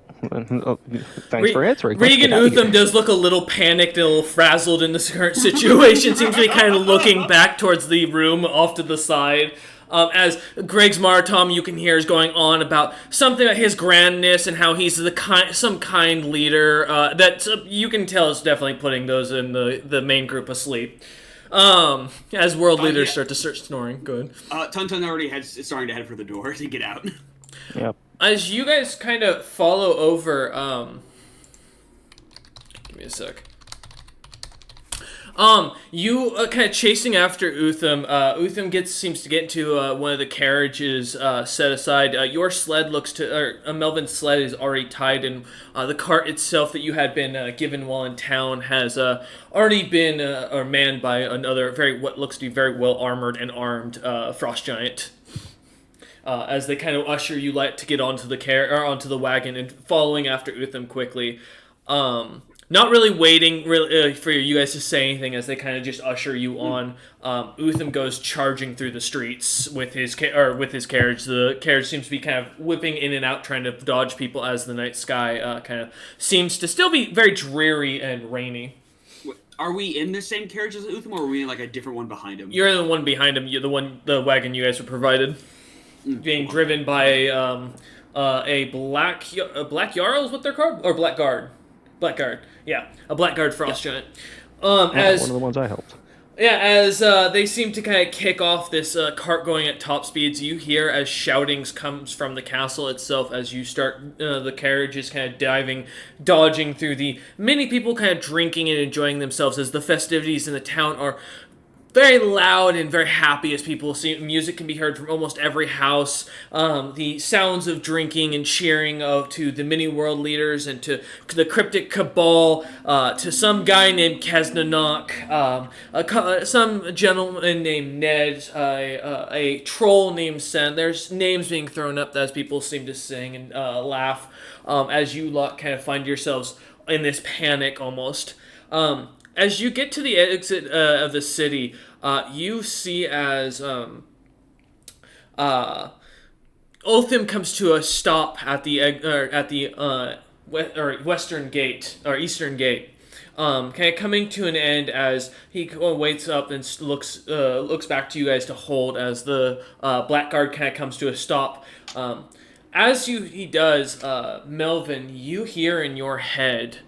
Thanks for answering. Regan Utham does look a little panicked and a little frazzled in this current situation. Seems to be kind of looking back towards the room off to the side. As Greg's Maratom, you can hear, is going on about something about his grandness and how he's some kind leader. That you can tell is definitely putting those in the main group asleep. As world leaders start to start snoring. Good. Tuntun already is starting to head for the door to get out. Yep. As you guys kind of follow over, give me a sec. You kind of chasing after Utham. Utham seems to get into one of the carriages set aside. Your sled Melvin's sled is already tied, and the cart itself that you had been given while in town has already been manned by another what looks to be very well armored and armed frost giant. As they kind of usher you to get onto onto the wagon and following after Utham quickly. Not really waiting for you guys to say anything as they kind of just usher you on. Utham goes charging through the streets with his carriage. The carriage seems to be kind of whipping in and out, trying to dodge people as the night sky kind of seems to still be very dreary and rainy. Are we in the same carriage as Utham, or are we in like a different one behind him? You're the one behind him. You're the wagon you guys were provided, being driven by a black Jarl is what they're called, or Black Guard. Blackguard, yeah, a Blackguard frost giant. As one of the ones I helped. Yeah, as they seem to kind of kick off this cart going at top speeds, you hear as shoutings comes from the castle itself as you start, the carriage is kind of dodging through many people kind of drinking and enjoying themselves as the festivities in the town are very loud and very happy as people see. Music can be heard from almost every house. The sounds of drinking and cheering to the many world leaders and to the cryptic Cabal, to some guy named Kesnanok, some gentleman named Ned, a troll named Sen. There's names being thrown up as people seem to sing and laugh as you lot kind of find yourselves in this panic almost. As you get to the exit of the city, you see as Otham comes to a stop at the western gate or eastern gate, kind of coming to an end as he waits up and looks back to you guys to hold as the blackguard kind of comes to a stop. As he does, Melvin, you hear in your head,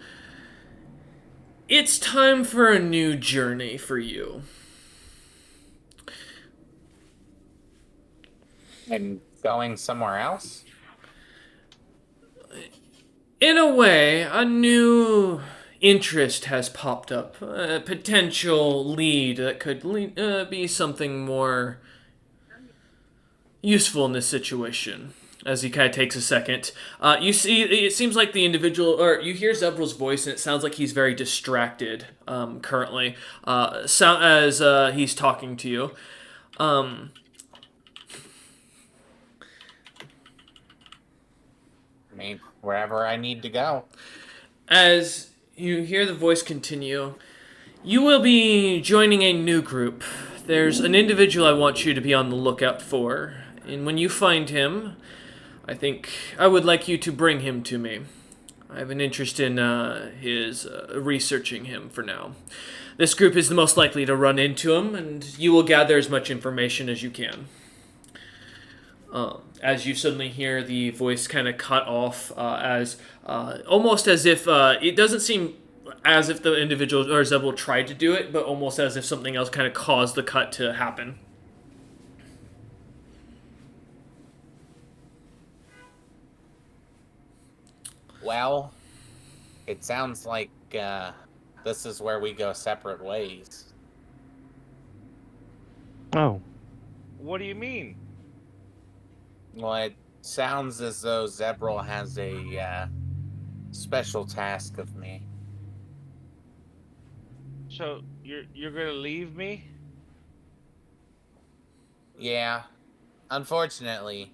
"It's time for a new journey for you." And going somewhere else? In a way, a new interest has popped up. A potential lead that could be something more useful in this situation. As he kind of takes a second, you see, it seems like the individual, or you hear Zebral's voice, and it sounds like he's very distracted currently, as he's talking to you. I mean, wherever I need to go. As you hear the voice continue, "You will be joining a new group. There's an individual I want you to be on the lookout for, and when you find him, I think I would like you to bring him to me. I have an interest in his researching him for now. This group is the most likely to run into him, and you will gather as much information as you can." As you suddenly hear the voice kind of cut off, as almost as if it doesn't seem as if the individual or Zebul tried to do it, but almost as if something else kind of caused the cut to happen. Well, it sounds like this is where we go separate ways. Oh, What do you mean? Well, it sounds as though Zebril has a special task of me. So you're gonna leave me? Yeah, unfortunately.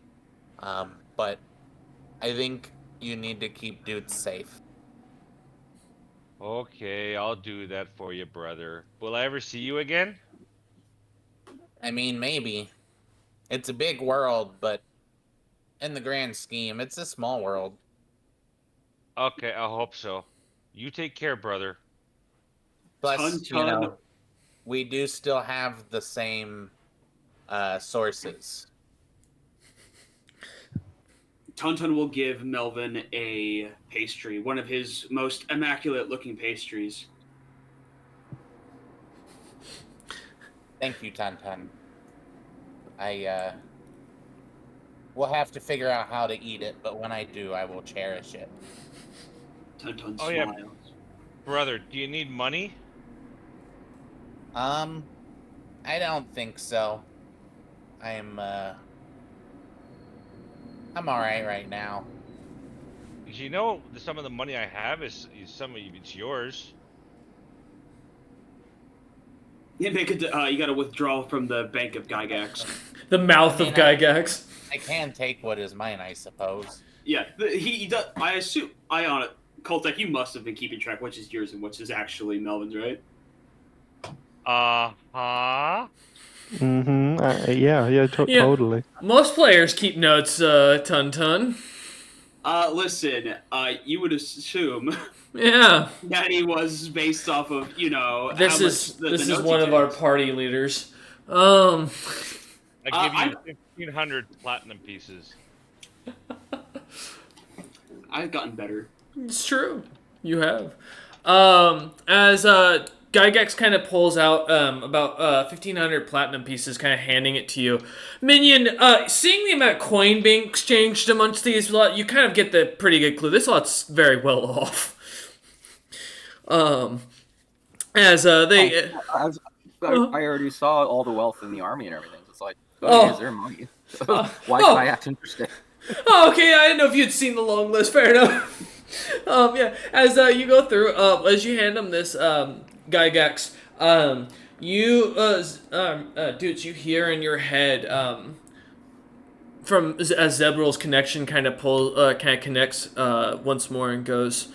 But I think you need to keep dudes safe. Okay, I'll do that for you, brother. Will I ever see you again? I mean, maybe. It's a big world, but in the grand scheme, it's a small world. Okay, I hope so. You take care, brother. Plus, Ton. we do still have the same sources. Tonton will give Melvin a pastry, one of his most immaculate-looking pastries. Thank you, Tantan. We'll have to figure out how to eat it, but when I do, I will cherish it. Tonton Oh, yeah. smiles. Brother, do you need money? I don't think so. I'm alright right now. Because some of the money I have is some of it's yours. Yeah, you got to withdraw from the Bank of Gygax. The mouth I mean, of Gygax. I can take what is mine, I suppose. Yeah, he does. I assume. Koltek, you must have been keeping track which is yours and which is actually Melvin's, right? Uh-huh. Mm-hmm. Yeah, Yeah. totally. Most players keep notes, Tun. Listen, you would assume Yeah. that he was based off of, This how is much the this is notes one he of our takes. party leaders. I give I- you 1,500 platinum pieces. I've gotten better. It's true. You have. As Gygax kind of pulls out about 1,500 platinum pieces, kind of handing it to you. Minion, seeing the amount of coin being exchanged amongst these lot, you kind of get the pretty good clue. This lot's very well off. As they... I already saw all the wealth in the army and everything. It's like, Oh. is their money. oh. Why should I act interested? Oh, okay, I didn't know if you'd seen the long list. Fair enough. Yeah, as you go through, as you hand him this, Gygax, dudes, you hear in your head, from as Zebral's connection kind of connects, once more and goes,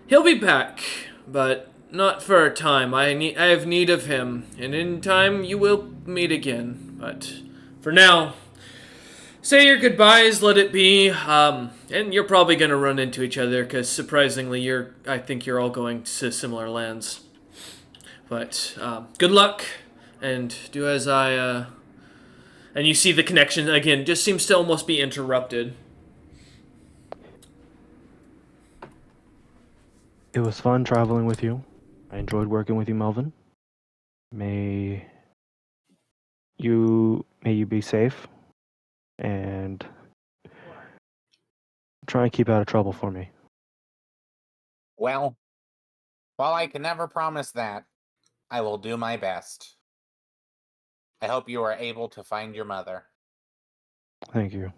he'll be back, but not for a time. I have need of him, and in time you will meet again. But for now, say your goodbyes, let it be, and you're probably gonna run into each other, because surprisingly, I think you're all going to similar lands. But, good luck, and do as I, and you see the connection, again, just seems to almost be interrupted. It was fun traveling with you. I enjoyed working with you, Melvin. May you be safe, and try and keep out of trouble for me. Well, while I can never promise that, I will do my best. I hope you are able to find your mother. Thank you.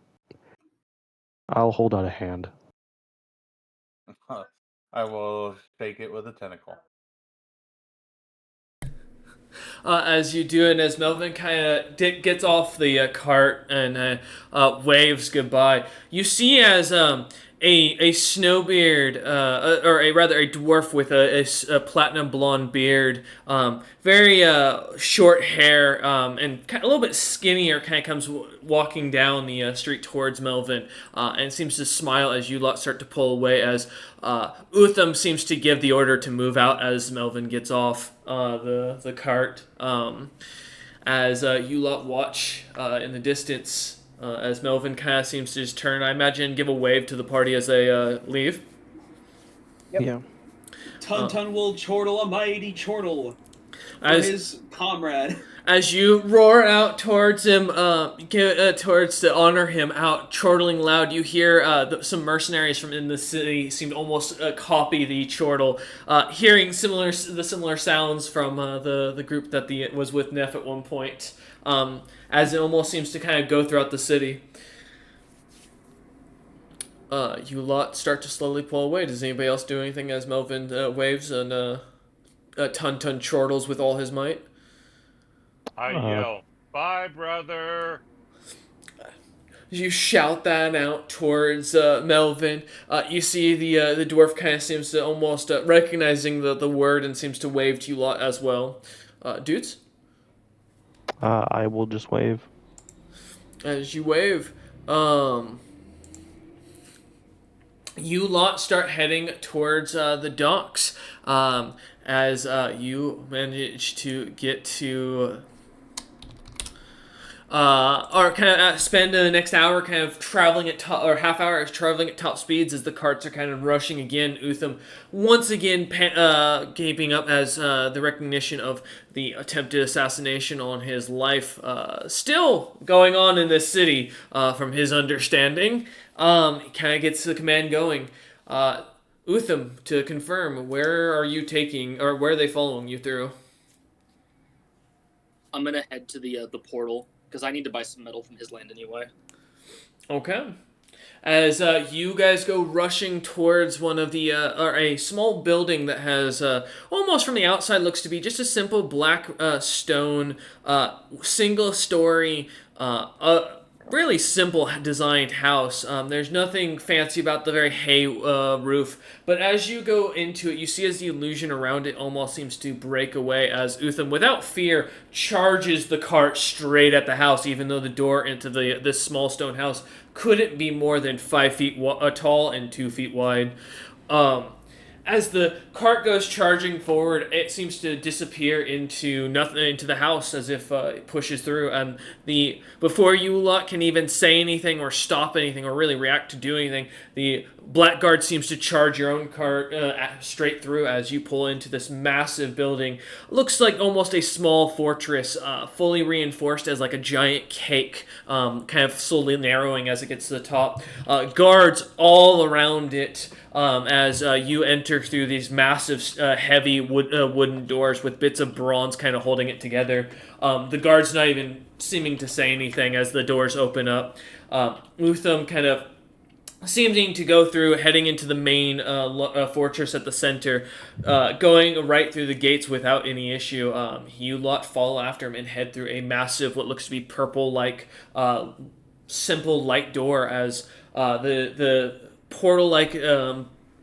I'll hold out a hand. I will shake it with a tentacle. As you do, and as Melvin kind of gets off the cart and waves goodbye, you see as a snowbeard, or a dwarf with a platinum blonde beard, very short hair, and a little bit skinnier, kind of comes walking down the street towards Melvin, and seems to smile as you lot start to pull away, as Utham seems to give the order to move out as Melvin gets off the cart. As you lot watch in the distance, as Melvin kind of seems to just turn, I imagine, give a wave to the party as they leave. Yep. Yeah. Tun will chortle a mighty chortle for As his comrade. as you roar out towards him, towards to honor him, out chortling loud, you hear some mercenaries from in the city seem to almost copy the chortle, hearing the similar sounds from the group that was with Neff at one point, as it almost seems to kind of go throughout the city. You lot start to slowly pull away. Does anybody else do anything as Melvin waves and Tun chortles with all his might? I yell, "Bye, brother!" You shout that out towards Melvin. You see the dwarf kind of seems to almost recognizing the word and seems to wave to you lot as well. Dudes? I will just wave. As you wave, you lot start heading towards the docks, as you manage to get to or kind of spend the next hour kind of traveling at top, or half hour traveling at top speeds as the carts are kind of rushing again. Utham once again gaping up as the recognition of the attempted assassination on his life still going on in this city, from his understanding. He kind of gets the command going. Utham, to confirm, where are you taking, or where are they following you through? I'm gonna head to the portal, because I need to buy some metal from his land anyway. Okay. As you guys go rushing towards one of the, or a small building that has, almost from the outside looks to be just a simple black stone, single story, really simple designed house. There's nothing fancy about the very hay roof, but as you go into it, you see as the illusion around it almost seems to break away, as Utham, without fear, charges the cart straight at the house, even though the door into this small stone house couldn't be more than 5 feet tall and 2 feet wide. As the cart goes charging forward, it seems to disappear into the house, as if it pushes through. And before you lot can even say anything or stop anything or really react to do anything, the Blackguard seems to charge your own cart straight through as you pull into this massive building. Looks like almost a small fortress, fully reinforced as like a giant cake, kind of slowly narrowing as it gets to the top. Guards all around it as you enter through these massive, heavy wooden doors with bits of bronze kind of holding it together. The guard's not even seeming to say anything as the doors open up. Utham kind of seeming to go through, heading into the main fortress at the center, going right through the gates without any issue. You lot follow after him and head through a massive, what looks to be purple-like, simple light door as the portal-like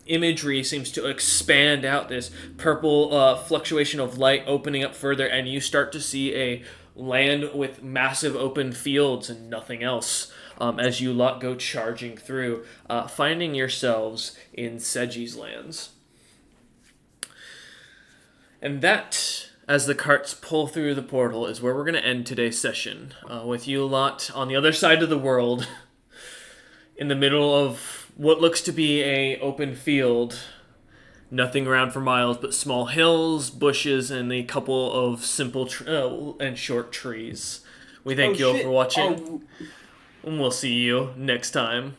imagery seems to expand out, this purple fluctuation of light opening up further, and you start to see a land with massive open fields and nothing else. As you lot go charging through, finding yourselves in Seji's lands. And that, as the carts pull through the portal, is where we're going to end today's session. With you lot on the other side of the world, in the middle of what looks to be a open field. Nothing around for miles but small hills, bushes, and a couple of simple and short trees. We thank you all for watching. And we'll see you next time.